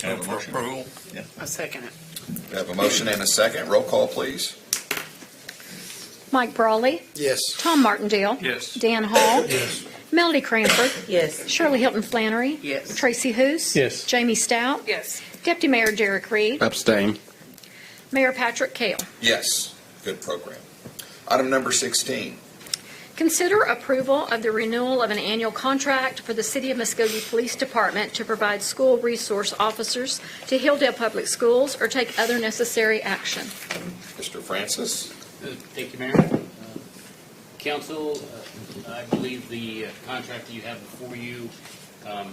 Have a motion? Approval. Yeah. I second it. We have a motion and a second. Roll call, please. Mike Brawley. Yes. Tom Martindale. Yes. Dan Hall. Yes. Melody Cranford. Yes. Shirley Hilton Flannery. Yes. Tracy Hoos. Yes. Jamie Stout. Yes. Deputy Mayor Derek Reed. Abstain. Mayor Patrick Kale. Yes. Good program. Item number 16. Consider approval of the renewal of an annual contract for the City of Muskogee Police Department to provide school resource officers to Hilldale Public Schools, or take other necessary action. Mr. Francis? Thank you, Mayor. Council, I believe the contract that you have before you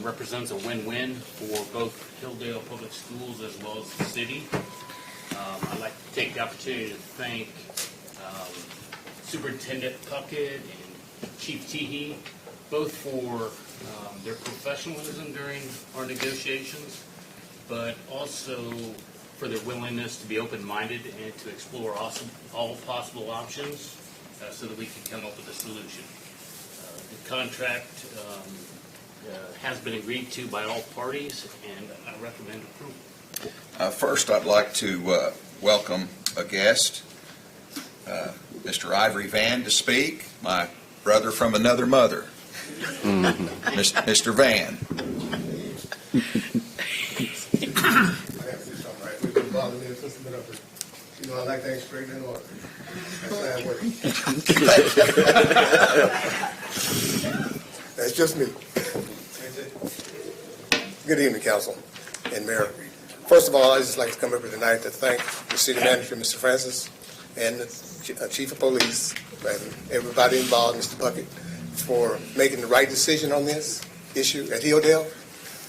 represents a win-win for both Hilldale Public Schools as well as the city. I'd like to take the opportunity to thank Superintendent Puckett and Chief Teehee, both for their professionalism during our negotiations, but also for their willingness to be open-minded and to explore all possible options so that we can come up with a solution. The contract has been agreed to by all parties, and I recommend approval. First, I'd like to welcome a guest, Mr. Ivory Van, to speak, my brother from another mother. Mr. Van. We've been bothering me since I've been up here. You know, I like things straight in order. That's how I work. That's just me. Good evening, Council and Mayor. First of all, I'd just like to come up here tonight to thank the City Manager, Mr. Francis, and the Chief of Police, and everybody involved, Mr. Puckett, for making the right decision on this issue at Hilldale.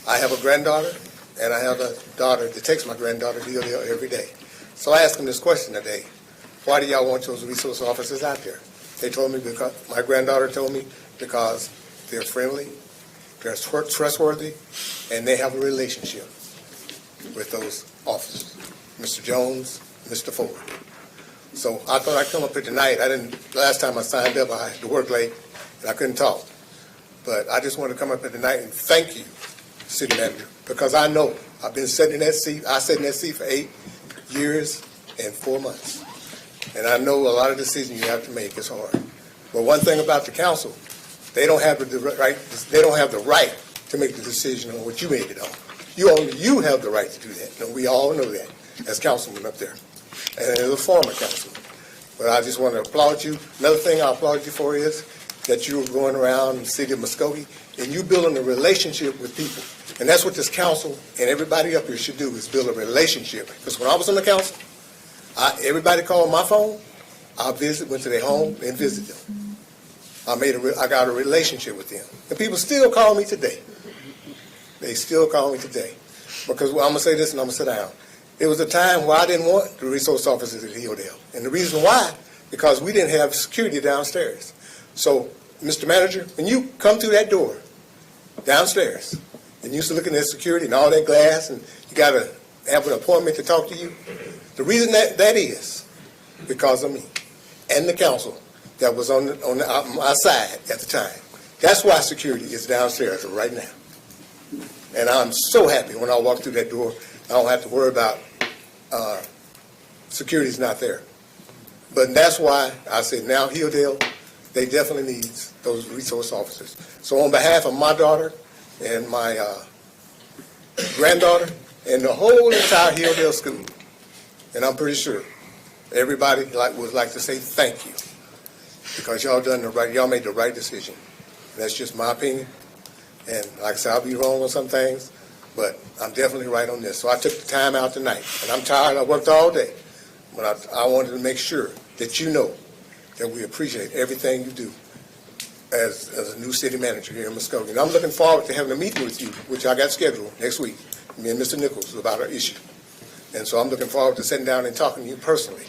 I have a granddaughter, and I have a daughter that takes my granddaughter to Hilldale every day. So I asked them this question today: why do y'all want those resource officers out there? They told me because, my granddaughter told me, because they're friendly, they're trustworthy, and they have a relationship with those officers, Mr. Jones, Mr. Ford. So I thought I'd come up here tonight. Last time I signed up, I had to work late, and I couldn't talk. But I just want to come up here tonight and thank you, City Manager, because I know I've been sitting in that seat. I sat in that seat for 8 years and 4 months. And I know a lot of decisions you have to make is hard. But one thing about the council, they don't have the right. They don't have the right to make the decision on what you made it on. You have the right to do that. And we all know that as councilmen up there, and as a former councilman. But I just want to applaud you. Another thing I applaud you for is that you were going around the city of Muskogee and you building a relationship with people. And that's what this council and everybody up here should do, is build a relationship. Because when I was on the council, everybody called my phone. I went to their home and visited them. I got a relationship with them. And people still call me today. They still call me today. Because I'm going to say this and I'm going to sit down. There was a time where I didn't want the resource officers at Hilldale. And the reason why, because we didn't have security downstairs. So, Mr. Manager, when you come through that door downstairs, and you're looking at security and all that glass, and you got to have an appointment to talk to you, the reason that is because of me and the council that was on my side at the time. That's why security is downstairs right now. And I'm so happy when I walk through that door, I don't have to worry about security's not there. But that's why I say now Hilldale, they definitely need those resource officers. So on behalf of my daughter and my granddaughter and the whole entire Hilldale school, and I'm pretty sure everybody would like to say thank you, because y'all made the right decision. And that's just my opinion. And like I said, I'll be wrong on some things, but I'm definitely right on this. So I took the time out tonight, and I'm tired. I worked all day, but I wanted to make sure that you know that we appreciate everything you do as a new city manager here in Muskogee. And I'm looking forward to having a meeting with you, which I got scheduled next week, me and Mr. Nichols, about our issue. And so I'm looking forward to sitting down and talking to you personally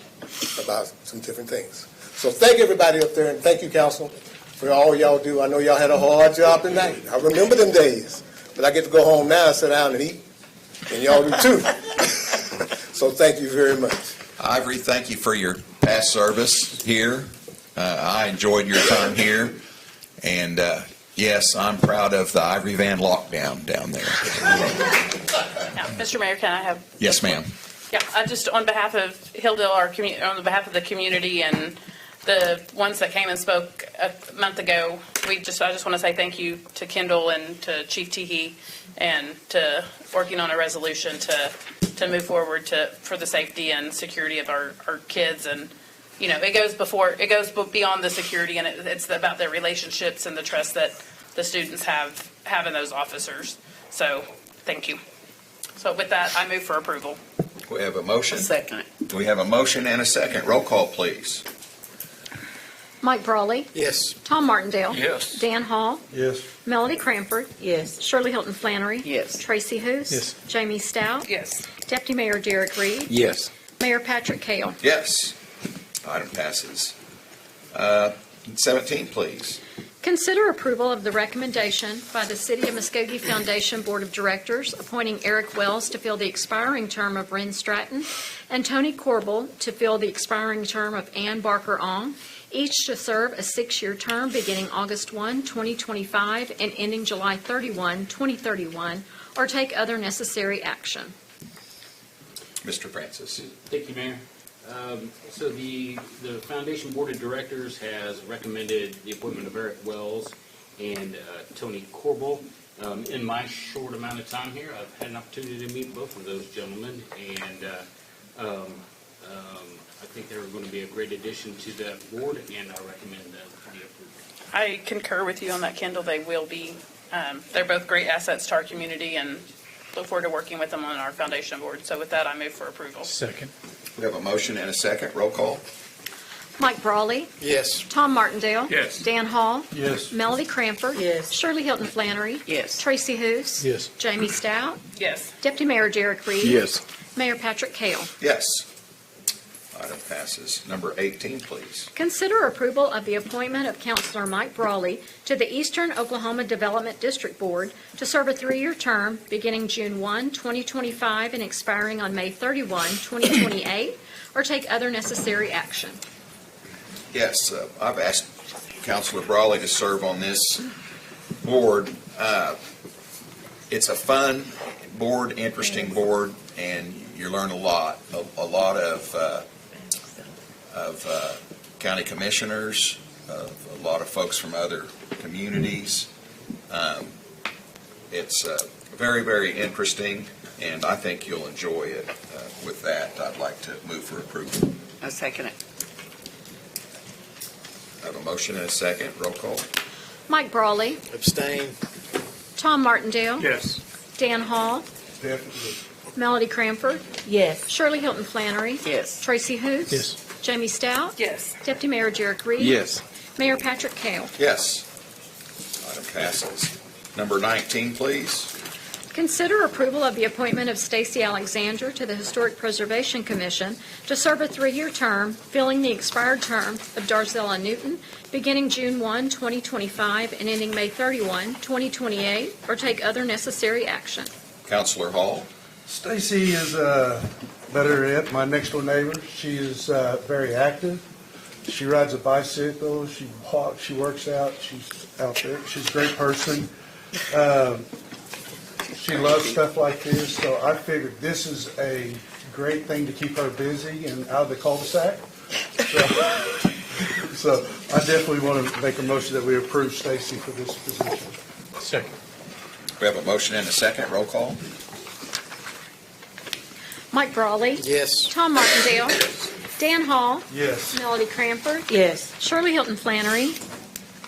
about some different things. So thank everybody up there, and thank you, council, for all y'all do. I know y'all had a hard job tonight. I remember them days. But I get to go home now and sit down and eat, and y'all do too. So thank you very much. Ivory, thank you for your past service here. I enjoyed your time here. And yes, I'm proud of the Ivory Van lockdown down there. Now, Mr. Mayor, can I have? Yes, ma'am. Yeah, I just, on behalf of Hilldale, on behalf of the community and the ones that came and spoke a month ago, I just want to say thank you to Kendall and to Chief Teehee and to working on a resolution to move forward for the safety and security of our kids. And you know, it goes beyond the security, and it's about the relationships and the trust that the students have in those officers. So thank you. So with that, I move for approval. We have a motion. Second. We have a motion and a second. Roll call, please. Mike Brawley. Yes. Tom Martindale. Yes. Dan Hall. Yes. Melody Cranford. Yes. Shirley Hilton Flannery. Yes. Tracy Hoos. Yes. Jamie Stout. Yes. Deputy Mayor Derek Reed. Yes. Mayor Patrick Kale. Yes. Item passes. 17, please. Consider approval of the recommendation by the City of Muskogee Foundation Board of Directors appointing Eric Wells to fill the expiring term of Ren Stratton and Tony Corbel to fill the expiring term of Ann Barker-Ong, each to serve a 6-year term beginning August 1, 2025 and ending July 31, 2031, or take other necessary action. Mr. Francis. Thank you, Mayor. So the Foundation Board of Directors has recommended the appointment of Eric Wells and Tony Corbel. In my short amount of time here, I've had an opportunity to meet both of those gentlemen, and I think they're going to be a great addition to that board, and I recommend the approval. I concur with you on that, Kendall. They will be, they're both great assets to our community, and look forward to working with them on our foundation board. So with that, I move for approval. Second. We have a motion and a second. Roll call. Mike Brawley. Yes. Tom Martindale. Yes. Dan Hall. Yes. Melody Cranford. Yes. Shirley Hilton Flannery. Yes. Tracy Hoos. Yes. Jamie Stout. Yes. Deputy Mayor Derek Reed. Yes. Mayor Patrick Kale. Yes. Item passes. Number 18, please. Consider approval of the appointment of Councilor Mike Brawley to the Eastern Oklahoma Development District Board to serve a 3-year term beginning June 1, 2025 and expiring on May 31, 2028, or take other necessary action. Yes, I've asked Councilor Brawley to serve on this board. It's a fun board, interesting board, and you learn a lot. A lot of county commissioners, a lot of folks from other communities. It's very, very interesting, and I think you'll enjoy it. With that, I'd like to move for approval. I second it. I have a motion and a second. Roll call. Mike Brawley, Abstain. Tom Martindale, Yes. Dan Hall, Definitely. Melody Cranford, Yes. Shirley Hilton Flannery, Yes. Tracy Hous, Yes. Jamie Stout, Yes. Deputy Mayor Jarek Reed, Yes. Mayor Patrick Kale. Yes. Item passes. Number 19, please. Consider approval of the appointment of Stacy Alexander to the Historic Preservation Commission to serve a 3-year term, filling the expired term of Darzella Newton, beginning June 1, 2025, and ending May 31, 2028, or take other necessary action. Councilor Hall. Stacy is better yet, my next door neighbor. She is very active. She rides a bicycle. She walks. She works out. She's out there. She's a great person. She loves stuff like this, so I figured this is a great thing to keep her busy and out of the cul-de-sac. So I definitely want to make a motion that we approve Stacy for this position. Second. We have a motion and a second. Roll call. Mike Brawley, Yes. Tom Martindale, Dan Hall, Yes. Melody Cranford, Yes. Shirley Hilton Flannery,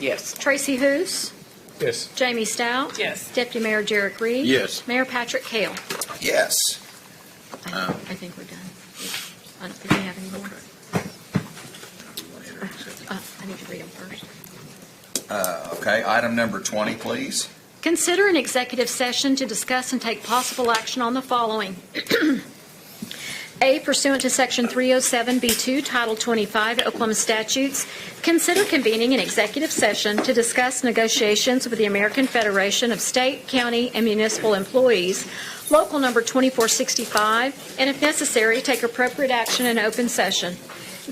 Yes. Tracy Hous, Yes. Jamie Stout, Yes. Deputy Mayor Jarek Reed, Yes. Mayor Patrick Kale. Yes. I think we're done. I don't think we have any more. I need to read them first. Okay, item number 20, please. Consider an executive session to discuss and take possible action on the following. A, pursuant to Section 307B2, Title 25 Oklahoma statutes, consider convening an executive session to discuss negotiations with the American Federation of State, County, and Municipal Employees, Local Number 2465, and if necessary, take appropriate action in open session.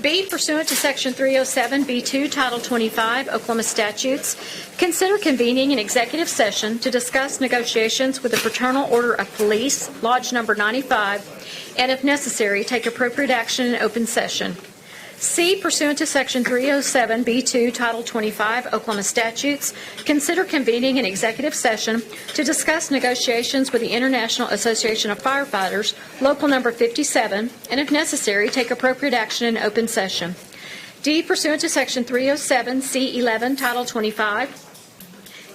B, pursuant to Section 307B2, Title 25 Oklahoma statutes, consider convening an executive session to discuss negotiations with the Fraternal Order of Police, Lodge Number 95, and if necessary, take appropriate action in open session. C, pursuant to Section 307B2, Title 25 Oklahoma statutes, consider convening an executive session to discuss negotiations with the International Association of Firefighters, Local Number 57, and if necessary, take appropriate action in open session. D, pursuant to Section 307C11, Title 25,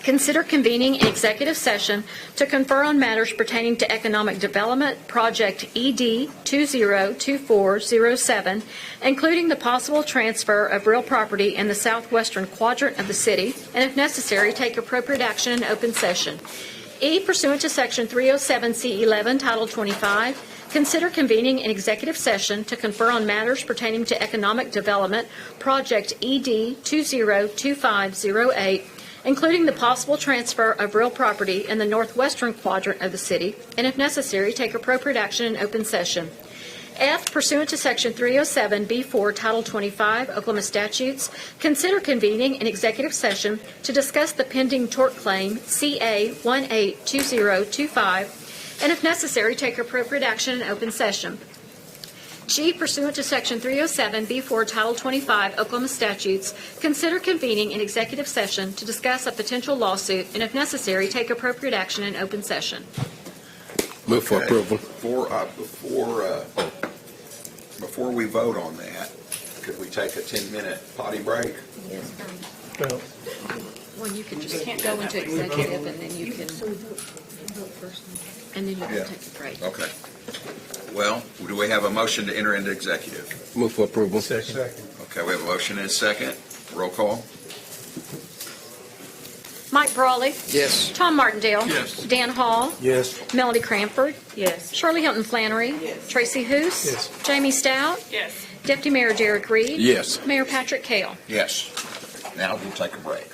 consider convening an executive session to confer on matters pertaining to economic development, Project ED 202407, including the possible transfer of real property in the southwestern quadrant of the city, and if necessary, take appropriate action in open session. E, pursuant to Section 307C11, Title 25, consider convening an executive session to confer on matters pertaining to economic development, Project ED 202508, including the possible transfer of real property in the northwestern quadrant of the city, and if necessary, take appropriate action in open session. F, pursuant to Section 307B4, Title 25 Oklahoma statutes, consider convening an executive session to discuss the pending tort claim CA 182025, and if necessary, take appropriate action in open session. G, pursuant to Section 307B4, Title 25 Oklahoma statutes, consider convening an executive session to discuss a potential lawsuit, and if necessary, take appropriate action in open session. Move for approval. Before we vote on that, could we take a 10-minute potty break? Well, you can just can't go into executive, and then you can vote first, and then you can take a break. Okay. Well, do we have a motion to enter into executive? Move for approval. Second. Okay, we have a motion and a second. Roll call. Mike Brawley, Yes. Tom Martindale, Yes. Dan Hall, Yes. Melody Cranford, Yes. Shirley Hilton Flannery, Tracy Hous, Yes. Jamie Stout, Yes. Deputy Mayor Jarek Reed, Yes. Mayor Patrick Kale. Yes. Now we'll take a break.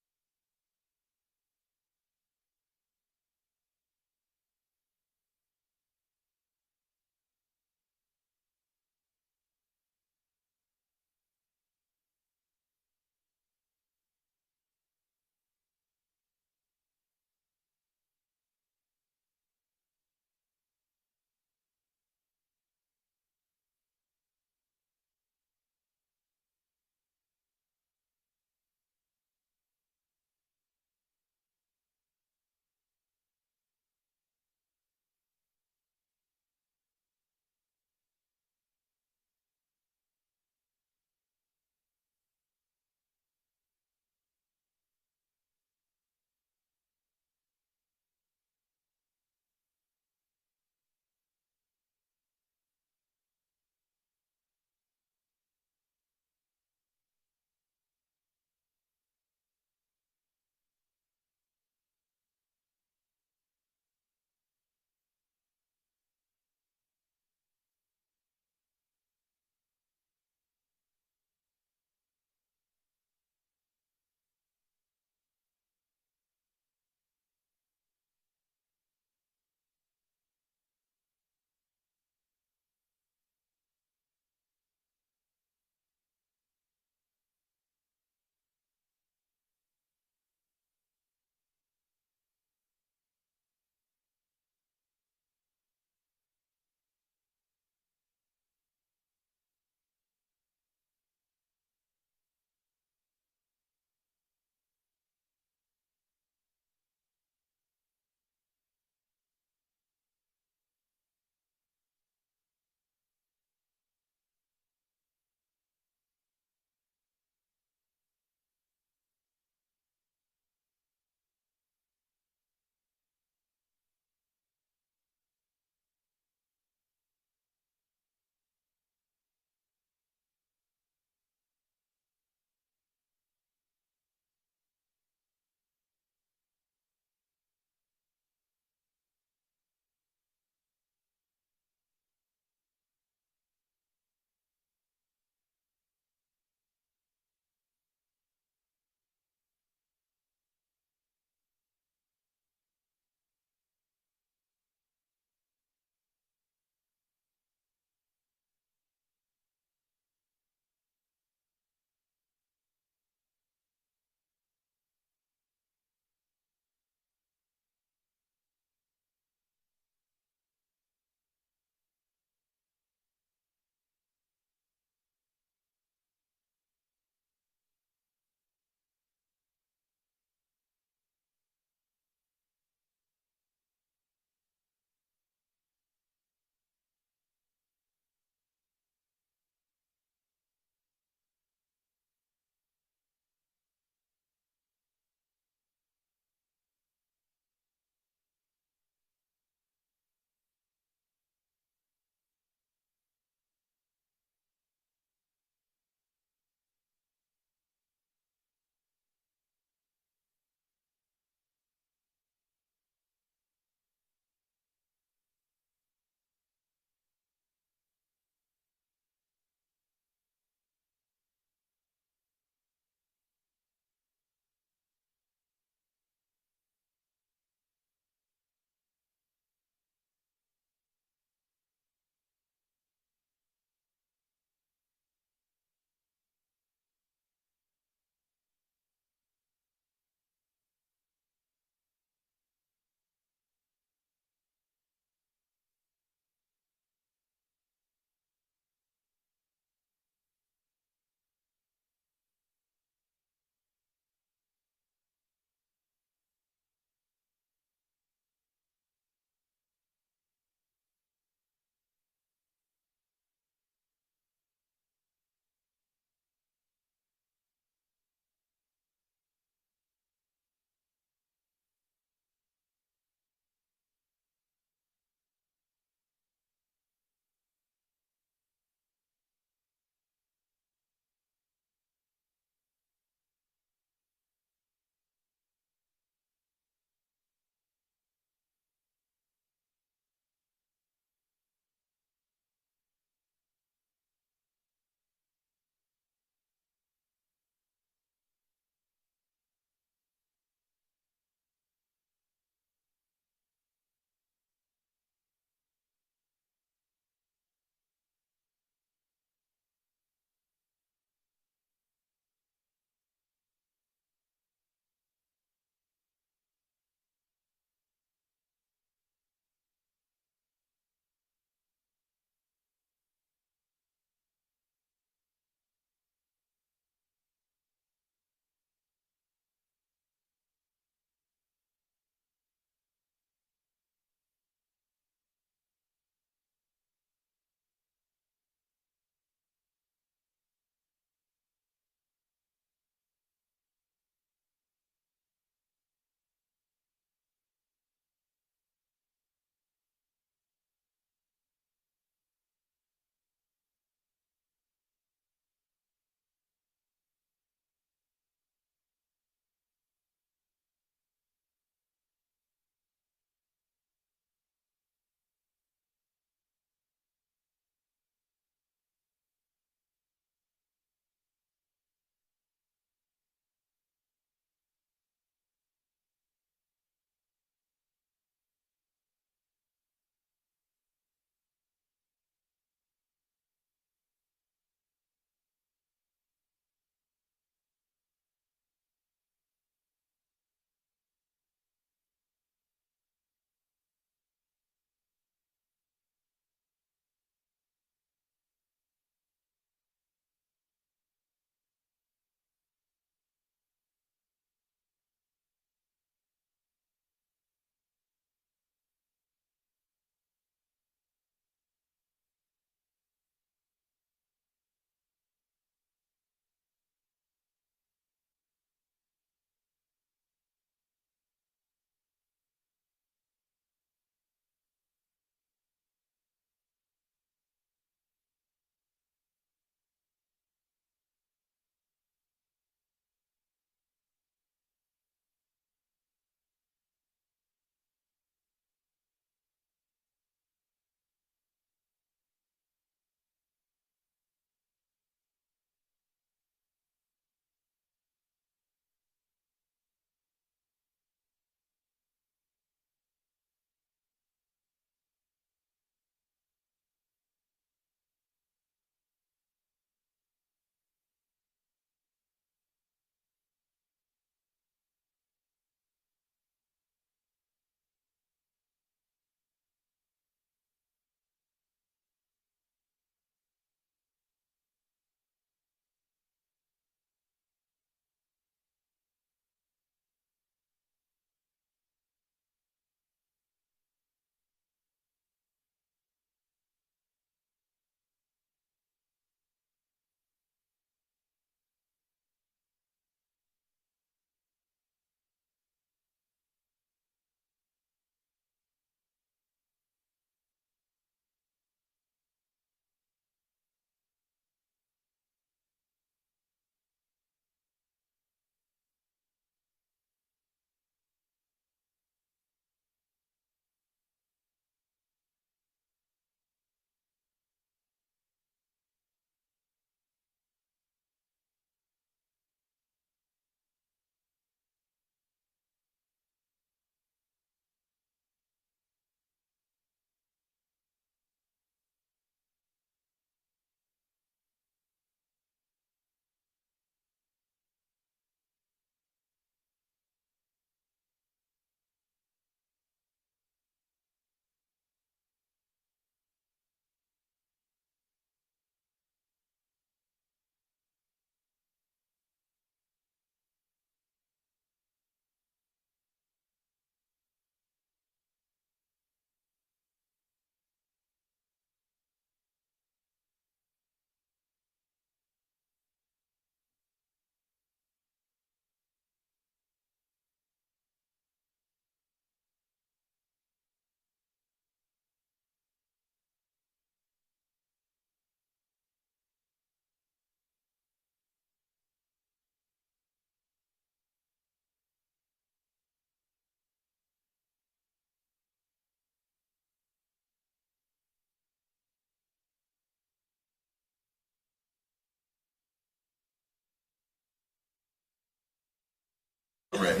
Ready.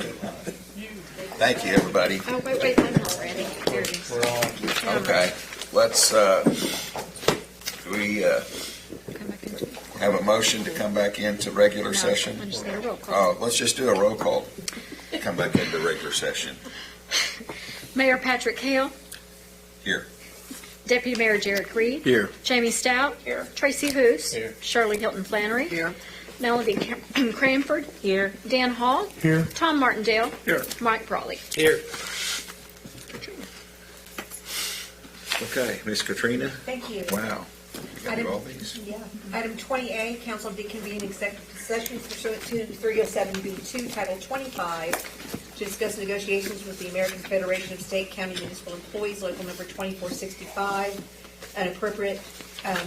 Thank you, everybody. Oh, wait, I'm not ready. There it is. Okay, let's, we have a motion to come back into regular session? I just need a roll call. Oh, let's just do a roll call. Come back into regular session. Mayor Patrick Hale. Here. Deputy Mayor Jared Reed. Here. Jamie Stout. Here. Tracy Hoos. Here. Shirley Hilton Flannery. Here. Melody Cranford. Here. Dan Hall. Here. Tom Martindale. Here. Mike Brawley. Here. Okay, Miss Katrina? Thank you. Wow. You got to do all these? Yeah. Item 20A, council deconvene executive session pursuant to 307B2, Title 25, to discuss negotiations with the American Federation of State, County, Municipal Employees, Local Number 2465. An appropriate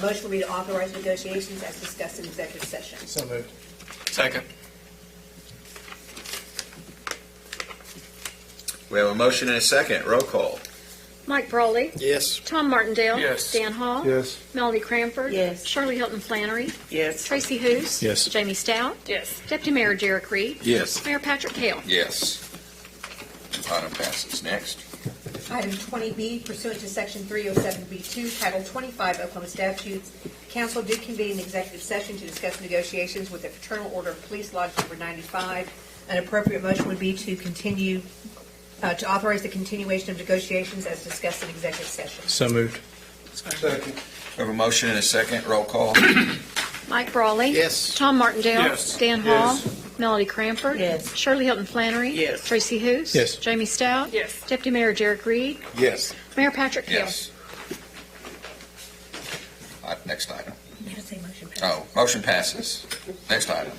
motion will be to authorize negotiations as discussed in executive session. So moved. Second. We have a motion and a second. Roll call. Mike Brawley. Yes. Tom Martindale. Yes. Dan Hall. Yes. Melody Cranford. Yes. Shirley Hilton Flannery. Yes. Tracy Hoos. Yes. Jamie Stout. Yes. Deputy Mayor Jared Reed. Yes. Mayor Patrick Hale. Yes. Item passes. Next. Item 20B, pursuant to Section 307B2, Title 25 Oklahoma statutes, council did convene an executive session to discuss negotiations with the Fraternal Order of Police Lodge Number 95. An appropriate motion would be to continue, to authorize the continuation of negotiations as discussed in executive session. So moved. Second. We have a motion and a second. Roll call. Mike Brawley. Yes. Tom Martindale. Yes. Dan Hall. Melody Cranford. Yes. Shirley Hilton Flannery. Yes. Tracy Hoos. Yes. Jamie Stout. Yes. Deputy Mayor Jared Reed. Yes. Mayor Patrick Hale. Yes. Next item. Motion passed. Oh, motion passes. Next item.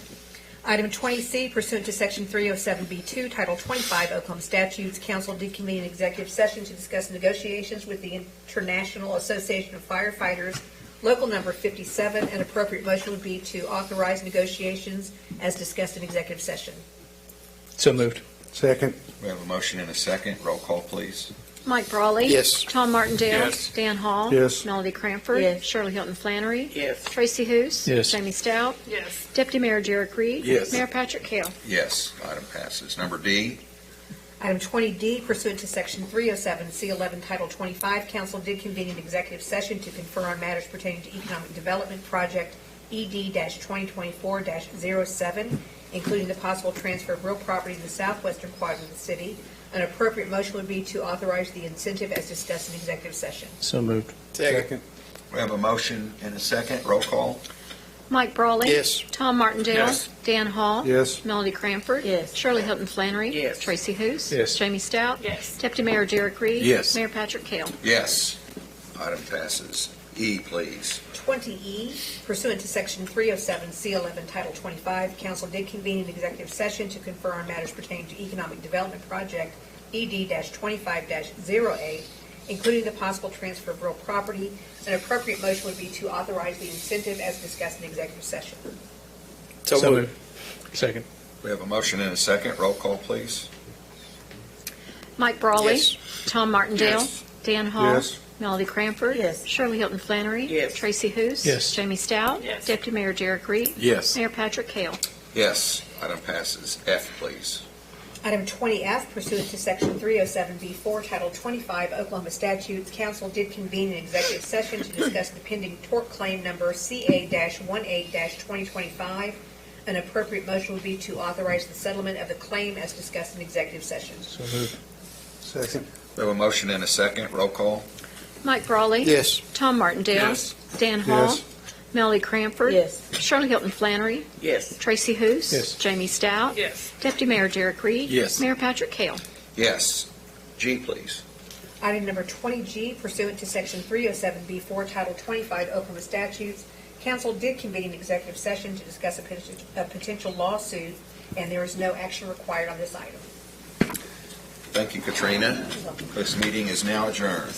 Item 20C, pursuant to Section 307B2, Title 25 Oklahoma statutes, council did convene an executive session to discuss negotiations with the International Association of Firefighters, Local Number 57. An appropriate motion would be to authorize negotiations as discussed in executive session. So moved. Second. We have a motion and a second. Roll call, please. Mike Brawley. Yes. Tom Martindale. Yes. Dan Hall. Yes. Melody Cranford. Yes. Shirley Hilton Flannery. Yes. Tracy Hoos. Yes. Jamie Stout. Yes. Deputy Mayor Jared Reed. Yes. Mayor Patrick Hale. Yes. Item passes. Number D. Item 20D, pursuant to Section 307C11, Title 25, council did convene an executive session to confer on matters pertaining to Economic Development Project ED-2024-07, including the possible transfer of real property in the southwestern quadrant of the city. An appropriate motion would be to authorize the incentive as discussed in executive session. So moved. Second. We have a motion and a second. Roll call. Mike Brawley. Yes. Tom Martindale. Yes. Dan Hall. Yes. Melody Cranford. Yes. Shirley Hilton Flannery. Yes. Tracy Hoos. Yes. Jamie Stout. Yes. Deputy Mayor Jared Reed. Yes. Mayor Patrick Hale. Yes. Item passes. E, please. 20E, pursuant to Section 307C11, Title 25, council did convene an executive session to confer on matters pertaining to Economic Development Project ED-25-08, including the possible transfer of real property. An appropriate motion would be to authorize the incentive as discussed in executive session. So moved. Second. We have a motion and a second. Roll call, please. Mike Brawley. Yes. Tom Martindale. Yes. Dan Hall. Yes. Melody Cranford. Yes. Shirley Hilton Flannery. Yes. Tracy Hoos. Yes. Jamie Stout. Yes. Deputy Mayor Jared Reed. Yes. Mayor Patrick Hale. Yes. Item passes. F, please. Item 20F, pursuant to Section 307B4, Title 25 Oklahoma statutes, council did convene an executive session to discuss the pending tort claim number CA-18-2025. An appropriate motion would be to authorize the settlement of the claim as discussed in executive session. So moved. Second. We have a motion and a second. Roll call. Mike Brawley. Yes. Tom Martindale. Yes. Dan Hall. Yes. Melody Cranford. Yes. Shirley Hilton Flannery. Yes. Tracy Hoos. Yes. Jamie Stout. Yes. Deputy Mayor Jared Reed. Yes. Mayor Patrick Hale. Yes. G, please. Item number 20G, pursuant to Section 307B4, Title 25 Oklahoma statutes, council did convene an executive session to discuss a potential lawsuit, and there is no action required on this item. Thank you, Katrina. This meeting is now adjourned.